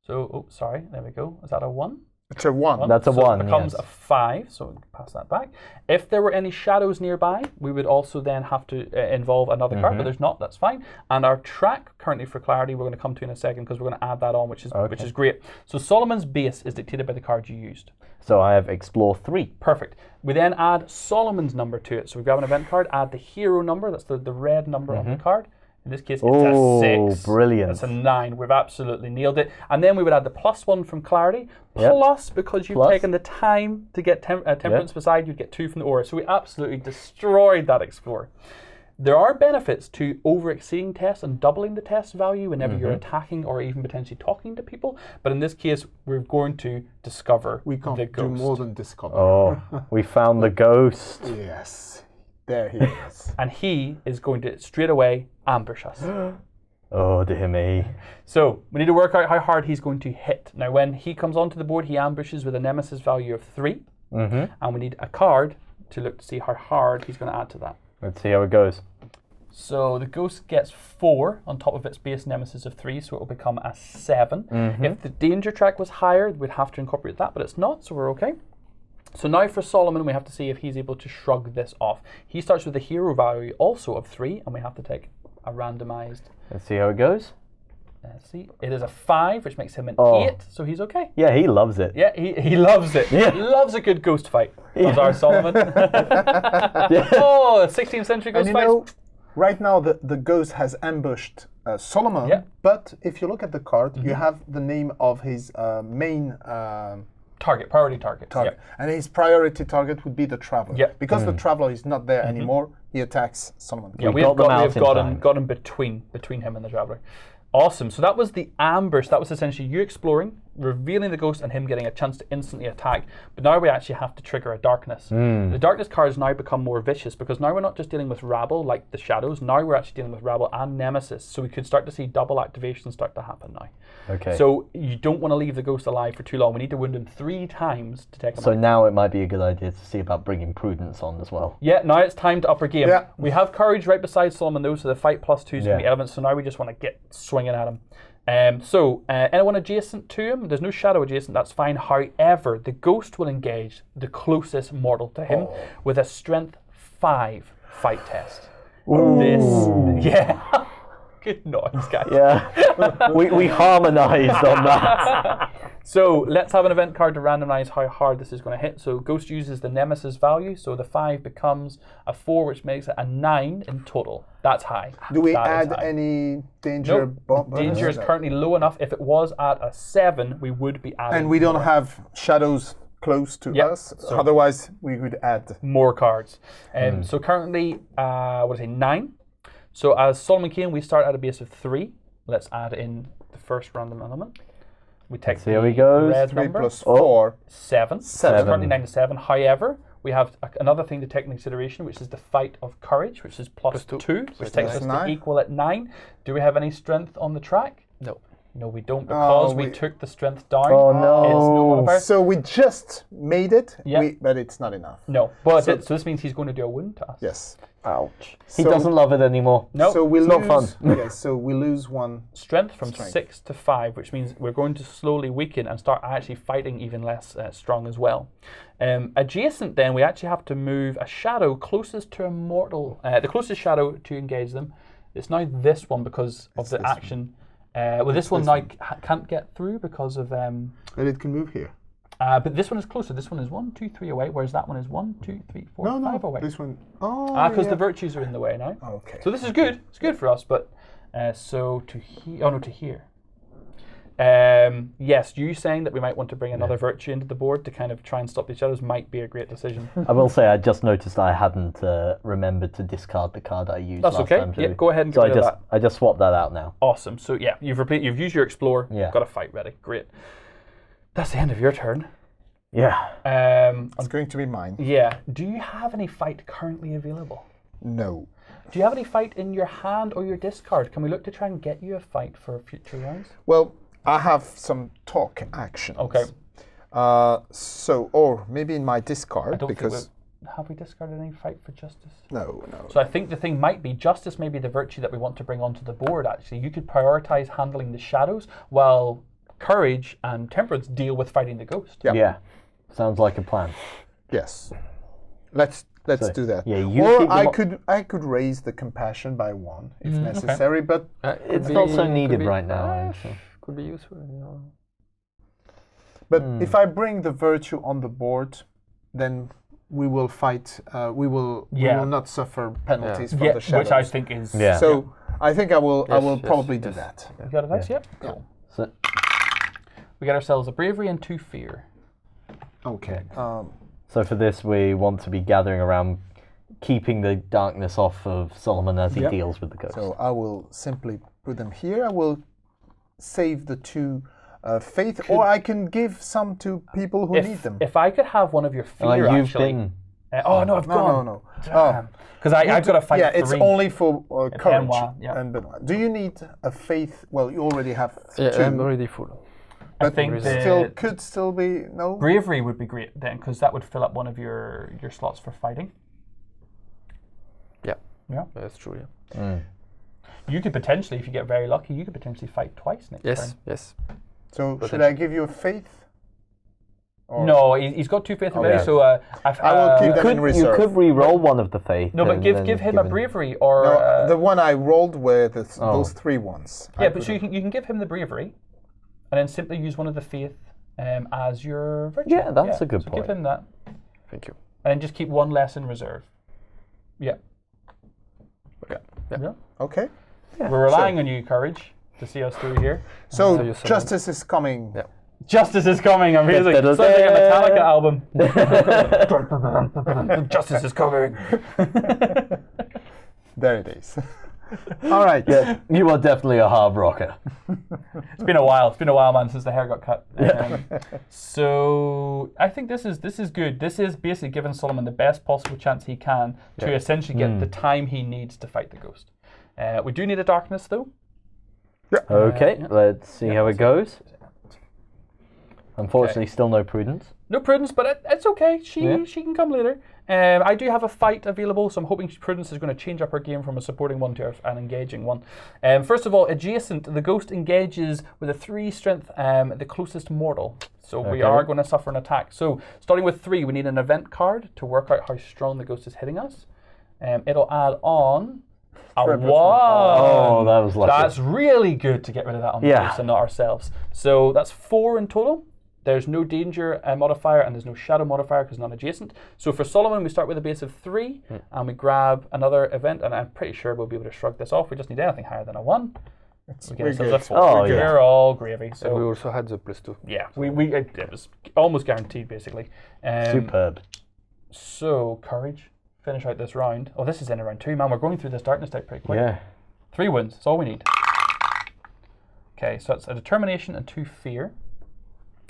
Speaker 4: So, sorry, there we go. Is that a 1?
Speaker 3: It's a 1.
Speaker 2: That's a 1,
Speaker 4: it becomes a 5, so we can pass that back. If there were any shadows nearby, we would also then have to involve another card, but there's not, that's fine. And our track, currently for clarity, we're going to come to in a second because we're going to add that on, which is great. So Solomon's base is dictated by the card you used.
Speaker 2: So I have Explore 3.
Speaker 4: Perfect. We then add Solomon's number to it. So we grab an event card, add the hero number, that's the red number on the card. In this case, it's a 6.
Speaker 2: Brilliant.
Speaker 4: That's a 9. We've absolutely nailed it. And then we would add the +1 from clarity, plus because you've taken the time to get temperance beside, you'd get 2 from the aura. So we absolutely destroyed that Explorer. There are benefits to over-exceeding tests and doubling the test value whenever you're attacking or even potentially talking to people. But in this case, we're going to discover
Speaker 3: We can't
Speaker 4: the
Speaker 3: do
Speaker 4: ghost.
Speaker 3: more than discover.
Speaker 2: Oh, we found the ghost.
Speaker 3: Yes. There he is.
Speaker 4: And he is going to straight away ambush us.
Speaker 2: Oh, dear me.
Speaker 4: So we need to work out how hard he's going to hit. Now, when he comes onto the board, he ambushes with a nemesis value of 3. And we need a card to look to see how hard he's going to add to that.
Speaker 2: Let's see how it goes.
Speaker 4: So the ghost gets 4 on top of its base nemesis of 3, so it will become a 7. If the danger track was higher, we'd have to incorporate that, but it's not, so we're okay. So now for Solomon, we have to see if he's able to shrug this off. He starts with a hero value also of 3, and we have to take a randomized.
Speaker 2: Let's see how it goes.
Speaker 4: Let's see. It is a 5, which makes him an 8, so he's okay.
Speaker 2: Yeah, he loves it.
Speaker 4: Yeah, he loves it.
Speaker 2: Yeah.
Speaker 4: He loves a good ghost fight. Does our Solomon? Oh, 16th century ghost
Speaker 3: And you
Speaker 4: fight.
Speaker 3: know, right now the ghost has ambushed Solomon,
Speaker 4: Yeah.
Speaker 3: but if you look at the card, you have the name of his main
Speaker 4: Priority target.
Speaker 3: target. And his priority target would be the traveler.
Speaker 4: Yeah.
Speaker 3: Because the traveler is not there anymore, he attacks Solomon.
Speaker 4: Yeah,
Speaker 2: We got them out in time.
Speaker 4: got him between him and the traveler. Awesome. So that was the ambush. That was essentially you exploring, revealing the ghost, and him getting a chance to instantly attack. But now we actually have to trigger a darkness. The darkness cards now become more vicious because now we're not just dealing with rabble like the shadows. Now we're actually dealing with rabble and nemesis. So we could start to see double activation start to happen now.
Speaker 2: Okay.
Speaker 4: So you don't want to leave the ghost alive for too long. We need to wound him 3 times to take him
Speaker 2: So
Speaker 4: out.
Speaker 2: now it might be a good idea to see about bringing prudence on as well.
Speaker 4: Yeah, now it's time to upper game.
Speaker 3: Yeah.
Speaker 4: We have courage right beside Solomon though, so the fight +2 is going to be
Speaker 2: Yeah.
Speaker 4: elements. So now we just want to get swinging at him. Anyone adjacent to him, there's no shadow adjacent, that's fine. However, the ghost will engage the closest mortal to him with a strength 5 fight test. Yeah. Good noise, guys.
Speaker 2: Yeah, we harmonised on that.
Speaker 4: So let's have an event card to randomize how hard this is going to hit. So Ghost uses the Nemesis value, so the 5 becomes a 4, which makes it a 9 in total. That's high.
Speaker 3: Do we
Speaker 4: That is
Speaker 3: add
Speaker 4: high.
Speaker 3: any danger
Speaker 4: Nope. Danger is currently low enough. If it was at a 7, we would be adding
Speaker 3: And we don't
Speaker 4: more.
Speaker 3: have shadows close to
Speaker 4: Yep.
Speaker 3: us,
Speaker 4: So-
Speaker 3: otherwise we could add.
Speaker 4: more cards. So currently, 9. So as Solomon Kane, we start at a base of 3. Let's add in the first random element. We take
Speaker 2: see how
Speaker 4: the
Speaker 2: he goes.
Speaker 4: red
Speaker 3: 3
Speaker 4: number.
Speaker 3: plus 4.
Speaker 4: 7. So it's
Speaker 3: 7.
Speaker 4: currently 9 to 7. However, we have another thing to take into consideration, which is the fight of courage, which is +2, which takes us to
Speaker 3: 9.
Speaker 4: equal at 9. Do we have any strength on the track?
Speaker 5: No.
Speaker 4: No, we don't, because we
Speaker 3: we-
Speaker 4: took the strength down.
Speaker 2: Oh, no.
Speaker 4: It's no modifier.
Speaker 3: So we just made it,
Speaker 4: Yeah.
Speaker 3: but it's not enough.
Speaker 4: No, but
Speaker 3: So-
Speaker 4: so this means he's going to do a wound to us.
Speaker 3: Yes.
Speaker 2: Ouch. He
Speaker 3: So-
Speaker 2: doesn't love it anymore.
Speaker 4: No,
Speaker 3: So we
Speaker 2: it's
Speaker 3: lose.
Speaker 2: not fun.
Speaker 3: Yes. So we lose 1.
Speaker 4: strength from
Speaker 3: Strength.
Speaker 4: 6 to 5, which means we're going to slowly weaken and start actually fighting even less strong as well. Adjacent, then, we actually have to move a shadow closest to a mortal. The closest shadow to engage them. It's now this one because of the
Speaker 3: this one.
Speaker 4: action. This one now can't get through because of.
Speaker 3: But it can move here.
Speaker 4: But this one is closer. This one is 1, 2, 3 away, whereas that one is 1, 2, 3, 4,
Speaker 3: No,
Speaker 4: 5 away.
Speaker 3: this one. Oh,
Speaker 4: Because
Speaker 3: yeah.
Speaker 4: the virtues are in the way now.
Speaker 3: Okay.
Speaker 4: So this is good. It's good for us, but so to here. Oh no, to here. Yes, you saying that we might want to bring another virtue into the board to kind of try and stop the shadows might be a great decision.
Speaker 2: I will say I just noticed I hadn't remembered to discard the card I used
Speaker 4: That's
Speaker 2: last
Speaker 4: okay.
Speaker 2: time.
Speaker 4: Yeah, go ahead and
Speaker 2: So
Speaker 4: get rid of that.
Speaker 2: I just swapped that out now.
Speaker 4: Awesome. So yeah, you've used your explore.
Speaker 2: Yeah.
Speaker 4: Got a fight ready. Great. That's the end of your turn.
Speaker 2: Yeah.
Speaker 3: It's going to be mine.
Speaker 4: Yeah. Do you have any fight currently available?
Speaker 3: No.
Speaker 4: Do you have any fight in your hand or your discard? Can we look to try and get you a fight for future rounds?
Speaker 3: Well, I have some talk actions.
Speaker 4: Okay.
Speaker 3: Or maybe in my discard
Speaker 4: I don't
Speaker 3: because
Speaker 4: think have we discarded any fight for justice?
Speaker 3: no.
Speaker 4: So I think the thing might be justice may be the virtue that we want to bring onto the board, actually. You could prioritize handling the shadows while courage and temperance deal with fighting the ghost.
Speaker 3: Yeah.
Speaker 2: Yeah. Sounds like a plan.
Speaker 3: Yes. Let's
Speaker 2: So,
Speaker 3: do that.
Speaker 2: yeah, you
Speaker 3: or
Speaker 2: keep them
Speaker 3: I could raise the compassion by 1 if necessary, but
Speaker 2: It's not so needed right now.
Speaker 5: Could be useful. You know.
Speaker 3: if I bring the virtue on the board, then we will fight. We will not suffer penalties from the shadows.
Speaker 4: which I think is
Speaker 2: Yeah.
Speaker 3: So I think I will
Speaker 5: Yes,
Speaker 3: probably do
Speaker 5: yes.
Speaker 3: that.
Speaker 4: You got a dice? Yep. Cool.
Speaker 2: So,
Speaker 4: We got ourselves a bravery and 2 fear.
Speaker 3: Okay.
Speaker 2: so for this, we want to be gathering around, keeping the darkness off of Solomon as he
Speaker 3: Yep.
Speaker 2: deals with the ghost.
Speaker 3: So I will simply put them here. I will save the 2 faith, or I can give some to people who need them.
Speaker 4: If I could have one of your fear,
Speaker 2: You've
Speaker 4: actually.
Speaker 2: been.
Speaker 4: Oh no, I've gone.
Speaker 3: No. Oh,
Speaker 4: Because I've got to fight.
Speaker 3: yeah, it's
Speaker 4: 3.
Speaker 3: only for courage
Speaker 4: Benoit, yeah.
Speaker 3: and Benoit. Do you need a faith? Well, you already have 2,
Speaker 5: Yeah, I'm already full.
Speaker 3: but
Speaker 4: think
Speaker 3: could still be no.
Speaker 4: Bravery would be great then, because that would fill up one of your slots for fighting.
Speaker 5: Yeah.
Speaker 4: Yeah.
Speaker 5: That's true. Yeah.
Speaker 4: You could potentially, if you get very lucky, you could potentially fight twice next
Speaker 5: Yes.
Speaker 4: turn.
Speaker 5: Yes.
Speaker 3: So should I give you a faith? Or
Speaker 4: No, he's got 2 faith already,
Speaker 3: Okay.
Speaker 4: so
Speaker 3: I will keep them in
Speaker 2: You
Speaker 3: reserve.
Speaker 2: could re-roll one of the faith.
Speaker 4: No, but
Speaker 2: and
Speaker 4: give
Speaker 2: then
Speaker 4: him a
Speaker 2: it-
Speaker 4: bravery or
Speaker 3: No, the one I rolled were those 3 ones.
Speaker 4: yeah, but so you can give him the bravery, and then simply use one of the faith as your virtue.
Speaker 2: Yeah, that's a good
Speaker 4: so
Speaker 2: point.
Speaker 4: Give him that,
Speaker 5: Thank you.
Speaker 4: and then just keep 1 less in reserve. Yeah.
Speaker 5: Okay.
Speaker 4: Yeah.
Speaker 3: Okay.
Speaker 4: We're relying on you, Courage, to see us through here.
Speaker 3: So
Speaker 5: you said
Speaker 3: justice is coming.
Speaker 5: Yeah.
Speaker 4: Justice is coming. Amazing.
Speaker 2: Da, da, da,
Speaker 4: Sounds like a
Speaker 2: da.
Speaker 4: Metallica album. Justice is coming.
Speaker 3: There it is. All right.
Speaker 2: Yeah, you are definitely a hard rocker.
Speaker 4: It's been a while. It's been a while, man, since the hair got cut. So I think this is good. This is basically giving Solomon the best possible chance he can to essentially get the time he needs to fight the ghost. We do need a darkness, though.
Speaker 2: Okay, let's see how it goes. Unfortunately,
Speaker 4: Okay.
Speaker 2: still no prudence.
Speaker 4: No prudence, but it's okay. She
Speaker 2: Yeah.
Speaker 4: can come later. I do have a fight available, so I'm hoping prudence is going to change up her game from a supporting one to an engaging one. First of all, adjacent, the ghost engages with a 3 strength, the closest mortal. So we
Speaker 2: Okay.
Speaker 4: are going to suffer an attack. So starting with 3, we need an event card to work out how strong the ghost is hitting us. It'll add on a 1.
Speaker 2: Oh, that was lucky.
Speaker 4: That's really good to get rid of that on the
Speaker 2: Yeah.
Speaker 4: ghost and not ourselves. So that's 4 in total. There's no danger modifier and there's no shadow modifier because non-adjacent. So for Solomon, we start with a base of 3 and we grab another event, and I'm pretty sure we'll be able to shrug this off. We just need anything higher than a 1. We get
Speaker 3: we're
Speaker 4: ourselves
Speaker 3: good.
Speaker 4: a 4.
Speaker 2: Oh,
Speaker 4: We're
Speaker 2: yeah.
Speaker 4: We're all gravy. So
Speaker 5: And we also had the +2.
Speaker 4: yeah, it was almost guaranteed basically.
Speaker 2: Superb.
Speaker 4: So Courage, finish out this round. Oh, this is in round 2, man. We're going through this darkness type pretty quick.
Speaker 2: Yeah.
Speaker 4: 3 wins. That's all we need. Okay, so it's a determination and 2 fear.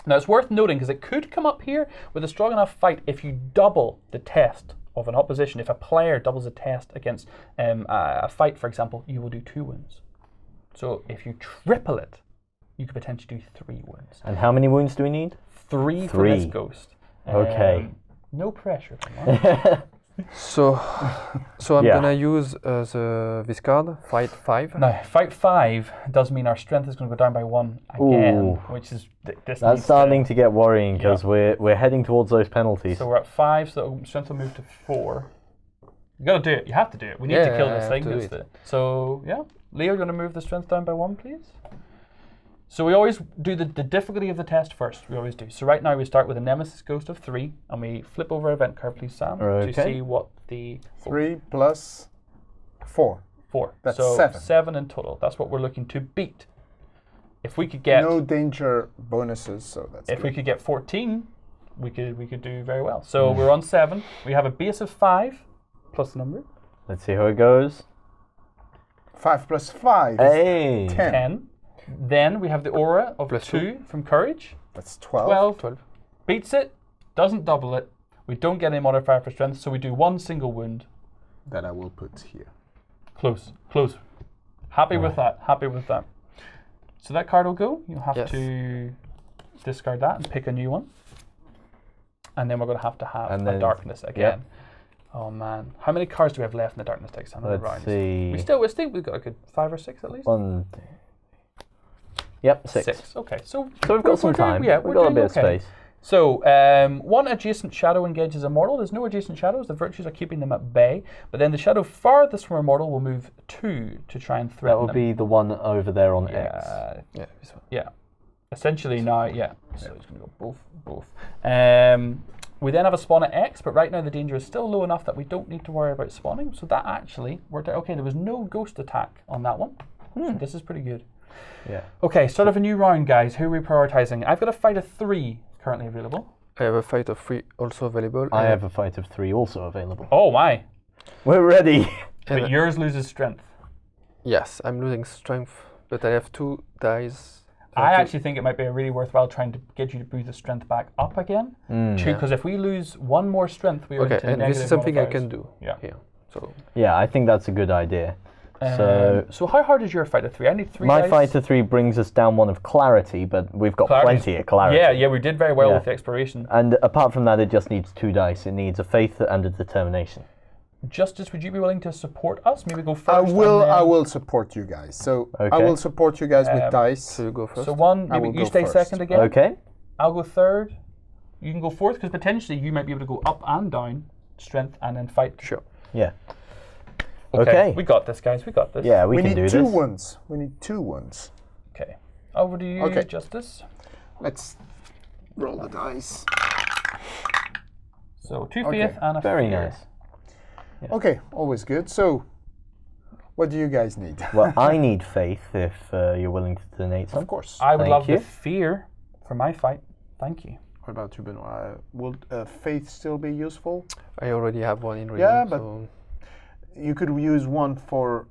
Speaker 4: Now it's worth noting because it could come up here with a strong enough fight if you double the test of an opposition. If a player doubles a test against a fight, for example, you will do 2 wounds. So if you triple it, you could potentially do 3 wounds.
Speaker 2: And how many wounds do we need?
Speaker 4: 3 for this
Speaker 2: 3.
Speaker 4: ghost.
Speaker 2: Okay.
Speaker 4: No pressure. Come on.
Speaker 5: So I'm
Speaker 2: Yeah.
Speaker 5: gonna use this card, fight 5.
Speaker 4: Now, fight 5 does mean our strength is going to go down by 1 again,
Speaker 2: Ooh.
Speaker 4: which is this.
Speaker 2: That's
Speaker 4: needs
Speaker 2: starting to get worrying because we're heading towards those penalties.
Speaker 4: So we're at 5, so strength will move to 4. You got to do it. You have to do it. We need to
Speaker 5: Yeah,
Speaker 4: kill
Speaker 5: I
Speaker 4: this
Speaker 5: have
Speaker 4: thing.
Speaker 5: to do
Speaker 4: That's
Speaker 5: it.
Speaker 4: So yeah, Leo, you're going to move the strength down by 1, please. So we always do the difficulty of the test first. We always do. So right now we start with a Nemesis Ghost of 3, and we flip over event card, please, Sam,
Speaker 2: Okay.
Speaker 4: to see what the
Speaker 3: 3 plus 4.
Speaker 4: 4.
Speaker 3: That's
Speaker 4: so
Speaker 3: 7.
Speaker 4: 7 in total. That's what we're looking to beat. If we could get
Speaker 3: No danger bonuses, so that's
Speaker 4: if
Speaker 3: good.
Speaker 4: we could get 14, we could do very well. So we're on 7. We have a base of 5 plus the number.
Speaker 2: Let's see how it goes.
Speaker 3: 5 plus 5.
Speaker 2: Hey.
Speaker 3: 10.
Speaker 4: 10. Then we have the aura of
Speaker 5: Plus
Speaker 4: 2 from Courage.
Speaker 3: That's 12.
Speaker 4: 12. Beats it, doesn't double it. We don't get any modifier for strength, so we do 1 single wound.
Speaker 3: That I will put here.
Speaker 4: Close. Happy with that. Happy with that. So that card will go. You'll have
Speaker 5: Yes.
Speaker 4: to discard that and pick a new one. And then we're going to have
Speaker 2: And
Speaker 4: a
Speaker 2: then-
Speaker 4: darkness again. Oh man, how many cards do we have left in the darkness deck?
Speaker 2: Let's see.
Speaker 4: We still we've got a good 5 or 6 at least.
Speaker 2: 1. Yep, 6.
Speaker 4: Okay, so
Speaker 2: So we've got some time.
Speaker 4: Yeah,
Speaker 2: we've
Speaker 4: we're
Speaker 2: got a
Speaker 4: doing
Speaker 2: bit of
Speaker 4: okay.
Speaker 2: space.
Speaker 4: So 1 adjacent shadow engages a mortal. There's no adjacent shadows. The virtues are keeping them at bay. But then the shadow farthest from a mortal will move 2 to try and
Speaker 2: That
Speaker 4: threaten
Speaker 2: will
Speaker 4: them.
Speaker 2: be the one over there on X.
Speaker 4: Yeah,
Speaker 5: This one.
Speaker 4: yeah. Essentially now, yeah. So it's going to go both. We then have a spawn at X, but right now the danger is still low enough that we don't need to worry about spawning. So that actually worked out okay. There was no ghost attack on that one. So this is pretty good.
Speaker 2: Yeah.
Speaker 4: Okay, start of a new round, guys. Who are we prioritizing? I've got a fight of 3 currently available.
Speaker 5: I have a fight of 3 also available.
Speaker 2: I have a fight of 3 also available.
Speaker 4: Oh my!
Speaker 2: We're ready.
Speaker 4: But
Speaker 5: And-
Speaker 4: yours loses strength.
Speaker 5: Yes, I'm losing strength, but I have 2 dice.
Speaker 4: I actually think it might be really worthwhile trying to get you to boost the strength back up again. Because if we lose 1 more strength, we are
Speaker 5: Okay,
Speaker 4: into
Speaker 5: and this
Speaker 4: negative
Speaker 5: is something I
Speaker 4: modifiers.
Speaker 5: can do
Speaker 4: Yeah.
Speaker 5: here. So
Speaker 2: Yeah, I think that's a good idea.
Speaker 4: So how hard is your fight of 3? I need 3
Speaker 2: My
Speaker 4: dice.
Speaker 2: fight of 3 brings us down 1 of clarity, but we've got
Speaker 4: Clarity's-
Speaker 2: plenty of clarity.
Speaker 4: Yeah, we did very well
Speaker 2: Yeah.
Speaker 4: with the exploration.
Speaker 2: And apart from that, it just needs 2 dice. It needs a faith and a determination.
Speaker 4: Justice, would you be willing to support us? Maybe go first.
Speaker 3: I will.
Speaker 4: and then-
Speaker 3: I will support you guys. So I
Speaker 2: Okay.
Speaker 3: will support you guys with dice.
Speaker 5: so you go first.
Speaker 4: So 1,
Speaker 3: I
Speaker 4: maybe
Speaker 3: will
Speaker 4: you
Speaker 3: go
Speaker 4: stay
Speaker 3: first.
Speaker 4: second again.
Speaker 2: Okay.
Speaker 4: I'll go 3rd. You can go fourth because potentially you might be able to go up and down, strength, and then fight.
Speaker 5: Sure.
Speaker 2: Yeah. Okay.
Speaker 4: We got this, guys. We got this.
Speaker 2: Yeah, we can
Speaker 3: need
Speaker 2: do
Speaker 3: two
Speaker 2: this.
Speaker 3: ones. We need 2 ones.
Speaker 4: Okay. Over to you,
Speaker 3: Okay.
Speaker 4: Justice.
Speaker 3: Let's roll the dice.
Speaker 4: So 2
Speaker 3: Okay.
Speaker 4: faith and a
Speaker 2: Very
Speaker 4: fear.
Speaker 2: nice.
Speaker 3: Okay, always good. So, what do you guys need?
Speaker 2: Well, I need faith if you're willing to donate some.
Speaker 3: Of course.
Speaker 4: I would
Speaker 2: Thank
Speaker 4: love
Speaker 2: you.
Speaker 4: the fear for my fight. Thank you.
Speaker 3: What about you, Benoit? Will faith still be useful?
Speaker 5: I already have one in reading.
Speaker 3: Yeah, but-
Speaker 5: so
Speaker 3: You could use one for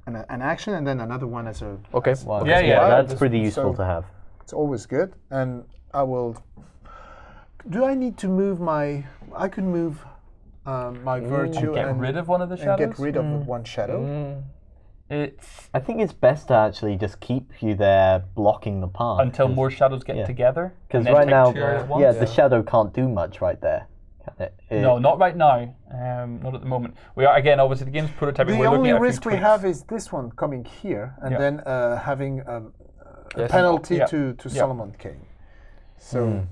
Speaker 3: an action and then another one as a.
Speaker 5: okay.
Speaker 2: Well,
Speaker 4: Yeah, yeah,
Speaker 2: that's
Speaker 3: this-
Speaker 2: pretty useful
Speaker 3: so-
Speaker 2: to have.
Speaker 3: It's always good. And I will. Do I need to move my? I could move my virtue
Speaker 4: Get
Speaker 3: and
Speaker 4: rid of one of the
Speaker 3: and
Speaker 4: shadows.
Speaker 3: get rid of one shadow.
Speaker 4: It's
Speaker 2: I think it's best to actually just keep you there blocking the path.
Speaker 4: until more shadows get
Speaker 2: yeah.
Speaker 4: together.
Speaker 2: Because
Speaker 4: and then
Speaker 2: right
Speaker 4: take
Speaker 2: now,
Speaker 4: 2 at once.
Speaker 2: yeah, the shadow can't do much right there. Can it?
Speaker 4: No, not right now. Not at the moment. We are again. Obviously, the game's prototyping.
Speaker 3: The
Speaker 4: We're looking
Speaker 3: only
Speaker 4: at a few
Speaker 3: risk we
Speaker 4: tweaks.
Speaker 3: have is this one coming here and
Speaker 4: Yeah.
Speaker 3: then having a
Speaker 5: Yes.
Speaker 3: penalty
Speaker 4: Yeah.
Speaker 3: to Solomon Kane. So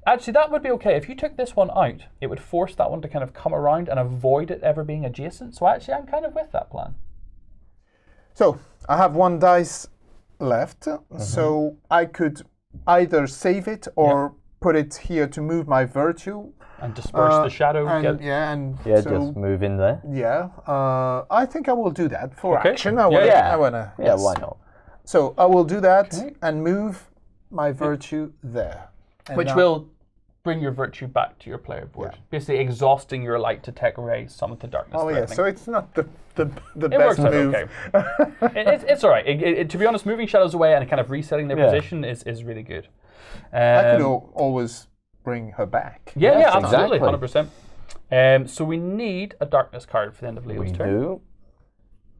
Speaker 4: Actually, that would be okay. If you took this one out, it would force that one to kind of come around and avoid it ever being adjacent. So actually, I'm kind of with that plan.
Speaker 3: So I have 1 dice left, so I could either save it or put it here to move my virtue.
Speaker 4: And disperse the shadow.
Speaker 3: And,
Speaker 4: Get,
Speaker 2: Yeah,
Speaker 3: so,
Speaker 2: just move in there.
Speaker 3: yeah. I think I will do that for
Speaker 4: Okay.
Speaker 3: action.
Speaker 2: Yeah.
Speaker 3: I wanna.
Speaker 2: Yeah,
Speaker 3: yes.
Speaker 2: why not?
Speaker 3: So I will do that
Speaker 4: Okay.
Speaker 3: and move my virtue there. And
Speaker 4: which
Speaker 3: now-
Speaker 4: will bring your virtue back to your player board. Basically, exhausting your light to tech ray, summon the darkness.
Speaker 3: Oh yeah.
Speaker 4: threatening.
Speaker 3: So it's not the
Speaker 4: It
Speaker 3: best
Speaker 4: works out
Speaker 3: move.
Speaker 4: okay. It's all right. To be honest, moving shadows away and kind of resetting their
Speaker 2: Yeah.
Speaker 4: position is really good.
Speaker 3: I could always bring her back.
Speaker 4: Yeah,
Speaker 2: Yes,
Speaker 4: absolutely,
Speaker 2: exactly.
Speaker 4: 100%. So we need a darkness card for the end of Leo's
Speaker 2: We
Speaker 4: turn.
Speaker 2: do.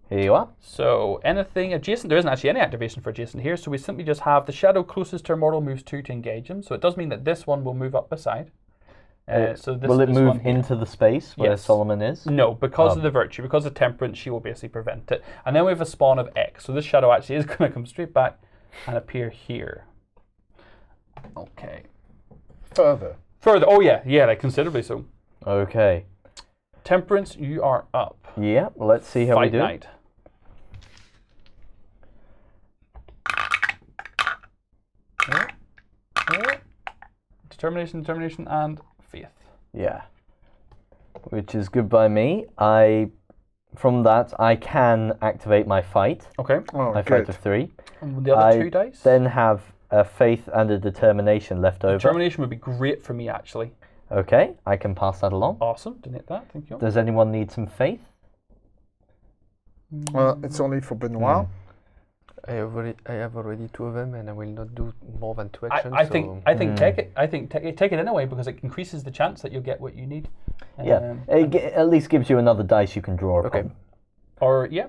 Speaker 2: Here you are.
Speaker 4: So anything adjacent, there isn't actually any activation for adjacent here, so we simply just have the shadow closest to our mortal moves 2 to engage him. So it does mean that this one will move up beside. So this,
Speaker 2: Will it
Speaker 4: this one
Speaker 2: move
Speaker 4: here.
Speaker 2: into the space where
Speaker 4: Yes.
Speaker 2: Solomon is?
Speaker 4: No, because of the virtue, because of temperance, she will basically prevent it. And then we have a spawn of X. So this shadow actually is going to come straight back and appear here. Okay.
Speaker 3: Further.
Speaker 4: Further, oh yeah, like considerably so.
Speaker 2: Okay.
Speaker 4: Temperance, you are up.
Speaker 2: Yeah, well, let's see how we
Speaker 4: Fight
Speaker 2: do.
Speaker 4: night. Determination, and faith.
Speaker 2: Yeah. Which is good by me. From that, I can activate my fight.
Speaker 4: Okay.
Speaker 3: Oh,
Speaker 2: My
Speaker 3: good.
Speaker 2: fight of 3.
Speaker 4: And the other
Speaker 2: I
Speaker 4: 2 dice?
Speaker 2: Then have a faith and a determination left over.
Speaker 4: Determination would be great for me, actually.
Speaker 2: Okay, I can pass that along.
Speaker 4: Awesome. Donate that. Thank you.
Speaker 2: Does anyone need some faith?
Speaker 3: It's only for Benoit.
Speaker 5: I have already 2 of them, and I will not do more than 2
Speaker 4: I
Speaker 5: actions.
Speaker 4: think take it. I think take it anyway because it increases the chance that you'll get what you need.
Speaker 2: Yeah, at least gives you another dice you can draw
Speaker 5: Okay.
Speaker 2: upon.
Speaker 4: Or yeah.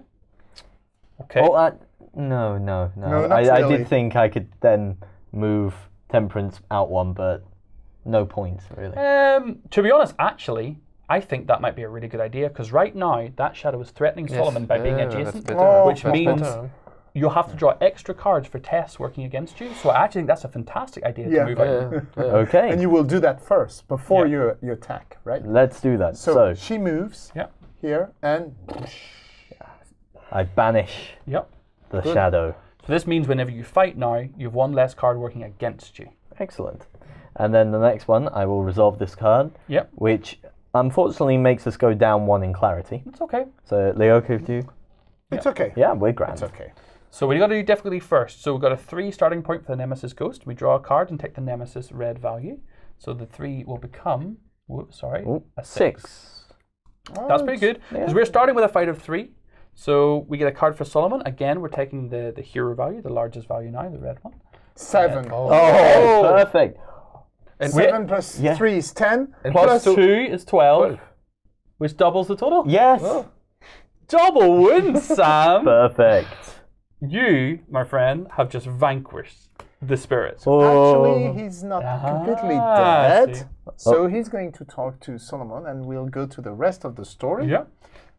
Speaker 4: Okay.
Speaker 2: Oh, no.
Speaker 3: No, not
Speaker 2: I
Speaker 3: really.
Speaker 2: did think I could then move Temperance out 1, but no points, really.
Speaker 4: To be honest, actually, I think that might be a really good idea because right now that shadow is threatening
Speaker 5: Yes.
Speaker 4: Solomon by being
Speaker 5: That's
Speaker 4: adjacent,
Speaker 5: better.
Speaker 4: which
Speaker 5: That's
Speaker 4: means
Speaker 5: better.
Speaker 4: you'll have to draw extra cards for tests working against you. So I actually think that's a fantastic idea
Speaker 3: Yeah.
Speaker 4: to move out.
Speaker 5: Yeah.
Speaker 2: Okay,
Speaker 3: And you will do that first before
Speaker 4: Yeah.
Speaker 3: you attack, right?
Speaker 2: let's do that.
Speaker 3: So,
Speaker 2: So,
Speaker 3: she moves
Speaker 4: Yeah.
Speaker 3: here and
Speaker 2: I banish
Speaker 4: Yep.
Speaker 2: the shadow.
Speaker 4: So this means whenever you fight now, you have 1 less card working against you.
Speaker 2: Excellent. And then the next one, I will resolve this card,
Speaker 4: Yep.
Speaker 2: which unfortunately makes us go down 1 in clarity.
Speaker 4: It's okay.
Speaker 2: So, Leo, could you?
Speaker 3: it's okay.
Speaker 2: Yeah, we're grand.
Speaker 3: It's okay.
Speaker 4: So we got to do difficulty first. So we've got a 3 starting point for the Nemesis Ghost. We draw a card and take the Nemesis red value. So the 3 will become,
Speaker 2: Ooh,
Speaker 4: a 6. That's pretty good. Because we're starting with a fight of 3. So we get a card for Solomon. Again, we're taking the hero value, the largest value now, the red one.
Speaker 3: 7.
Speaker 2: Oh, perfect.
Speaker 5: And
Speaker 3: 7 plus
Speaker 2: Yeah.
Speaker 3: 3 is 10.
Speaker 5: And
Speaker 4: Plus
Speaker 5: plus
Speaker 4: 2 is 12, which doubles the total.
Speaker 2: Yes.
Speaker 4: Double win, Sam!
Speaker 2: Perfect.
Speaker 4: You, my friend, have just vanquished the spirits.
Speaker 3: Actually, he's not completely
Speaker 4: I
Speaker 3: dead.
Speaker 4: see.
Speaker 3: So he's going to talk to Solomon and we'll go to the rest of the story.
Speaker 4: Yeah.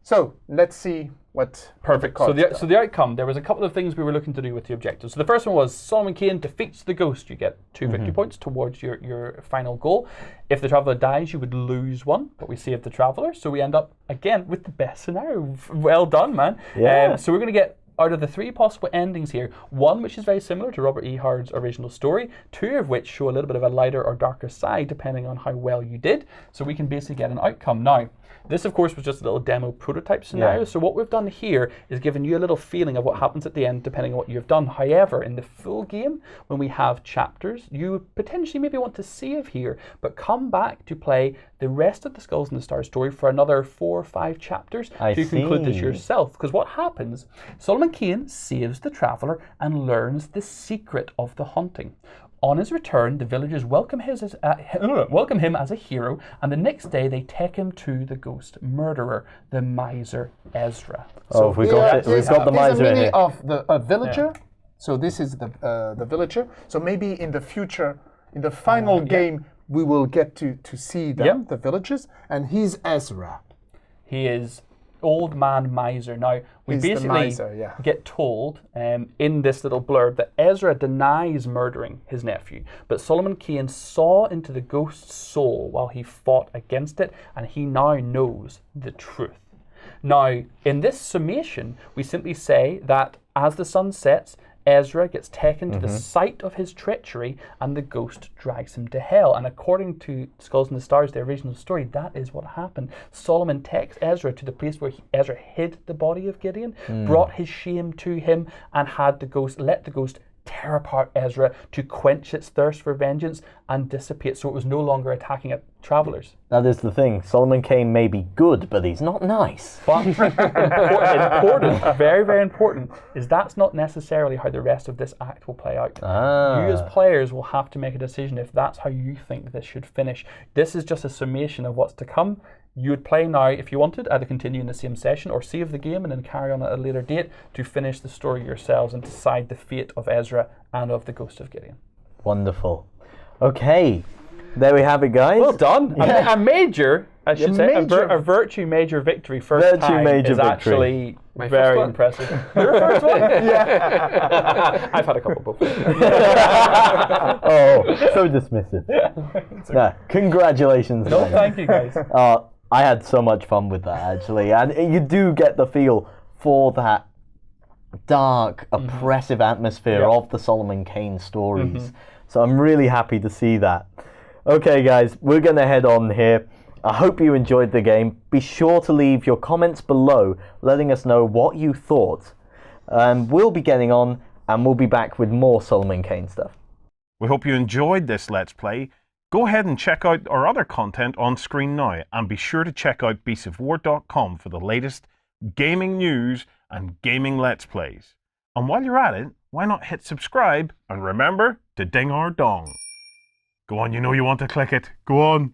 Speaker 3: So let's see what.
Speaker 4: Perfect. So the outcome, there was a couple of things we were looking to do with the objectives. So the first one was Solomon Kane defeats the ghost. You get 2 victory points towards your final goal. If the traveler dies, you would lose 1, but we saved the traveler. So we end up, again, with the best scenario. Well done, man.
Speaker 2: Yeah.
Speaker 4: So we're going to get, out of the 3 possible endings here, 1 which is very similar to Robert E. Howard's original story, 2 of which show a little bit of a lighter or darker side depending on how well you did. So we can basically get an outcome. Now, this, of course, was just a little demo prototype scenario. So what we've done here is given you a little feeling of what happens at the end, depending on what you've done. However, in the full game, when we have chapters, you potentially maybe want to save here, but come back to play the rest of the Skulls and the Stars story for another 4 or 5 chapters to conclude this yourself. Because what happens, Solomon Kane saves the traveller and learns the secret of the haunting. On his return, the villagers welcome him as a hero, and the next day they take him to the ghost murderer, the miser Ezra.
Speaker 2: So we've got the miser
Speaker 3: a
Speaker 2: in
Speaker 3: mini
Speaker 2: here.
Speaker 3: of the villager. So this is the villager. So maybe in the future, in the final game, we will get to see them, the villagers, and he's Ezra.
Speaker 4: He is Old Man Miser. Now, we
Speaker 3: He's the
Speaker 4: basically
Speaker 3: miser,
Speaker 4: get told in this little blurb that Ezra denies murdering his nephew, but Solomon Kane saw into the ghost's soul while he fought against it, and he now knows the truth. Now, in this summation, we simply say that as the sun sets, Ezra gets taken to the site of his treachery and the ghost drags him to hell. And according to Skulls and the Stars, the original story, that is what happened. Solomon takes Ezra to the place where Ezra hid the body of Gideon, brought his shame to him, and had the ghost, let the ghost tear apart Ezra to quench its thirst for vengeance and dissipate, so it was no longer attacking at travelers.
Speaker 2: That is the thing. Solomon Kane may be good, but he's not nice.
Speaker 4: But important, very, very important, is that's not necessarily how the rest of this act will play out. You as players will have to make a decision if that's how you think this should finish. This is just a summation of what's to come. You would play now, if you wanted, either continue in the same session or save the game and then carry on at a later date to finish the story yourselves and decide the fate of Ezra and of the Ghost of Gideon.
Speaker 2: Wonderful. Okay, there we have it, guys.
Speaker 4: Well done. A major, I should say, a virtue major victory first time is actually very impressive. Your first one? Yeah. I've had a couple before.
Speaker 2: Oh, so dismissive. Yeah, congratulations.
Speaker 4: No, thank you, guys.
Speaker 2: I had so much fun with that, actually. And you do get the feel for that dark, oppressive atmosphere of the Solomon Kane stories. So I'm really happy to see that. Okay, guys, we're going to head on here. I hope you enjoyed the game. Be sure to leave your comments below, letting us know what you thought. We'll be getting on, and we'll be back with more Solomon Kane stuff.
Speaker 1: We hope you enjoyed this Let's Play. Go ahead and check out our other content on screen now, and be sure to check out beastsofwar.com for the latest gaming news and gaming Let's Plays. And while you're at it, why not hit subscribe, and remember to ding our dong. Go on, you know you want to click it. Go on.